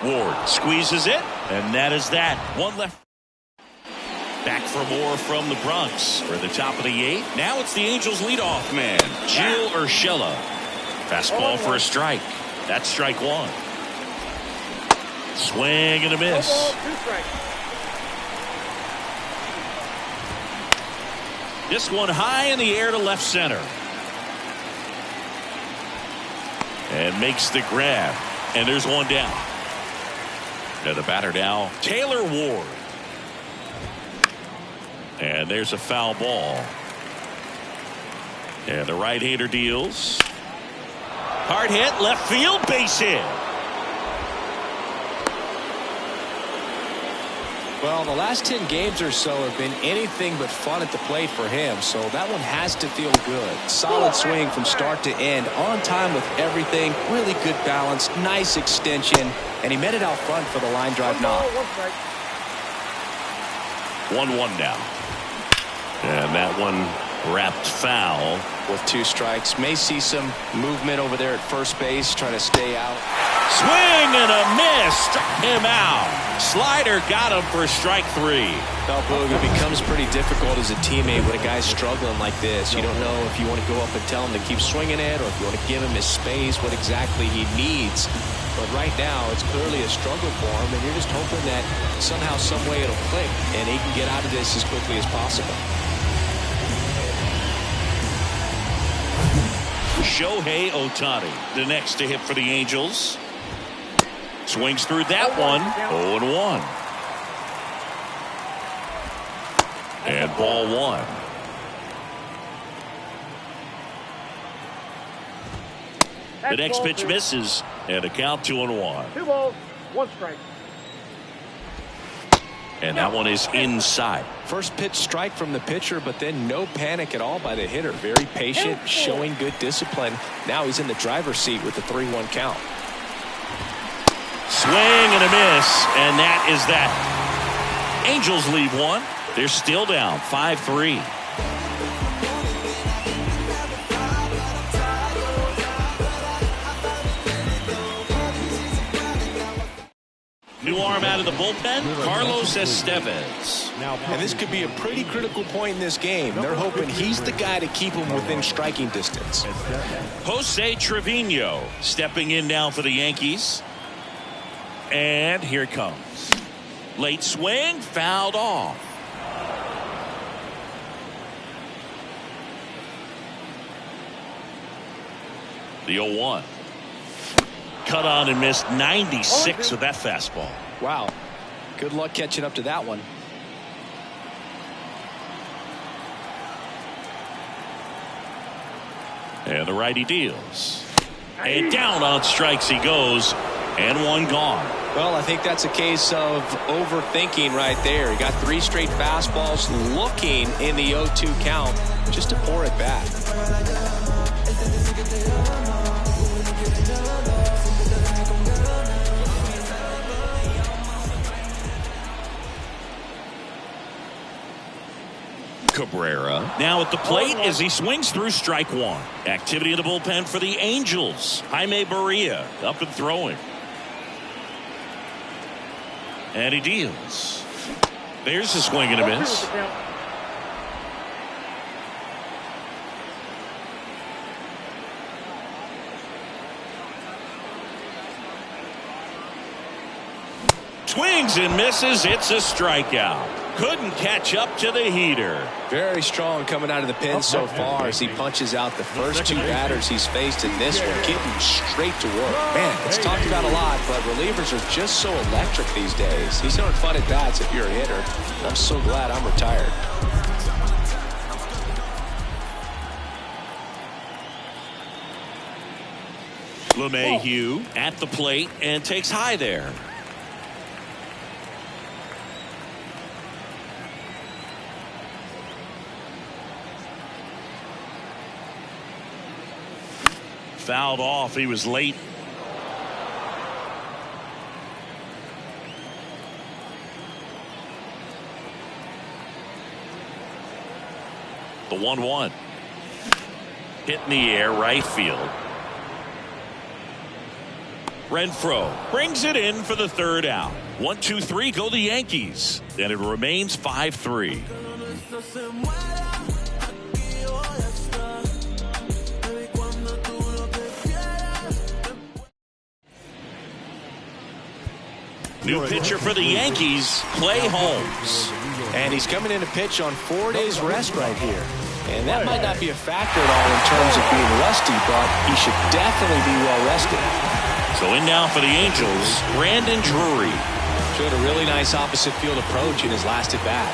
Ward squeezes it, and that is that. One left. Back for more from the Bronx. We're at the top of the 8th. Now it's the Angels leadoff man, Gio Urshela. Fastball for a strike. That's strike 1. Swing and a miss. This one high in the air to left center. And makes the grab. And there's one down. Now the batter now, Taylor Ward. And there's a foul ball. And the right-hander deals. Hard hit, left field, base hit. Well, the last 10 games or so have been anything but fun at the plate for him, so that one has to feel good. Solid swing from start to end, on time with everything, really good balance, nice extension, and he met it out front for the line drive knock. 1-1 now. And that one wrapped foul. With 2 strikes, may see some movement over there at first base, trying to stay out. Swing and a miss, struck him out. Slider got him for strike 3. Well, Boog, it becomes pretty difficult as a teammate when a guy's struggling like this. You don't know if you want to go up and tell him to keep swinging it, or if you want to give him his space, what exactly he needs. But right now, it's clearly a struggle for him, and you're just hoping that somehow, some way it'll click, and he can get out of this as quickly as possible. Shohei Ohtani, the next to hit for the Angels. Swings through that one. 0-1. And ball 1. The next pitch misses. And a count 2-1. 2 balls, 1 strike. And that one is inside. First pitch strike from the pitcher, but then no panic at all by the hitter. Very patient, showing good discipline. Now he's in the driver's seat with the 3-1 count. Swing and a miss, and that is that. Angels leave 1. They're still down 5-3. New arm out of the bullpen, Carlos Estevez. And this could be a pretty critical point in this game. They're hoping he's the guy to keep him within striking distance. Jose Trevino stepping in now for the Yankees. And here it comes. Late swing, fouled off. The 0-1. Cut on and missed 96 with that fastball. Wow. Good luck catching up to that one. And the righty deals. And down on strikes he goes. And one gone. Well, I think that's a case of overthinking right there. He got 3 straight fastballs looking in the 0-2 count just to pour it back. Cabrera now at the plate as he swings through strike 1. Activity in the bullpen for the Angels. Jaime Barria up and throwing. And he deals. There's a swing and a miss. Swings and misses. It's a strikeout. Couldn't catch up to the heater. Very strong coming out of the pen so far as he punches out the first 2 batters he's faced in this one, getting straight to work. Man, it's talked about a lot, but relievers are just so electric these days. These aren't fun at bats if you're a hitter. I'm so glad I'm retired. LeMahieu at the plate and takes high there. Fouled off. He was late. The 1-1. Hit in the air, right field. Renfroe brings it in for the 3rd out. 1-2-3 go the Yankees. And it remains 5-3. New pitcher for the Yankees, Clay Holmes. And he's coming in to pitch on 4 days rest right here. And that might not be a factor at all in terms of being rusty, but he should definitely be well rested. So in now for the Angels, Brandon Drury. Showed a really nice opposite field approach in his last at bat.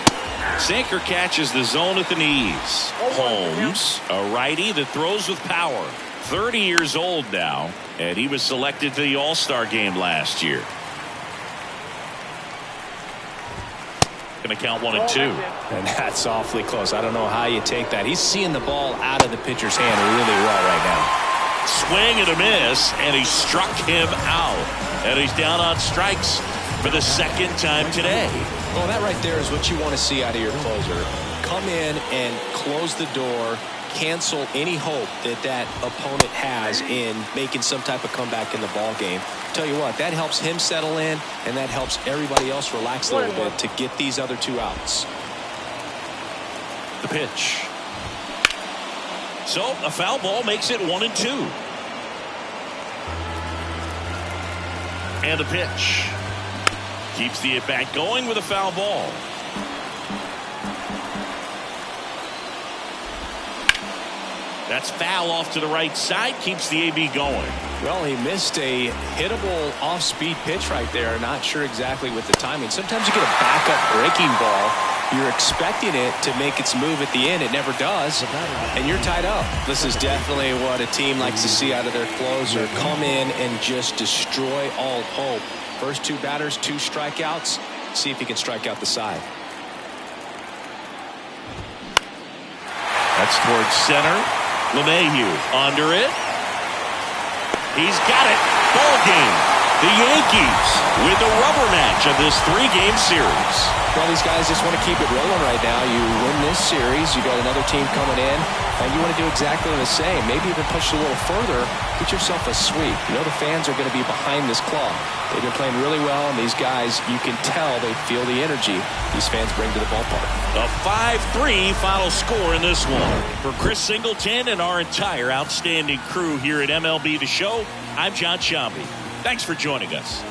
Sinker catches the zone at the knees. Holmes, a righty that throws with power. 30 years old now, and he was selected to the All-Star game last year. Going to count 1 and 2. And that's awfully close. I don't know how you take that. He's seeing the ball out of the pitcher's hand really well right now. Swing and a miss, and he struck him out. And he's down on strikes for the 2nd time today. Well, that right there is what you want to see out of your closer. Come in and close the door, cancel any hope that that opponent has in making some type of comeback in the ball game. Tell you what, that helps him settle in, and that helps everybody else relax a little bit to get these other 2 outs. The pitch. So a foul ball makes it 1 and 2. And the pitch. Keeps the at-bat going with a foul ball. That's foul off to the right side. Keeps the AB going. Well, he missed a hittable off-speed pitch right there. Not sure exactly with the timing. Sometimes you get a backup breaking ball. You're expecting it to make its move at the end. It never does. And you're tied up. This is definitely what a team likes to see out of their closer. Come in and just destroy all hope. First 2 batters, 2 strikeouts. See if he can strike out the side. That's towards center. LeMahieu under it. He's got it. Ball game. The Yankees with the rubber match of this 3-game series. Well, these guys just want to keep it rolling right now. You win this series, you got another team coming in, and you want to do exactly the same. Maybe even push it a little further. Get yourself a sweep. You know the fans are going to be behind this club. They've been playing really well, and these guys, you can tell they feel the energy these fans bring to the ballpark. A 5-3 final score in this one. For Chris Singleton and our entire outstanding crew here at MLB The Show, I'm John Shambi. Thanks for joining us.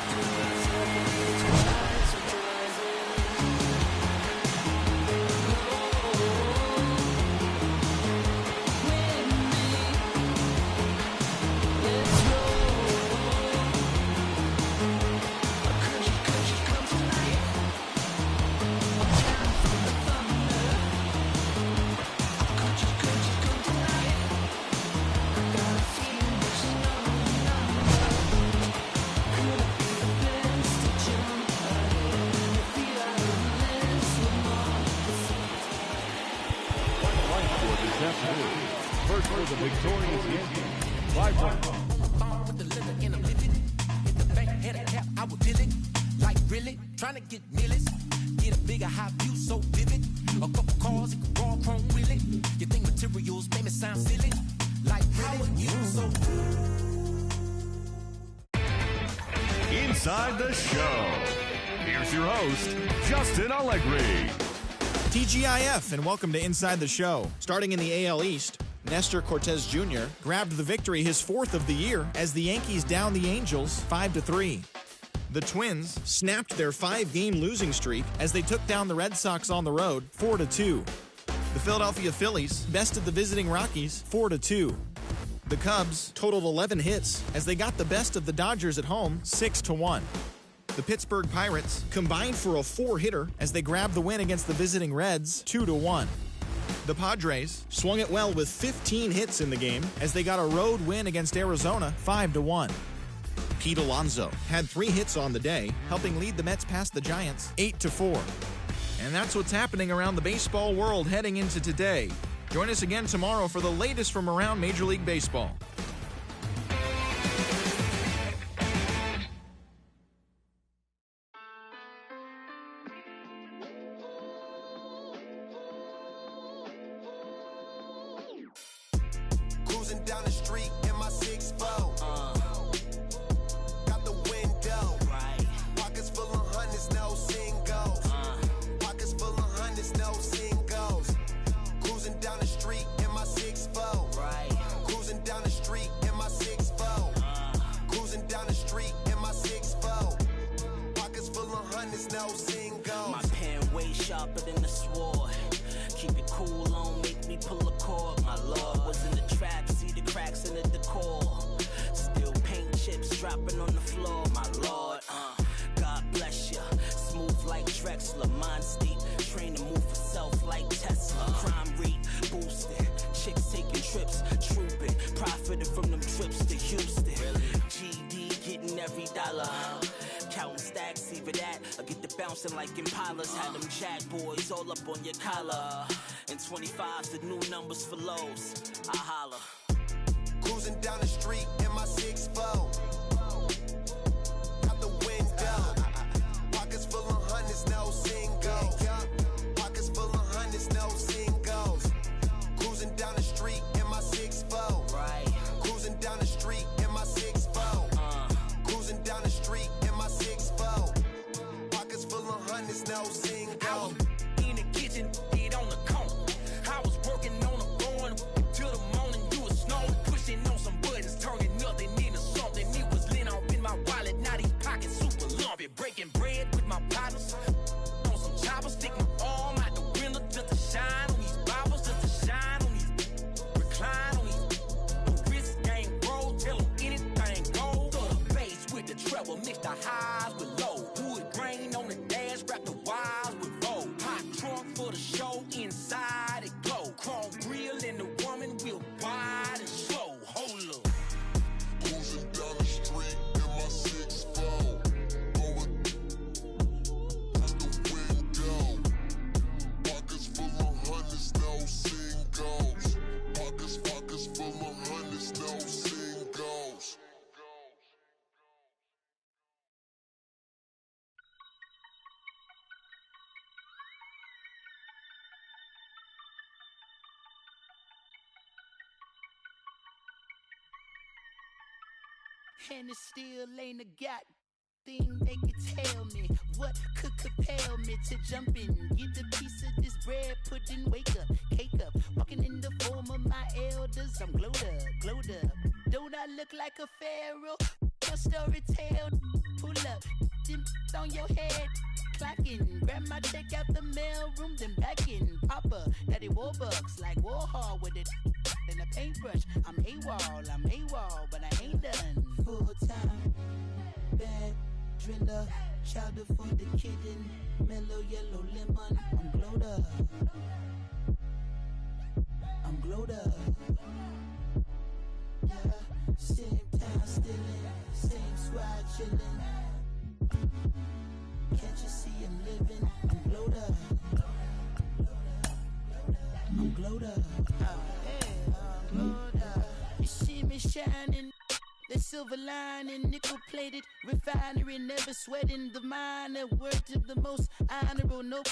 trying to get millies. Get a bigger high view so vivid. A couple cars, raw chrome really. You think materials make me sound silly? Like how are you so Inside the Show. Here's your host, Justin Allegri. TGIF, and welcome to Inside the Show. Starting in the AL East, Nestor Cortez Jr. grabbed the victory, his fourth of the year, as the Yankees downed the Angels 5-3. The Twins snapped their 5-game losing streak as they took down the Red Sox on the road 4-2. The Philadelphia Phillies bested the visiting Rockies 4-2. The Cubs totaled 11 hits as they got the best of the Dodgers at home 6-1. The Pittsburgh Pirates combined for a 4-hitter as they grabbed the win against the visiting Reds 2-1. The Padres swung it well with 15 hits in the game as they got a road win against Arizona 5-1. Pete Alonso had 3 hits on the day, helping lead the Mets past the Giants 8-4. And that's what's happening around the baseball world heading into today. Join us again tomorrow for the latest from around Major League Baseball. cruising down the street in my 6-4? Got the window. Right. Pockets full of hundreds, no singles. Pockets full of hundreds, no singles. Cruising down the street in my 6-4. Right. Cruising down the street in my 6-4. Cruising down the street in my 6-4. Pockets full of hundreds, no singles. My pen way sharper than the sword. Keep it cool, on make me pull a cord. My lord was in the trap, see the cracks in the decor. Still paint chips dropping on the floor. My lord, God bless ya. Smooth like Drexler, mind state, train to move for self like Tesla. Crime rate boosted, chicks taking trips, trooping, profiting from them trips to Houston. GD getting every dollar. Counting stacks, either that or get the bouncing like Impalas. Had them jack boys all up on your collar. And 25's the new numbers for lows. I holla. Cruising down the street in my 6-4. Out the window. Pockets full of hundreds, no singles. Pockets full of hundreds, no singles. Cruising down the street in my 6-4. Right. Cruising down the street in my 6-4. Cruising down the street in my 6-4. Pockets full of hundreds, no singles. I was in the kitchen, it on the corner. I was working on the phone till the morning. You was snowing, pushing on some buttons, turning nothing into something. It was lit up in my wallet, now these pockets super lumpy. Breaking bread with my partners on some choppers. Stick my arm out the window just to shine on these bobbers, just to shine on these, recline on these. The wrist game roll, tell them anything go. Throw the bass with the treble, mix the highs with low. Wood grain on the dash, wrap the wires with roll. Hot trunk for the show, inside it glow. Chrome grill and the woman wheel wide and slow. Hold up. Cruising down the street in my 6-4. Going out the window. Pockets full of hundreds, no singles. Pockets full of hundreds, no singles. And it still ain't a god thing they could tell me. What could compel me to jump in, get a piece of this bread, put in, wake up, cake up, walking in the form of my elders. I'm glowed up, glowed up. Don't I look like a pharaoh? Your story tale, pull up, then on your head, clocking. Grab my check out the mail room, then back in. Papa, daddy Warbucks, like Warhol with it and a paintbrush. I'm AWOL, but I ain't done. Full time, bad driller, chowder for the kitten, mellow yellow lemon. I'm glowed up. I'm glowed up. Yeah, same town stillin', same swag chillin'. Can't you see I'm living? I'm glowed up. I'm glowed up. I'm glowed up. You see me shining, they silver lining, nickel plated refinery, never sweating the mine. A word to the most honorable, no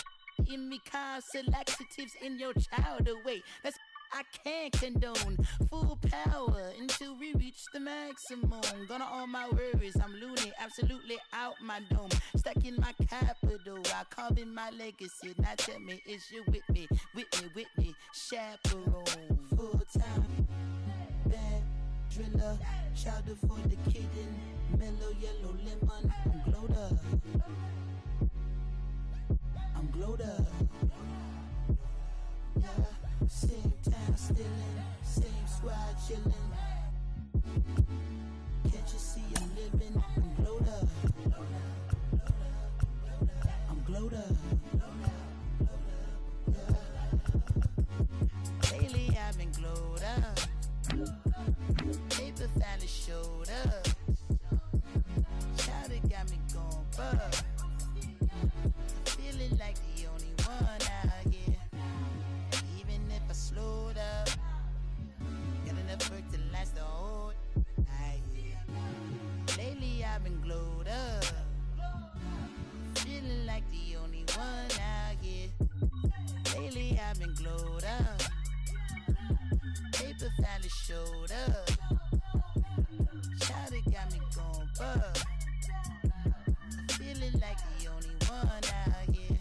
in me, constant laxatives in your child away. That's I can't condone. Full power until we reach the maximum. Gonna all my worries, I'm loony, absolutely out my dome. Stuck in my capital, I carve in my legacy. Now tell me, is you with me, chaperone? Full time, bad driller, chowder for the kitten, mellow yellow lemon. I'm glowed up, I'm glowed up. Yeah. Same town stillin', same squad chillin'. Can't you see I'm living? I'm glowed up, I'm glowed up. Yeah. Lately I've been glowed up. Paper finally showed up. Child, it got me going bug. Feeling like the only one out here. I slowed up, got enough work to last the whole night. Lately I've been glowed up, feeling like the only one out here. Lately I've been glowed up, paper finally showed up. Child, it got me going bug, feeling like the only one out here.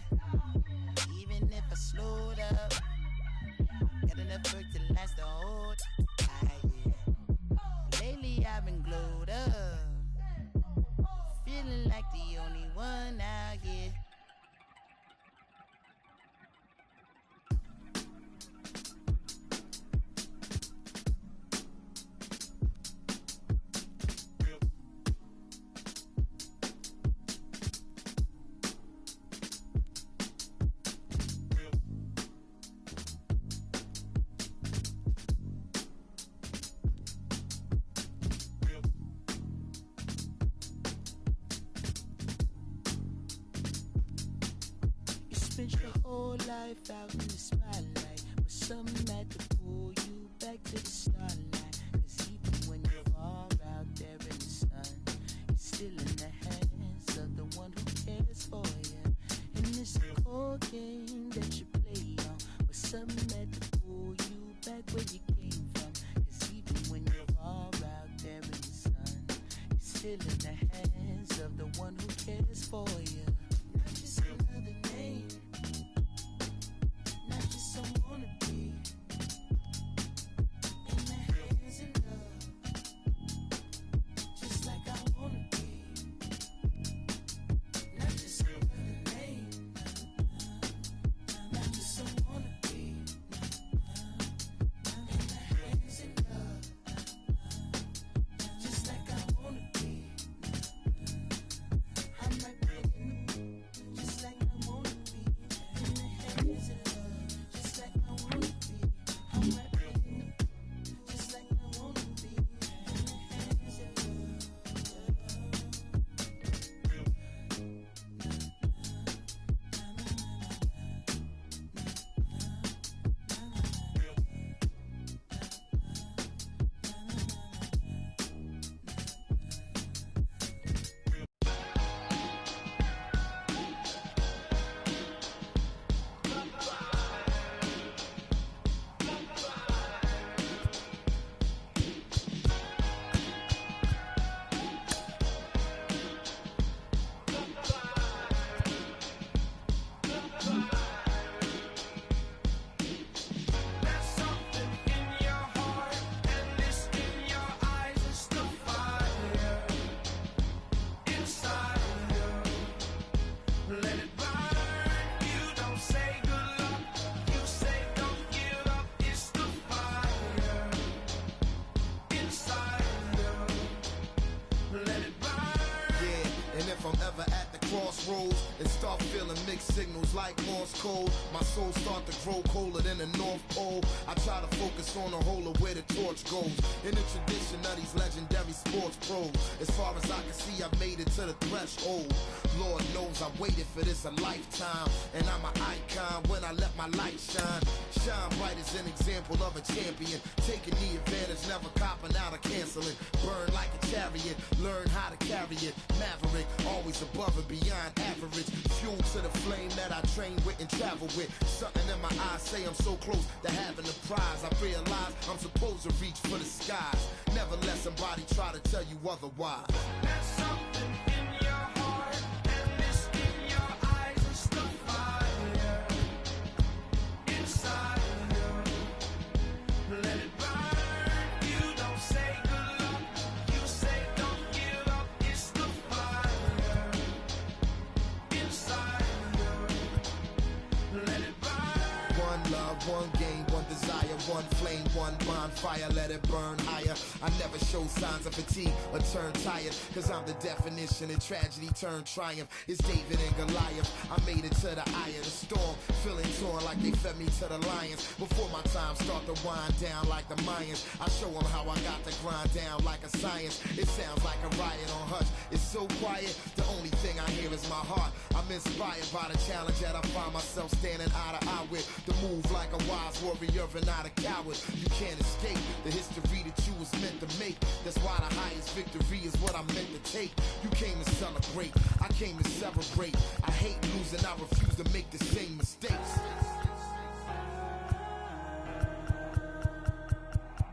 Even if I slowed up, got enough work to last the whole night. Lately I've been glowed up, feeling like the only one out here. Life out in the spotlight, but something had to pull you back to the starlight. Cause even when you're far out there in the sun, you're still in the hands of the one who cares for you. And it's a cold game that you play on, but something had to pull you back where you came from. Cause even when you're far out there in the sun, you're still in the hands of the one who cares for you. Not just another name, not just someone to be in the hands of love, just like I wanna be. Not just another name, not just someone to be in the hands of love, just like I wanna be. I'm right there in the mood, just like I wanna be in the hands of love. If I'm ever at the crossroads and start feeling mixed signals like Morse code. My soul start to grow colder than the North Pole. I try to focus on the whole of where the torch goes. In the tradition of these legendary sports pros, as far as I can see, I've made it to the threshold. Lord knows I waited for this a lifetime, and I'm an icon when I let my light shine. Shine bright as an example of a champion, taking the advantage, never copping out or canceling. Burn like a chariot, learn how to carry it. Maverick, always above and beyond average. Fuel to the flame that I train with and travel with. Something in my eyes say I'm so close to having the prize. I realize I'm supposed to reach for the skies. Never let somebody try to tell you otherwise. There's something in your heart, and it's in your eyes. It's the fire inside of you. Let it burn. You don't say good luck, you say don't give up. It's the fire inside of you. Let it burn. One love, one game, one desire, one flame, one bonfire, let it burn higher. I never show signs of fatigue or turn tired, cause I'm the definition of tragedy turned triumph. It's David and Goliath. I made it to the eye of the storm, feeling torn like they fed me to the lions. Before my time start to wind down like the Mayans, I show them how I got to grind down like a science. It sounds like a riot on hush. It's so quiet, the only thing I hear is my heart. I'm inspired by the challenge that I find myself standing eye to eye with. The move like a wise warrior and not a coward. You can't escape the history that you was meant to make. That's why the highest victory is what I'm meant to take. You came to celebrate, I came to celebrate. I hate losing, I refuse to make the same mistakes.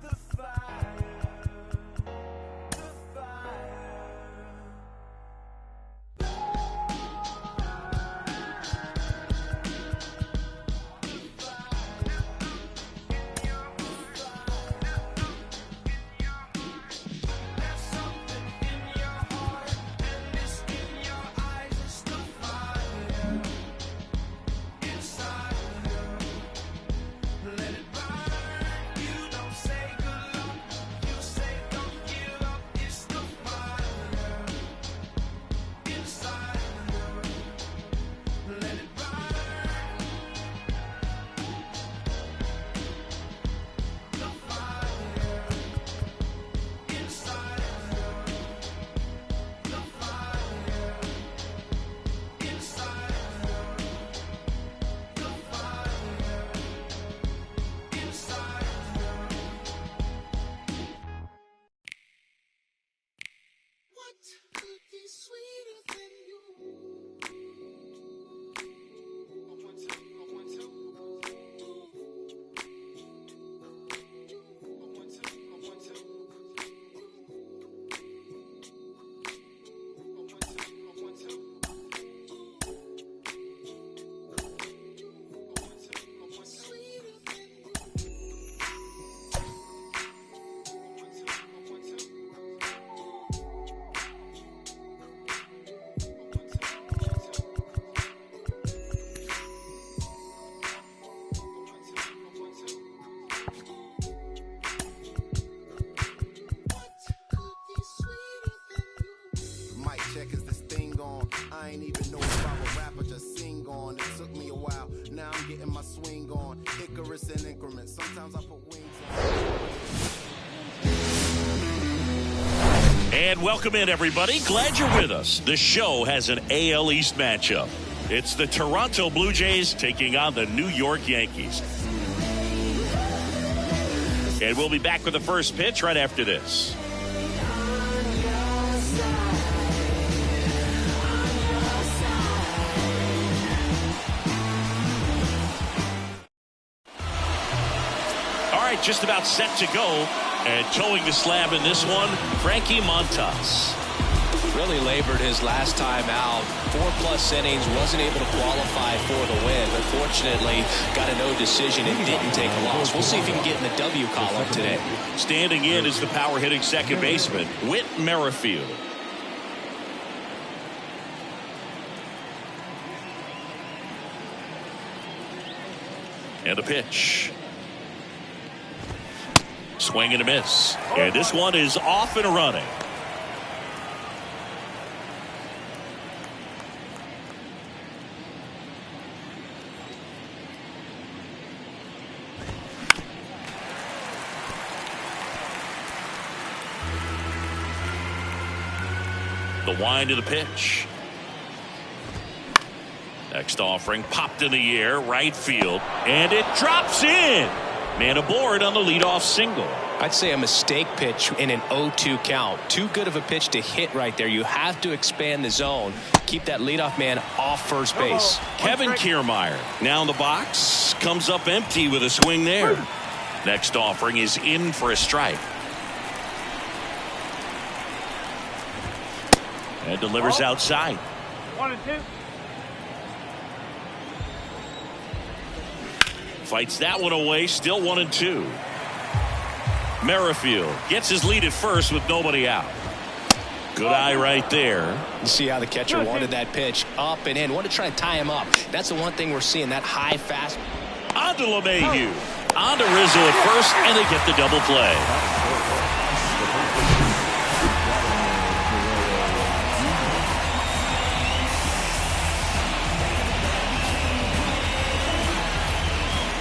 The fire, the fire. There's something in your heart, and it's in your eyes. It's the fire inside of you. Let it burn. You don't say good luck, you say don't give up. It's the fire inside of you. Let it burn. The fire inside of you. The fire inside of you. The fire inside of you. What could be sweeter than you? Mic check, is this thing on? I ain't even know if I'm a rapper, just sing on. It took me a while, now I'm getting my swing on. Icarus in increments, sometimes I put wings on. And welcome in, everybody. Glad you're with us. The show has an AL East matchup. It's the Toronto Blue Jays taking on the New York Yankees. And we'll be back with the first pitch right after this. All right, just about set to go. And towing the slab in this one, Frankie Montas. Really labored his last time out. 4+ innings, wasn't able to qualify for the win. Unfortunately, got a no decision and didn't take a loss. We'll see if he can get in the W column today. Standing in is the power hitting second baseman, Whit Merrifield. And the pitch. Swing and a miss. And this one is off and running. The wind of the pitch. Next offering popped in the air, right field, and it drops in. Man aboard on the leadoff single. I'd say a mistake pitch in an 0-2 count. Too good of a pitch to hit right there. You have to expand the zone. Keep that leadoff man off first base. Kevin Kiermaier now in the box. Comes up empty with a swing there. Next offering is in for a strike. And delivers outside. 1-2. Fights that one away. Still 1-2. Merrifield gets his lead at first with nobody out. Good eye right there. You see how the catcher wanted that pitch up and in. Wanted to try to tie him up. That's the one thing we're seeing. That high fast. On to LeMahieu. On to Rizzo at first, and they get the double play.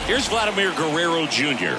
Here's Vladimir Guerrero Jr.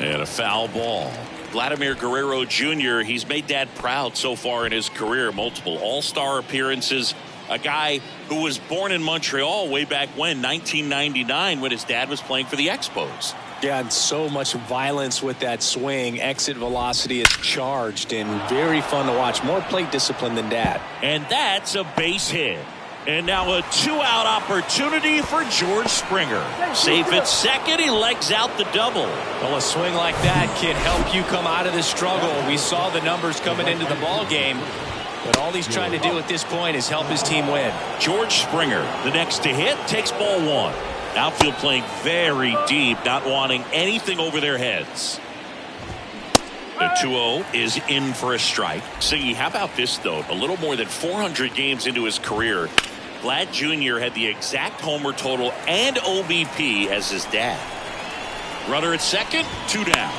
And a foul ball. Vladimir Guerrero Jr., he's made Dad proud so far in his career. Multiple all-star appearances. A guy who was born in Montreal way back when, 1999, when his dad was playing for the Expos. Yeah, and so much violence with that swing. Exit velocity is charged and very fun to watch. More plate discipline than Dad. And that's a base hit. And now a two-out opportunity for George Springer. Safe at second. He legs out the double. Well, a swing like that can help you come out of the struggle. We saw the numbers coming into the ball game. But all he's trying to do at this point is help his team win. George Springer, the next to hit, takes ball one. Outfield playing very deep, not wanting anything over their heads. The 2-0 is in for a strike. Siggy, how about this, though? A little more than 400 games into his career, Vlad Jr. had the exact homer total and OBP as his dad. Runner at second, 2 down.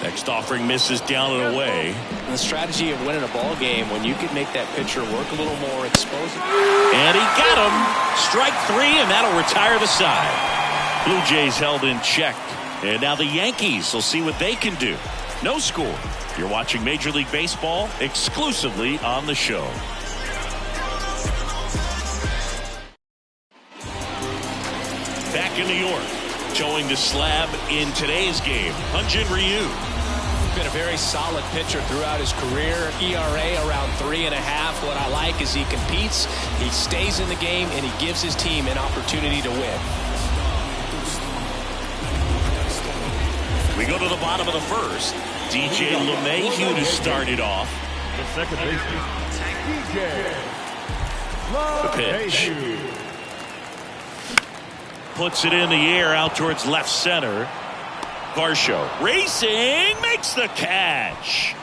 Next offering misses down and away. The strategy of winning a ball game when you can make that pitcher work a little more, expose him. And he got him. Strike 3, and that'll retire the side. Blue Jays held in check. And now the Yankees will see what they can do. No score. You're watching Major League Baseball exclusively on the show. Back in New York, showing the slab in today's game, Hyun-Jin Ryu. Been a very solid pitcher throughout his career. ERA around 3.5. What I like is he competes, he stays in the game, and he gives his team an opportunity to win. We go to the bottom of the first. DJ LeMahieu to start it off. The second baseman, DJ The pitch. Puts it in the air out towards left center. Varsho racing, makes the catch.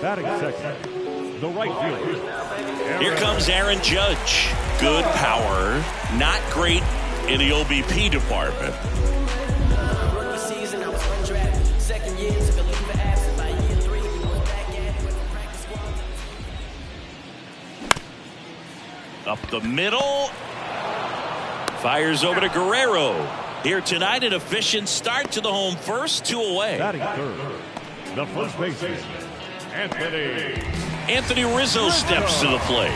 batting second, the right fielder. Here comes Aaron Judge. Good power, not great in the OBP department. Up the middle. Fires over to Guerrero. Here tonight, an efficient start to the home first, 2 away. Batting third, the first baseman, Anthony Rizzo steps to the plate.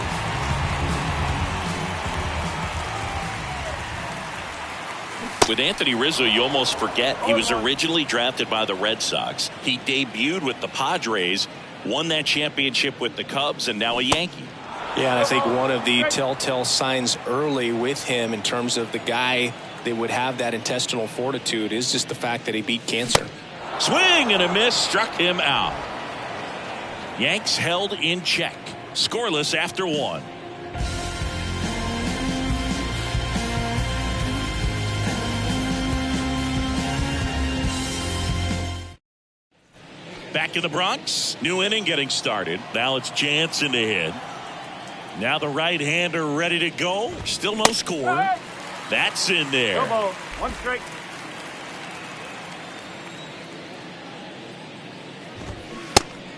With Anthony Rizzo, you almost forget he was originally drafted by the Red Sox. He debuted with the Padres, won that championship with the Cubs, and now a Yankee. Yeah, and I think one of the telltale signs early with him in terms of the guy that would have that intestinal fortitude is just the fact that he beat cancer. Swing and a miss, struck him out. Yanks held in check. Scoreless after 1. Back in the Bronx, new inning getting started. Now it's Jansen to hit. Now the right-hander ready to go. Still no score. That's in there. 1 strike.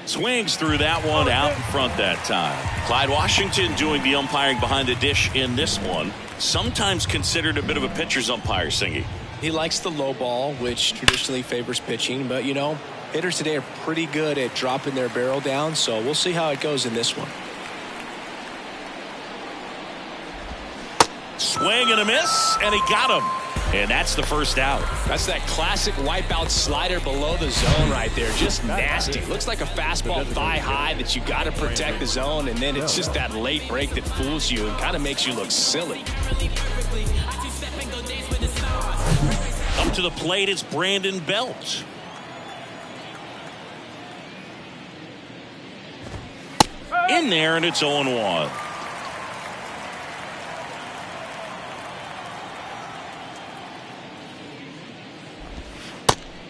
Swings through that one out in front that time. Clyde Washington doing the umpiring behind the dish in this one. Sometimes considered a bit of a pitcher's umpire, Singy. He likes the low ball, which traditionally favors pitching. But, you know, hitters today are pretty good at dropping their barrel down. So we'll see how it goes in this one. Swing and a miss, and he got him. And that's the first out. That's that classic wipeout slider below the zone right there. Just nasty. Looks like a fastball thigh high that you got to protect the zone, and then it's just that late break that fools you and kind of makes you look silly. Up to the plate, it's Brandon Belt. In there, and it's 0-1.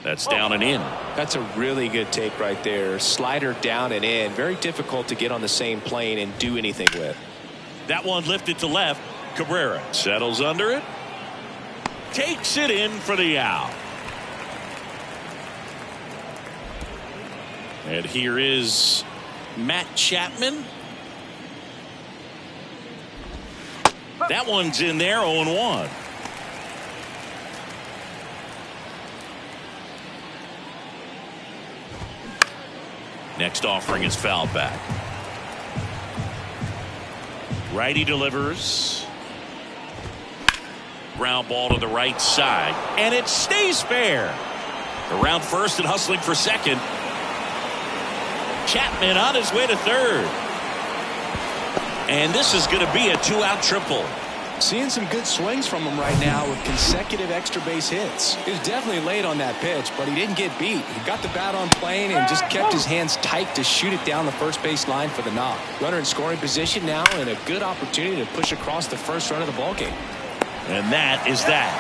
That's down and in. That's a really good take right there. Slider down and in. Very difficult to get on the same plane and do anything with. That one lifted to left. Cabrera settles under it. Takes it in for the out. And here is Matt Chapman. That one's in there, 0-1. Next offering is fouled back. Righty delivers. Ground ball to the right side. And it stays fair. Around first and hustling for second. Chapman on his way to third. And this is going to be a 2-out triple. Seeing some good swings from him right now with consecutive extra base hits. He was definitely late on that pitch, but he didn't get beat. He got the bat on plane and just kept his hands tight to shoot it down the first base line for the knock. Runner in scoring position now, and a good opportunity to push across the first run of the ballgame. And that is that.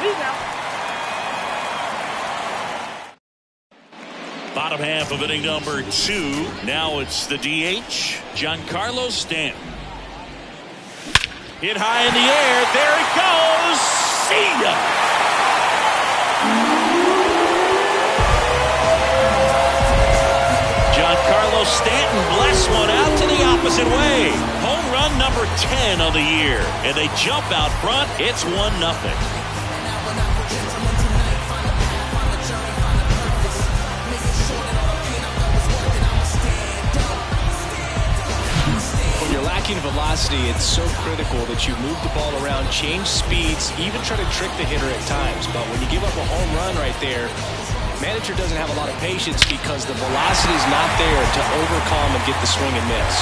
Bottom half of inning number 2. Now it's the DH, Giancarlo Stanton. Hit high in the air. There it goes. See ya. Giancarlo Stanton blasts one out to the opposite way. Home run number 10 of the year. And they jump out front. It's 1-0. Lacking velocity, it's so critical that you move the ball around, change speeds, even try to trick the hitter at times. But when you give up a home run right there, manager doesn't have a lot of patience because the velocity is not there to overcome and get the swing and miss.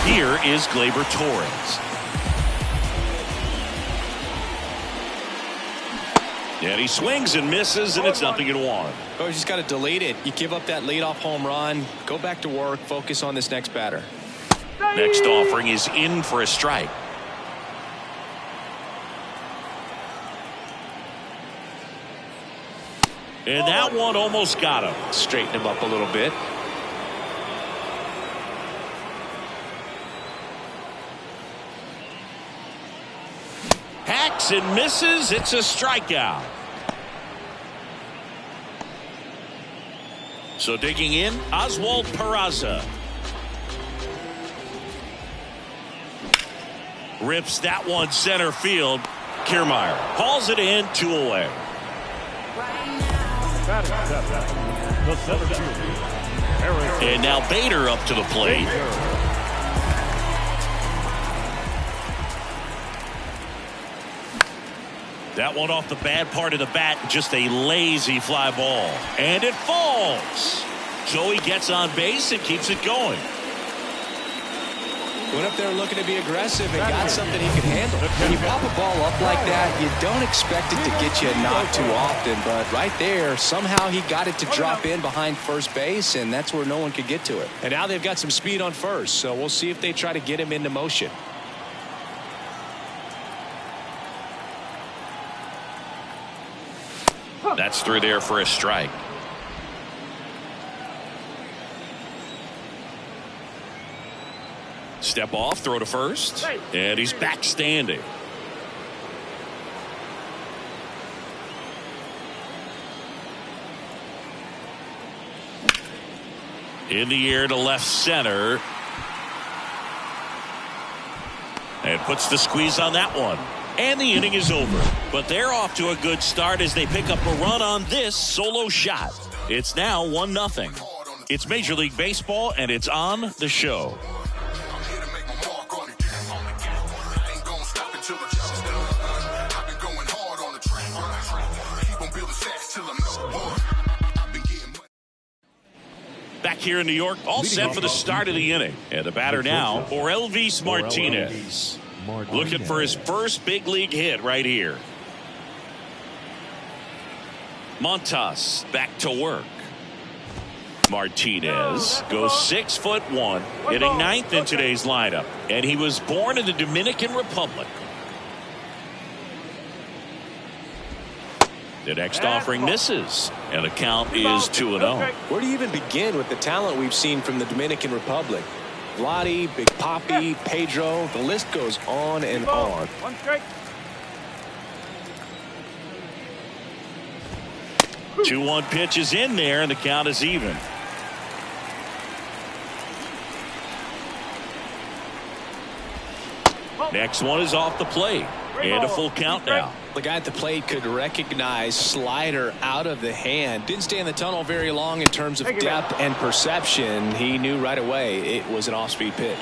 Here is Gleyber Torres. And he swings and misses, and it's 0-1. Oh, you just got to delete it. You give up that leadoff home run, go back to work, focus on this next batter. Next offering is in for a strike. And that one almost got him. Straighten him up a little bit. Hacks and misses. It's a strikeout. So digging in, Oswald Peraza. Rips that one center field. Kiermaier hauls it in, 2 away. The center fielder, and now Bader up to the plate. That one off the bad part of the bat, just a lazy fly ball. And it falls. So he gets on base and keeps it going. Went up there looking to be aggressive and got something he could handle. When you pop a ball up like that, you don't expect it to get you a knock too often. But right there, somehow he got it to drop in behind first base, and that's where no one could get to it. And now they've got some speed on first, so we'll see if they try to get him into motion. That's through there for a strike. Step off, throw to first, and he's back standing. In the air to left center. And puts the squeeze on that one. And the inning is over. But they're off to a good start as they pick up a run on this solo shot. It's now 1-0. It's Major League Baseball, and it's on the show. Back here in New York, all set for the start of the inning. And the batter now, Orelvis Martinez. Looking for his first big league hit right here. Montas back to work. Martinez goes 6'1", hitting ninth in today's lineup. And he was born in the Dominican Republic. The next offering misses, and the count is 2-0. Where do you even begin with the talent we've seen from the Dominican Republic? Vladdy, Big Papi, Pedro, the list goes on and on. 2-1 pitch is in there, and the count is even. Next one is off the plate, and a full count now. The guy at the plate could recognize slider out of the hand. Didn't stay in the tunnel very long in terms of depth and perception. He knew right away it was an off-speed pitch.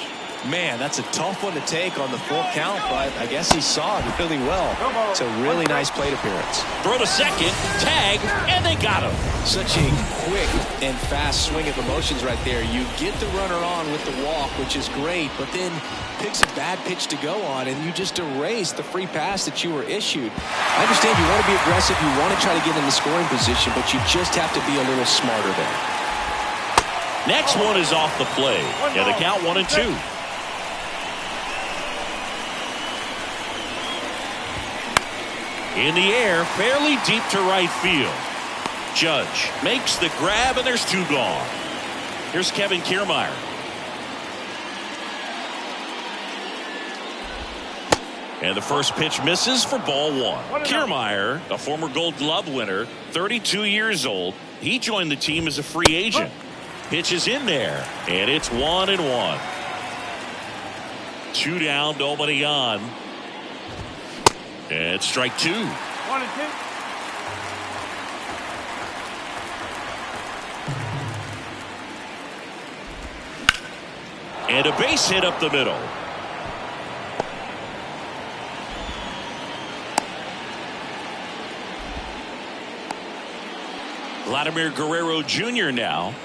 Man, that's a tough one to take on the full count, but I guess he saw it really well. It's a really nice plate appearance. Throw to second, tag, and they got him. Such a quick and fast swing of emotions right there. You get the runner on with the walk, which is great, but then picks a bad pitch to go on, and you just erase the free pass that you were issued. I understand you want to be aggressive, you want to try to get in the scoring position, but you just have to be a little smarter there. Next one is off the play, and the count 1-2. In the air, fairly deep to right field. Judge makes the grab, and there's two gone. Here's Kevin Kiermaier. And the first pitch misses for ball one. Kiermaier, a former Gold Glove winner, 32 years old. He joined the team as a free agent. Pitch is in there, and it's 1-1. 2 down, nobody on. And strike 2. 1-2. And a base hit up the middle. Vladimir Guerrero Jr. now.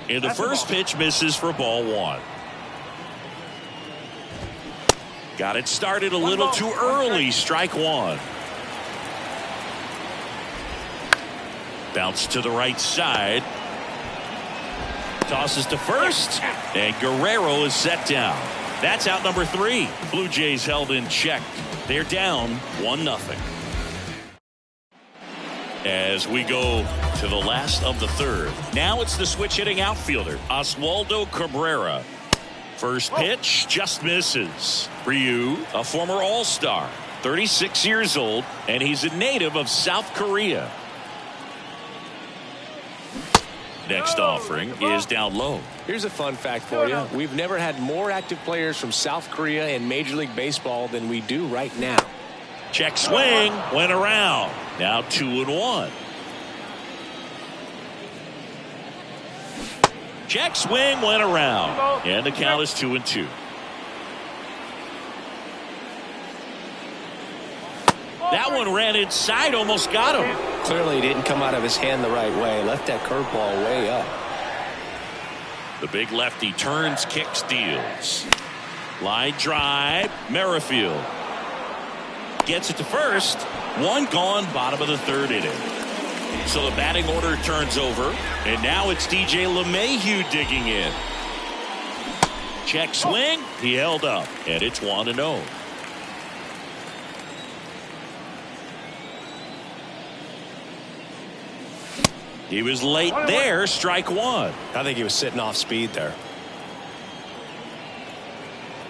And the first pitch misses for ball one. Got it started a little too early. Strike one. Bounce to the right side. Tosses to first. And Guerrero is set down. That's out number 3. Blue Jays held in check. They're down 1-0. As we go to the last of the third. Now it's the switch hitting outfielder, Oswaldo Cabrera. First pitch just misses. Ryu, a former All-Star, 36 years old, and he's a native of South Korea. Next offering is down low. Here's a fun fact for you. We've never had more active players from South Korea in Major League Baseball than we do right now. Check swing, went around. Now 2-1. Check swing, went around. And the count is 2-2. That one ran inside, almost got him. Clearly didn't come out of his hand the right way. Left that curveball way up. The big lefty turns, kicks, deals. Line drive, Merrifield. Gets it to first. One gone, bottom of the third inning. So the batting order turns over. And now it's DJ LeMahieu digging in. Check swing. He held up. And it's 1-0. He was late there. Strike one. I think he was sitting off speed there.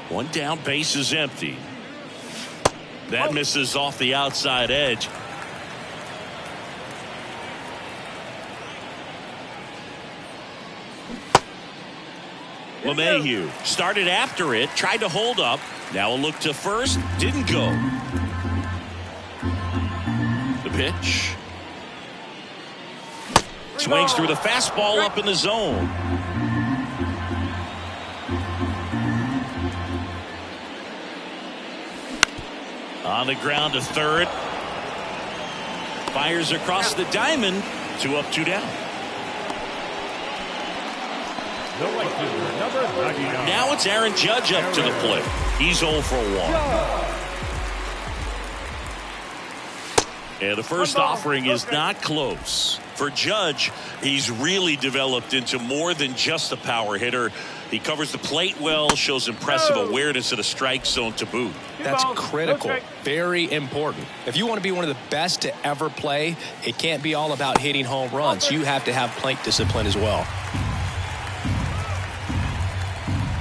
One down, base is empty. That misses off the outside edge. LeMahieu started after it, tried to hold up. Now a look to first, didn't go. The pitch. Swings through the fastball up in the zone. On the ground to third. Fires across the diamond. 2 up, 2 down. Now it's Aaron Judge up to the plate. He's 0 for 1. And the first offering is not close. For Judge, he's really developed into more than just a power hitter. He covers the plate well, shows impressive awareness of the strike zone to boot. That's critical. Very important. If you want to be one of the best to ever play, it can't be all about hitting home runs. You have to have plate discipline as well.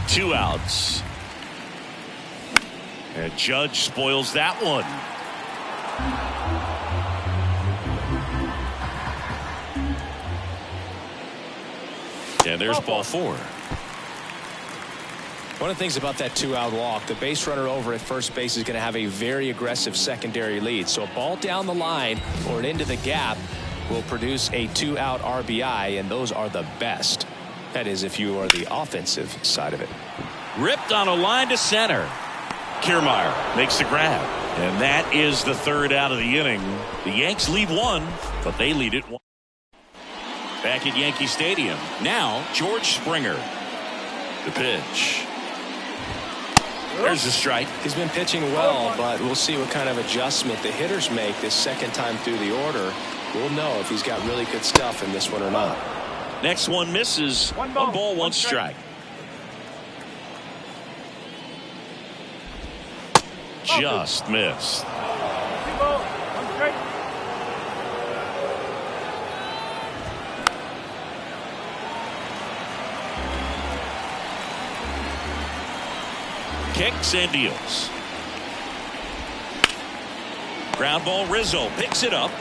2 outs. And Judge spoils that one. And there's ball 4. One of the things about that 2-out walk, the base runner over at first base is going to have a very aggressive secondary lead. So a ball down the line or an into the gap will produce a 2-out RBI, and those are the best. That is, if you are the offensive side of it. Ripped on a line to center. Kiermaier makes the grab. And that is the 3rd out of the inning. The Yanks lead 1, but they lead it 1. Back at Yankee Stadium. Now, George Springer. The pitch. There's a strike. He's been pitching well, but we'll see what kind of adjustment the hitters make this second time through the order. We'll know if he's got really good stuff in this one or not. Next one misses. 1 ball, 1 strike. Just missed. 2 balls, 1 strike. Kicks and deals. Ground ball. Rizzo picks it up.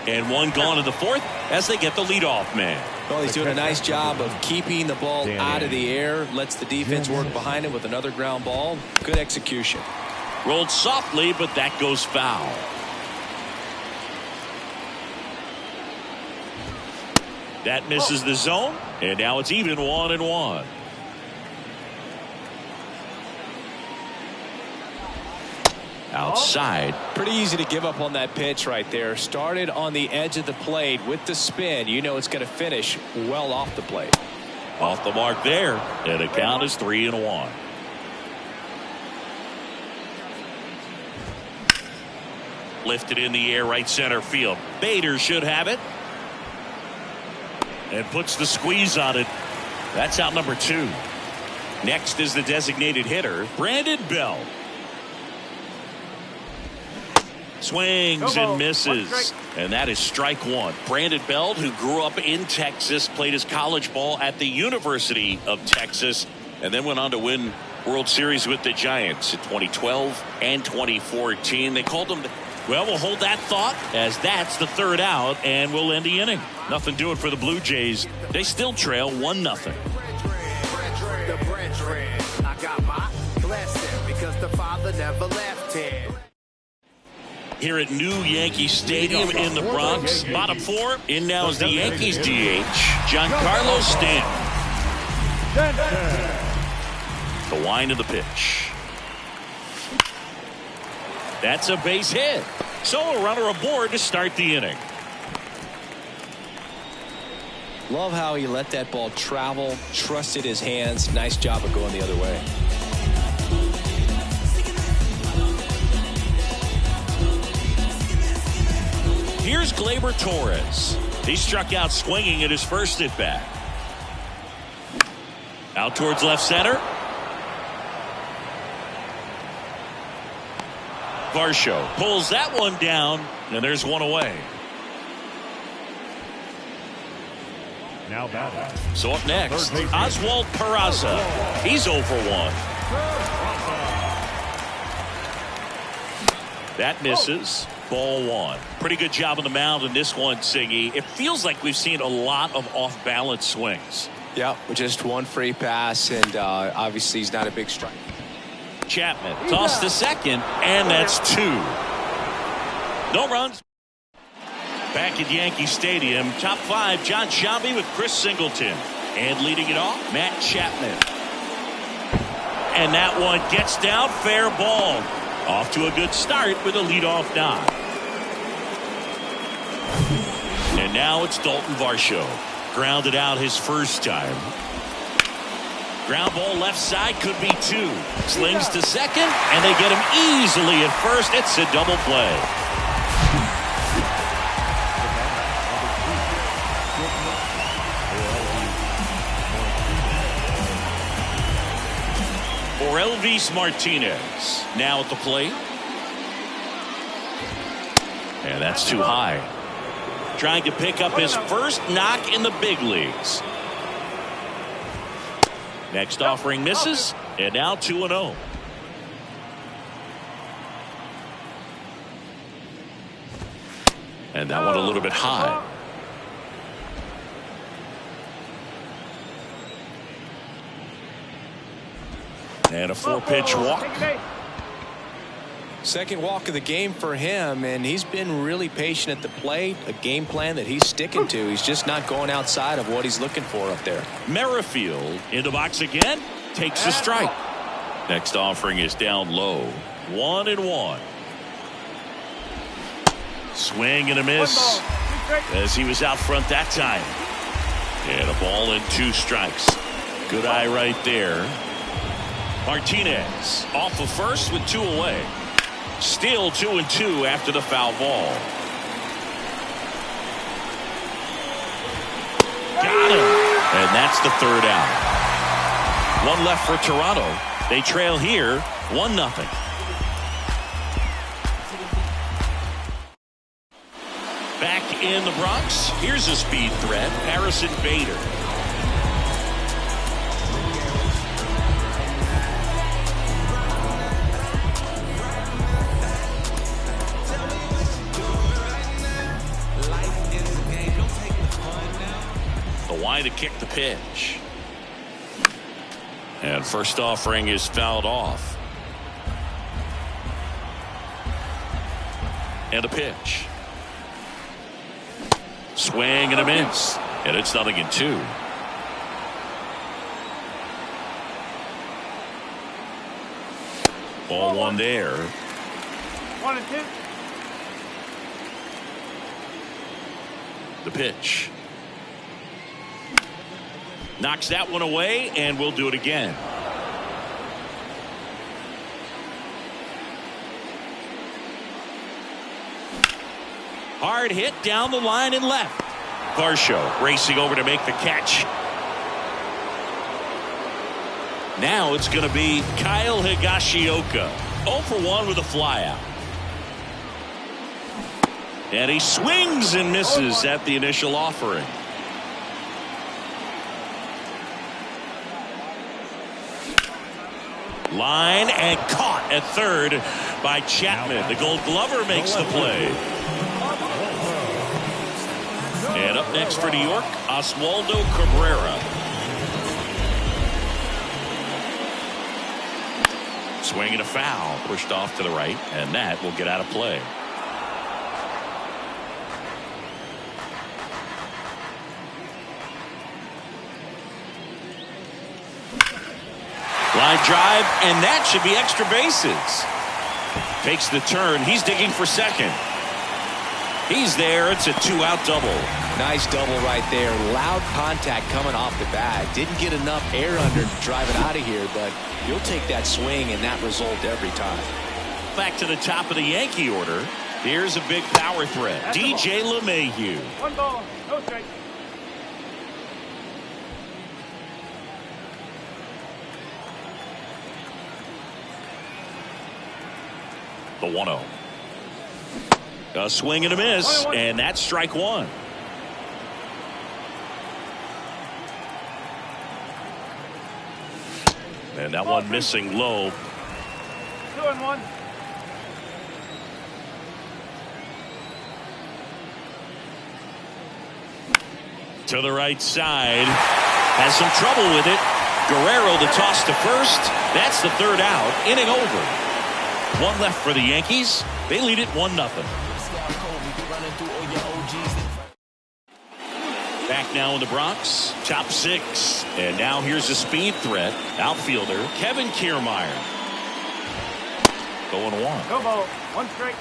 And 1 gone in the 4th as they get the leadoff man. Well, he's doing a nice job of keeping the ball out of the air. Lets the defense work behind him with another ground ball. Good execution. Rolled softly, but that goes foul. That misses the zone. And now it's even 1-1. Outside. Pretty easy to give up on that pitch right there. Started on the edge of the plate with the spin. You know it's going to finish well off the plate. Off the mark there. And the count is 3-1. Lifted in the air, right center field. Bader should have it. And puts the squeeze on it. That's out number 2. Next is the designated hitter, Brandon Belt. Swings and misses. And that is strike 1. Brandon Belt, who grew up in Texas, played his college ball at the University of Texas, and then went on to win World Series with the Giants in 2012 and 2014. They called him. Well, we'll hold that thought as that's the 3rd out, and we'll end the inning. Nothing doing for the Blue Jays. They still trail 1-0. I got my blessing because the Father never left him. Here at New Yankee Stadium in the Bronx, bottom 4. In now is the Yankees DH, Giancarlo Stanton. The wind of the pitch. That's a base hit. So a runner aboard to start the inning. Love how he let that ball travel, trusted his hands. Nice job of going the other way. Here's Gleyber Torres. He struck out swinging at his first at bat. Out towards left center. Varsho pulls that one down, and there's 1 away. Now batting. So up next, Oswald Peraza. He's 0 for 1. That misses. Ball one. Pretty good job on the mound in this one, Siggy. It feels like we've seen a lot of off-balance swings. Yeah, just one free pass, and obviously he's not a big strike. Chapman tossed to second, and that's 2. No runs. Back at Yankee Stadium, top 5, John Sciambi with Chris Singleton. And leading it off, Matt Chapman. And that one gets down, fair ball. Off to a good start with a leadoff knock. And now it's Dalton Varsho. Grounded out his first time. Ground ball left side, could be 2. Slings to second, and they get him easily at first. It's a double play. Elvis Martinez now at the plate. And that's too high. Trying to pick up his first knock in the big leagues. Next offering misses, and now 2-0. And that one a little bit high. And a 4-pitch walk. Second walk of the game for him, and he's been really patient at the plate. A game plan that he's sticking to. He's just not going outside of what he's looking for up there. Merrifield in the box again. Takes a strike. Next offering is down low. 1-1. Swing and a miss. As he was out front that time. And a ball and 2 strikes. Good eye right there. Martinez off of first with 2 away. Still 2-2 after the foul ball. Got him. And that's the 3rd out. 1 left for Toronto. They trail here 1-0. Back in the Bronx, here's a speed threat, Harrison Bader. To kick the pitch. And first offering is fouled off. And a pitch. Swing and a miss. And it's 0-2. Ball 1 there. 1-2. The pitch. Knocks that one away, and we'll do it again. Hard hit down the line and left. Varsho racing over to make the catch. Now it's going to be Kyle Higashioka. 0 for 1 with a flyout. And he swings and misses at the initial offering. Line and caught at third by Chapman. The Gold Glover makes the play. And up next for New York, Oswaldo Cabrera. Swing and a foul, pushed off to the right, and that will get out of play. Line drive, and that should be extra bases. Takes the turn. He's digging for second. He's there. It's a 2-out double. Nice double right there. Loud contact coming off the bat. Didn't get enough air under to drive it out of here, but you'll take that swing and that result every time. Back to the top of the Yankee order. Here's a big power threat. DJ LeMahieu. 1 ball, no strike. The 1-0. A swing and a miss, and that's strike 1. And that one missing low. 2-1. To the right side. Has some trouble with it. Guerrero the toss to first. That's the third out. Inning over. One left for the Yankees. They lead it 1-0. Back now in the Bronx. Top 6. And now here's a speed threat. Outfielder Kevin Kiermaier. Going 1. Go ball. 1 strike.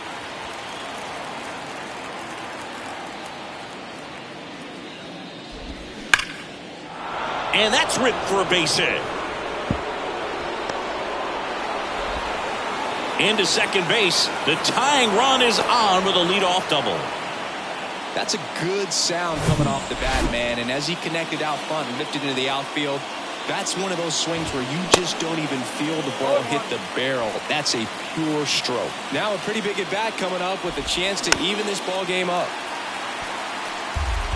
And that's ripped for a base hit. Into second base. The tying run is on with a leadoff double. That's a good sound coming off the bat, man. And as he connected out front and lifted into the outfield, that's one of those swings where you just don't even feel the ball hit the barrel. That's a pure stroke. Now a pretty big at bat coming up with a chance to even this ball game up.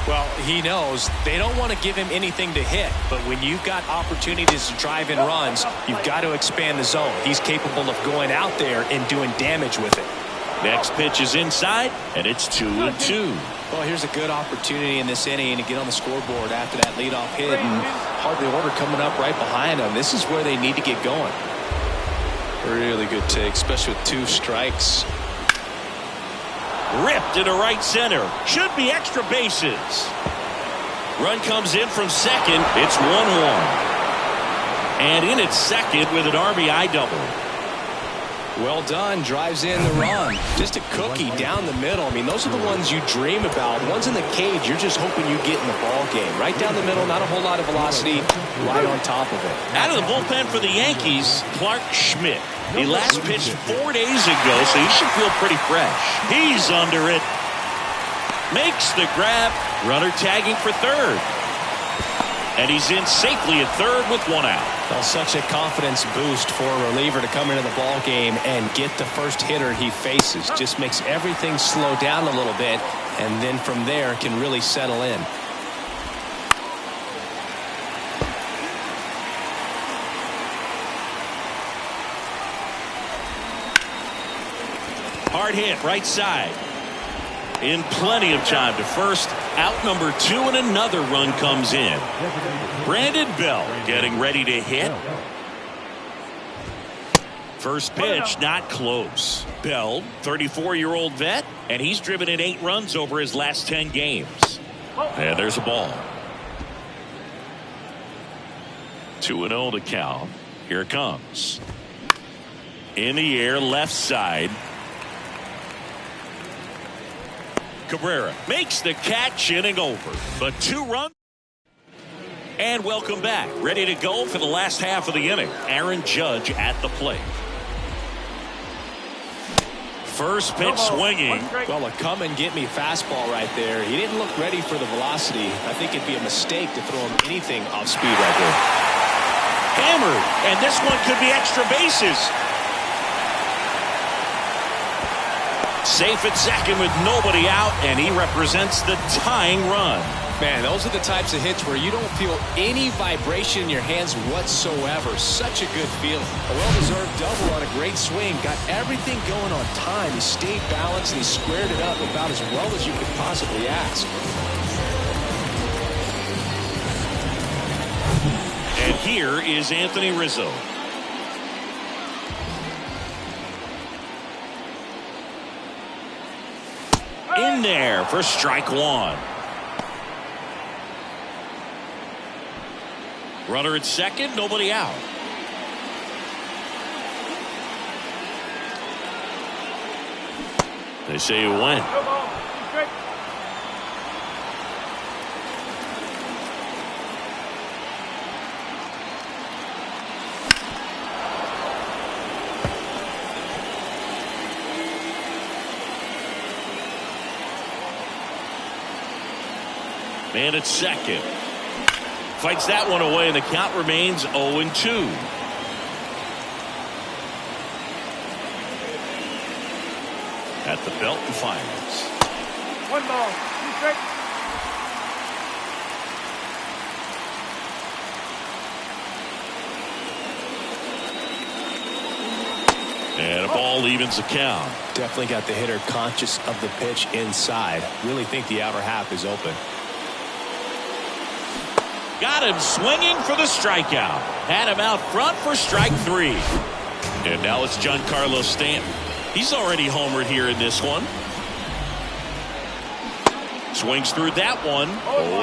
Well, he knows they don't want to give him anything to hit, but when you've got opportunities to drive in runs, you've got to expand the zone. He's capable of going out there and doing damage with it. Next pitch is inside, and it's 2-2. Well, here's a good opportunity in this inning to get on the scoreboard after that leadoff hit, and hardly order coming up right behind them. This is where they need to get going. Really good take, especially with 2 strikes. Ripped into right center. Should be extra bases. Run comes in from second. It's 1-1. And in at second with an RBI double. Well done. Drives in the run. Just a cookie down the middle. I mean, those are the ones you dream about. Ones in the cage, you're just hoping you get in the ball game. Right down the middle, not a whole lot of velocity. Right on top of it. Out of the bullpen for the Yankees, Clark Schmidt. He last pitched 4 days ago, so he should feel pretty fresh. He's under it. Makes the grab. Runner tagging for third. And he's in safely at third with 1 out. Well, such a confidence boost for a reliever to come into the ball game and get the first hitter he faces. Just makes everything slow down a little bit, and then from there can really settle in. Hard hit right side. In plenty of time to first. Out number 2, and another run comes in. Brandon Bell getting ready to hit. First pitch not close. Bell, 34-year-old vet, and he's driven in 8 runs over his last 10 games. And there's a ball. 2-0 to count. Here it comes. In the air, left side. Cabrera makes the catch, inning over. But 2 runs. And welcome back. Ready to go for the last half of the inning. Aaron Judge at the plate. First pitch swinging. Well, a come and get me fastball right there. He didn't look ready for the velocity. I think it'd be a mistake to throw him anything off speed right there. Hammered. And this one could be extra bases. Safe at second with nobody out, and he represents the tying run. Man, those are the types of hits where you don't feel any vibration in your hands whatsoever. Such a good feeling. A well-deserved double on a great swing. Got everything going on time. He stayed balanced and he squared it up about as well as you could possibly ask. And here is Anthony Rizzo. In there for strike 1. Runner at second, nobody out. They say you win. Man at second. Fights that one away, and the count remains 0-2. At the belt, Defiance. 1 ball, 2 strikes. And a ball evens the count. Definitely got the hitter conscious of the pitch inside. Really think the outer half is open. Got him swinging for the strikeout. Had him out front for strike 3. And now it's Giancarlo Stanton. He's already homered here in this one. Swings through that one.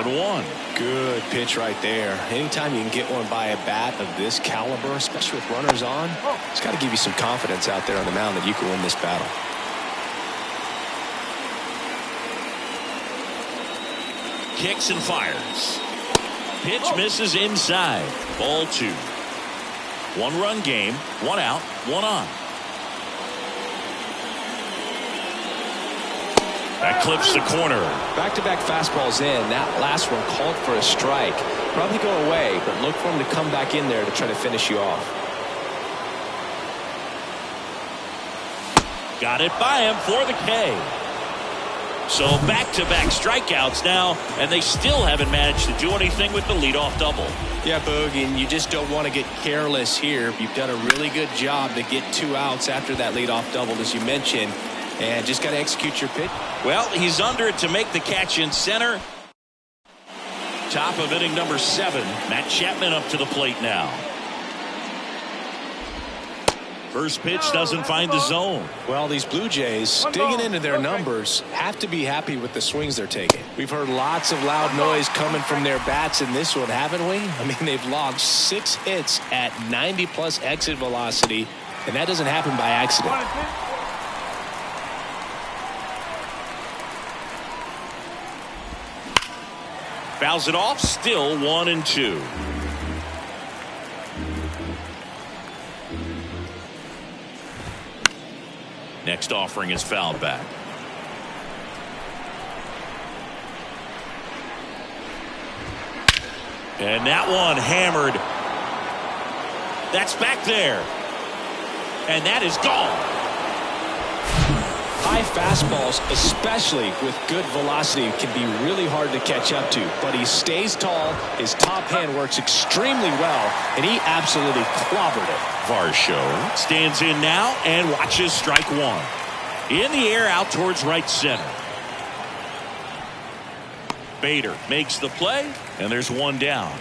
0-1. Good pitch right there. Anytime you can get one by a bat of this caliber, especially with runners on, it's got to give you some confidence out there on the mound that you can win this battle. Kicks and fires. Pitch misses inside. Ball 2. 1-run game. 1 out. 1 on. That clips the corner. Back-to-back fastballs in. That last one called for a strike. Probably go away, but look for him to come back in there to try to finish you off. Got it by him for the K. So back-to-back strikeouts now, and they still haven't managed to do anything with the leadoff double. Yeah, Boog, and you just don't want to get careless here. You've done a really good job to get 2 outs after that leadoff double, as you mentioned, and just got to execute your pitch. Well, he's under it to make the catch in center. Top of inning number 7. Matt Chapman up to the plate now. First pitch doesn't find the zone. Well, these Blue Jays, digging into their numbers, have to be happy with the swings they're taking. We've heard lots of loud noise coming from their bats in this one, haven't we? I mean, they've logged 6 hits at 90-plus exit velocity, and that doesn't happen by accident. Fouls it off, still 1-2. Next offering is fouled back. And that one hammered. That's back there. And that is gone. High fastballs, especially with good velocity, can be really hard to catch up to. But he stays tall, his top hand works extremely well, and he absolutely clobbered it. Varsho stands in now and watches strike 1. In the air out towards right center. Bader makes the play, and there's 1 down.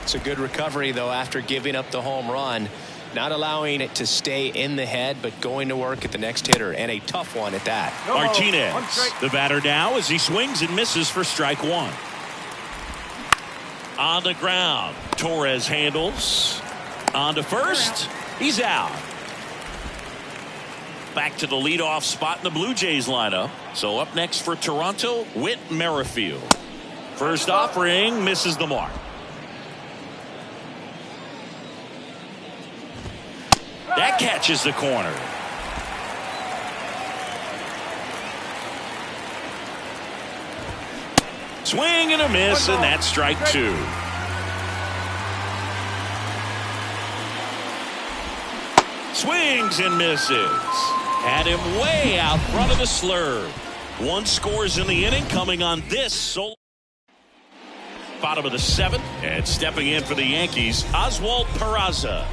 It's a good recovery, though, after giving up the home run. Not allowing it to stay in the head, but going to work at the next hitter, and a tough one at that. Martinez, the batter now as he swings and misses for strike 1. On the ground, Torres handles. On to first. He's out. Back to the leadoff spot in the Blue Jays lineup. So up next for Toronto, Whit Merrifield. First offering misses the mark. That catches the corner. Swing and a miss, and that's strike 2. Swings and misses. Had him way out front of the slurve. 1 scores in the inning coming on this solo. Bottom of the 7th, and stepping in for the Yankees, Oswald Peraza.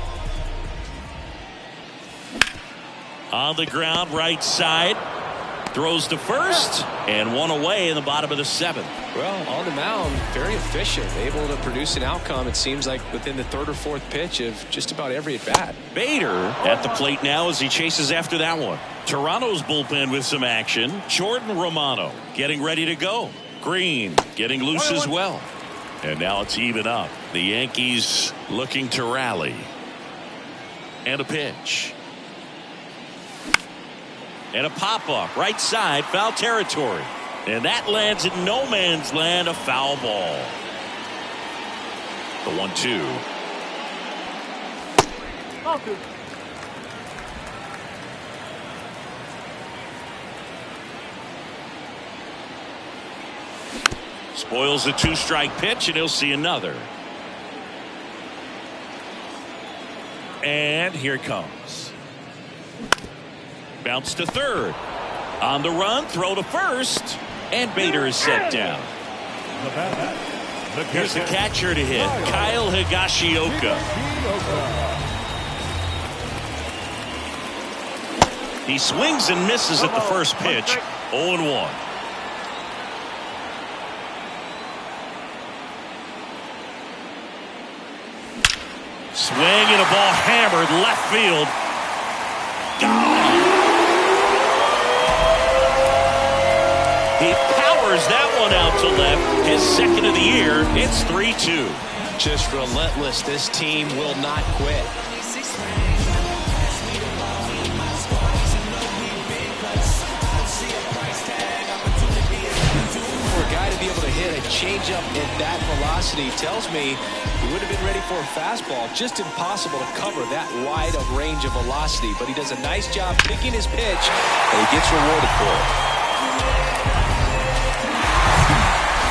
On the ground, right side. Throws to first, and 1 away in the bottom of the 7th. Well, on the mound, very efficient. Able to produce an outcome, it seems like, within the 3rd or 4th pitch of just about every at-bat. Bader at the plate now as he chases after that one. Toronto's bullpen with some action. Jordan Romano getting ready to go. Green getting loose as well. And now it's even up. The Yankees looking to rally. And a pitch. And a pop-up, right side, foul territory. And that lands in no man's land, a foul ball. The 1-2. Spoils the 2-strike pitch, and he'll see another. And here it comes. Bounce to third. On the run, throw to first. And Bader is set down. Here's the catcher to hit, Kyle Higashioka. He swings and misses at the first pitch. 0-1. Swing and a ball hammered left field. Gone. He powers that one out to left. His second of the year. It's 3-2. Just relentless. This team will not quit. For a guy to be able to hit a changeup at that velocity tells me he would have been ready for a fastball. Just impossible to cover that wide of range of velocity. But he does a nice job picking his pitch, and he gets rewarded for it.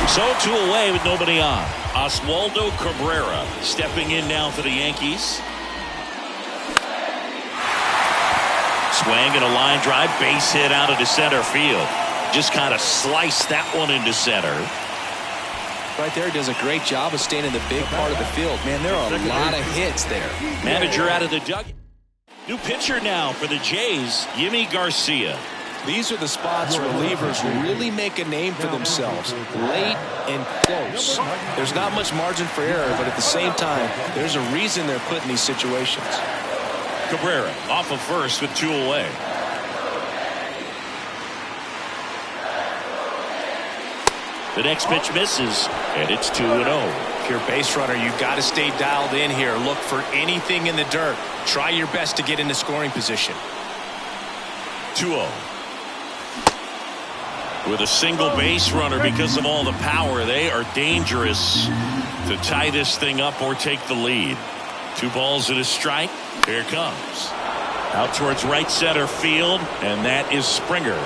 So 2 away with nobody on. Oswaldo Cabrera stepping in now for the Yankees. Swing and a line drive, base hit out into center field. Just kind of sliced that one into center. Right there, does a great job of staying in the big part of the field. Man, there are a lot of hits there. Manager out of the dugout. New pitcher now for the Jays, Yimi Garcia. These are the spots relievers really make a name for themselves. Late and close. There's not much margin for error, but at the same time, there's a reason they're put in these situations. Cabrera off of first with 2 away. The next pitch misses, and it's 2-0. If you're a base runner, you've got to stay dialed in here. Look for anything in the dirt. Try your best to get into scoring position. 2-0. With a single base runner because of all the power, they are dangerous to tie this thing up or take the lead. 2 balls and a strike. Here it comes. Out towards right center field, and that is Springer.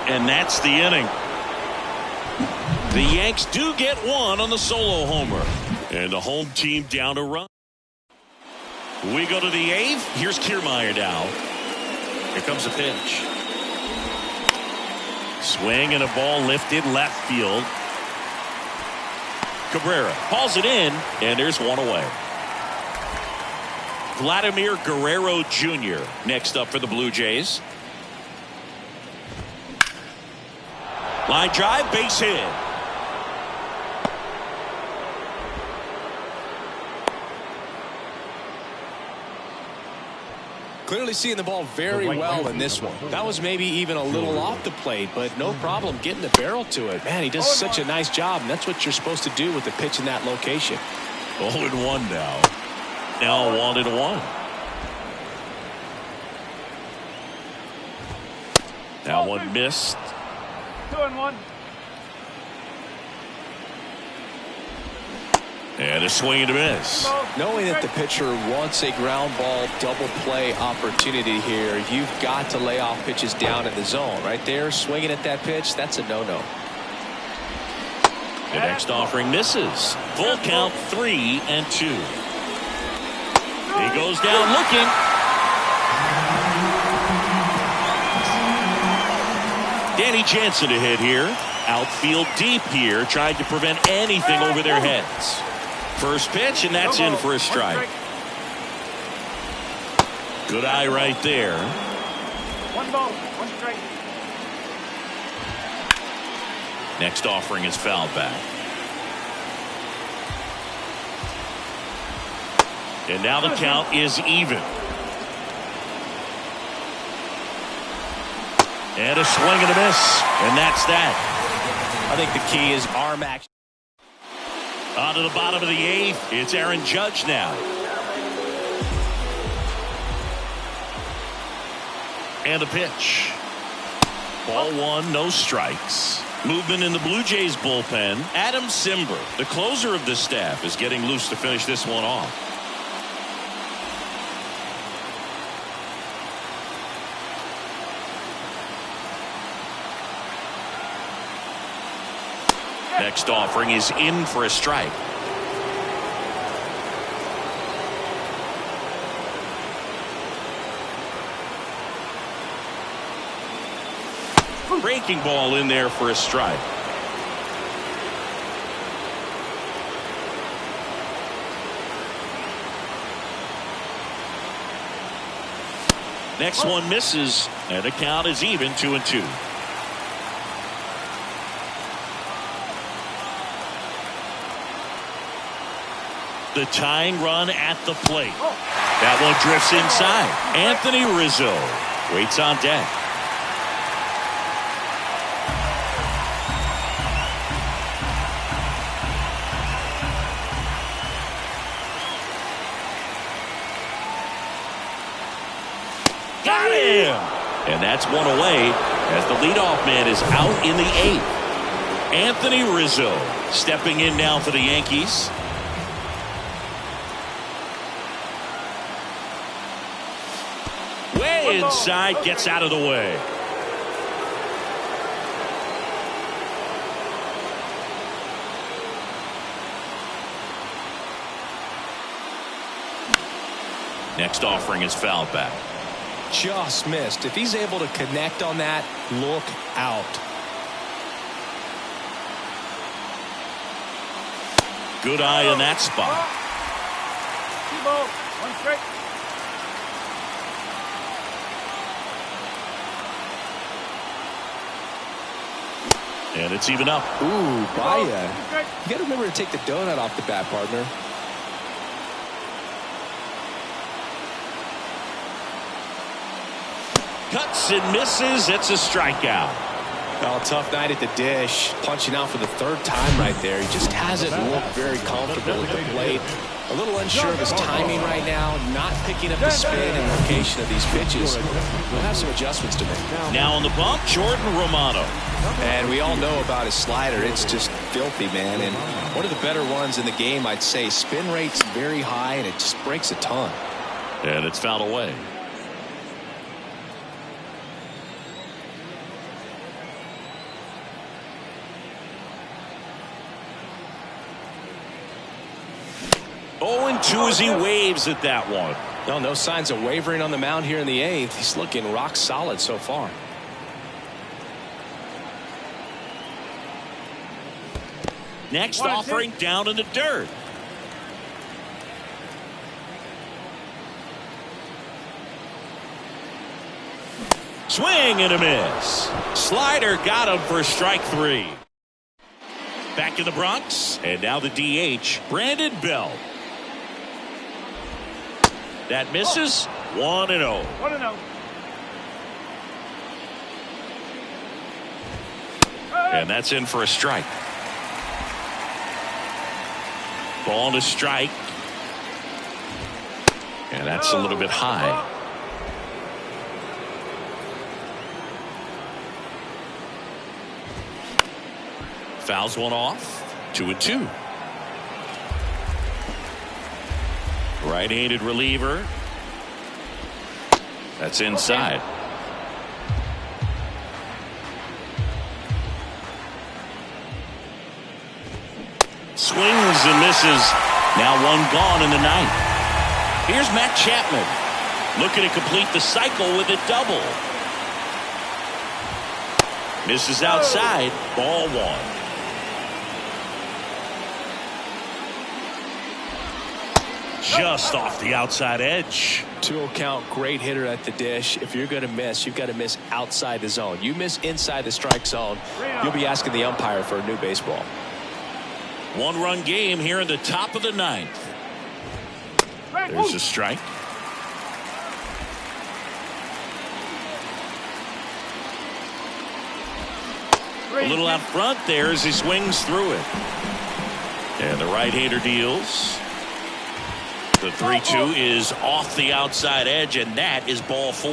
And that's the inning. The Yanks do get one on the solo homer. And the home team down a run. We go to the 8th. Here's Kiermaier now. Here comes a pitch. Swing and a ball lifted left field. Cabrera hauls it in, and there's 1 away. Vladimir Guerrero Jr. next up for the Blue Jays. Line drive, base hit. Clearly seeing the ball very well in this one. That was maybe even a little off the plate, but no problem getting the barrel to it. Man, he does such a nice job, and that's what you're supposed to do with the pitch in that location. 0-1 now. Now 1-1. That one missed. 2-1. And a swing and a miss. Knowing that the pitcher wants a ground ball double play opportunity here, you've got to lay off pitches down in the zone. Right there, swinging at that pitch, that's a no-no. The next offering misses. Full count, 3-2. He goes down looking. Danny Jansen to hit here. Outfield deep here, trying to prevent anything over their heads. First pitch, and that's in for a strike. Good eye right there. 1 ball, 1 strike. Next offering is fouled back. And now the count is even. And a swing and a miss. And that's that. I think the key is arm action. On to the bottom of the 8th. It's Aaron Judge now. And a pitch. Ball 1, no strikes. Movement in the Blue Jays bullpen. Adam Simber, the closer of the staff, is getting loose to finish this one off. Next offering is in for a strike. Breaking ball in there for a strike. Next one misses, and the count is even, 2-2. the tying run at the plate. That one drifts inside. Anthony Rizzo waits on deck. Got him! And that's one away as the leadoff man is out in the 8th. Anthony Rizzo stepping in now for the Yankees. Way inside, gets out of the way. Next offering is fouled back. Just missed. If he's able to connect on that, look out. Good eye in that spot. 2 balls, 1 strike. And it's even up. Ooh, Baya. You got to remember to take the donut off the bat, partner. Cuts and misses. It's a strikeout. Well, tough night at the dish. Punching out for the 3rd time right there. He just hasn't looked very comfortable at the plate. A little unsure of his timing right now. Not picking up the spin and location of these pitches. We'll have some adjustments to make. Now on the bump, Jordan Romano. And we all know about his slider. It's just filthy, man. And one of the better ones in the game, I'd say. Spin rate's very high, and it just breaks a ton. And it's fouled away. Oh, and 2 as he waves at that one. No signs of wavering on the mound here in the 8th. He's looking rock solid so far. Next offering down in the dirt. Swing and a miss. Slider got him for strike 3. Back in the Bronx, and now the DH, Brandon Belt. That misses. 1-0. 1-0. And that's in for a strike. Ball to strike. And that's a little bit high. Fouls one off. 2-2. Right-handed reliever. That's inside. Swings and misses. Now 1 gone in the 9th. Here's Matt Chapman looking to complete the cycle with a double. Misses outside. Ball 1. Just off the outside edge. 2-0 count, great hitter at the dish. If you're going to miss, you've got to miss outside the zone. You miss inside the strike zone, you'll be asking the umpire for a new baseball. 1-run game here in the top of the 9th. There's a strike. A little out front there as he swings through it. And the right-hander deals. The 3-2 is off the outside edge, and that is ball 4.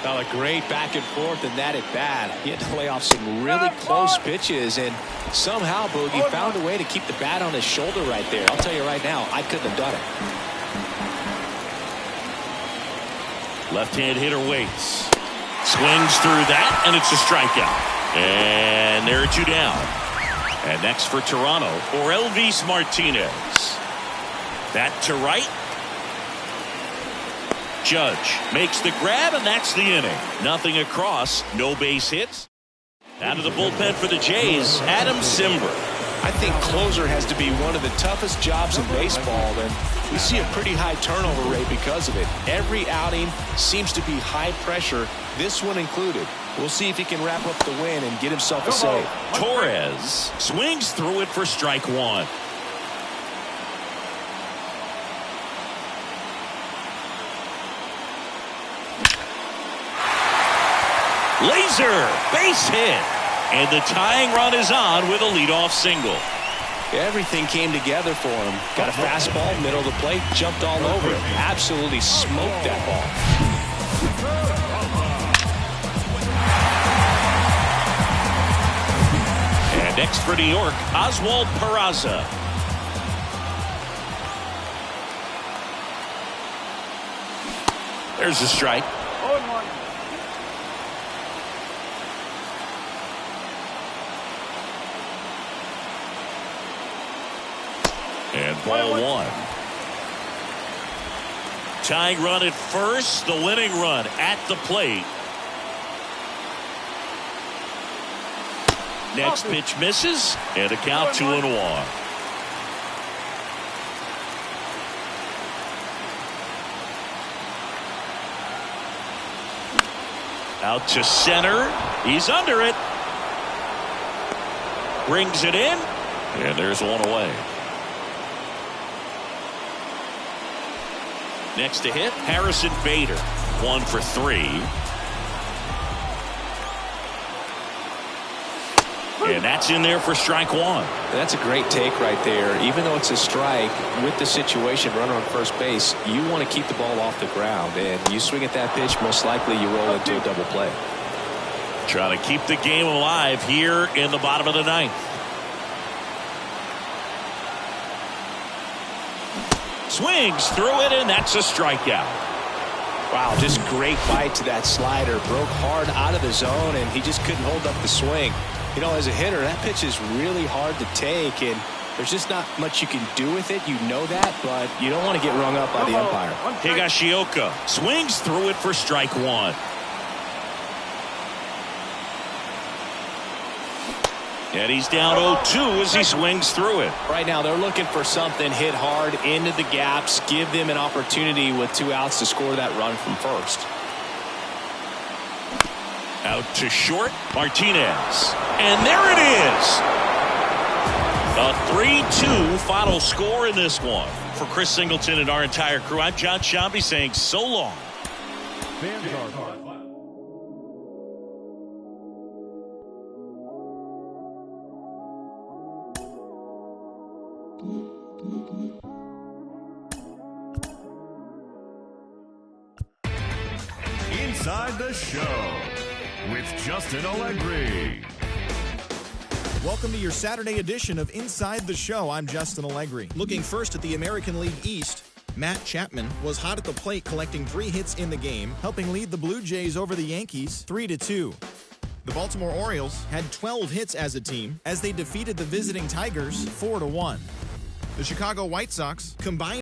Now a great back and forth, and that at bat. He had to lay off some really close pitches, and somehow Boogie found a way to keep the bat on his shoulder right there. I'll tell you right now, I couldn't have done it. Left-hand hitter waits. Swings through that, and it's a strikeout. And there are 2 down. And next for Toronto, Orelvis Martinez. That to right. Judge makes the grab, and that's the inning. Nothing across, no base hits. Out of the bullpen for the Jays, Adam Simber. I think closer has to be one of the toughest jobs in baseball, and we see a pretty high turnover rate because of it. Every outing seems to be high pressure, this one included. We'll see if he can wrap up the win and get himself a save. Torres swings through it for strike 1. Laser base hit. And the tying run is on with a leadoff single. Everything came together for him. Got a fastball, middle of the plate, jumped all over it. Absolutely smoked that ball. And next for New York, Oswald Peraza. There's a strike. 0-1. And ball one. Tying run at first, the winning run at the plate. Next pitch misses, and a count 2-1. Out to center. He's under it. Brings it in, and there's one away. Next to hit, Harrison Bader. 1 for 3. And that's in there for strike one. That's a great take right there. Even though it's a strike, with the situation, runner on first base, you want to keep the ball off the ground. And you swing at that pitch, most likely you roll into a double play. Trying to keep the game alive here in the bottom of the ninth. Swings through it, and that's a strikeout. Wow, just great bite to that slider. Broke hard out of the zone, and he just couldn't hold up the swing. You know, as a hitter, that pitch is really hard to take, and there's just not much you can do with it. You know that, but you don't want to get rung up by the umpire. Higashioka swings through it for strike one. And he's down 0-2 as he swings through it. Right now, they're looking for something hit hard into the gaps, give them an opportunity with 2 outs to score that run from first. Out to short, Martinez. And there it is. A 3-2 final score in this one. For Chris Singleton and our entire crew, I'm John Shambi saying so long. Vanguard. Inside the Show with Justin Allegri. Welcome to your Saturday edition of Inside the Show. I'm Justin Allegri. Looking first at the American League East, Matt Chapman was hot at the plate, collecting 3 hits in the game, helping lead the Blue Jays over the Yankees 3-2. The Baltimore Orioles had 12 hits as a team as they defeated the visiting Tigers 4-1. The Chicago White Sox combined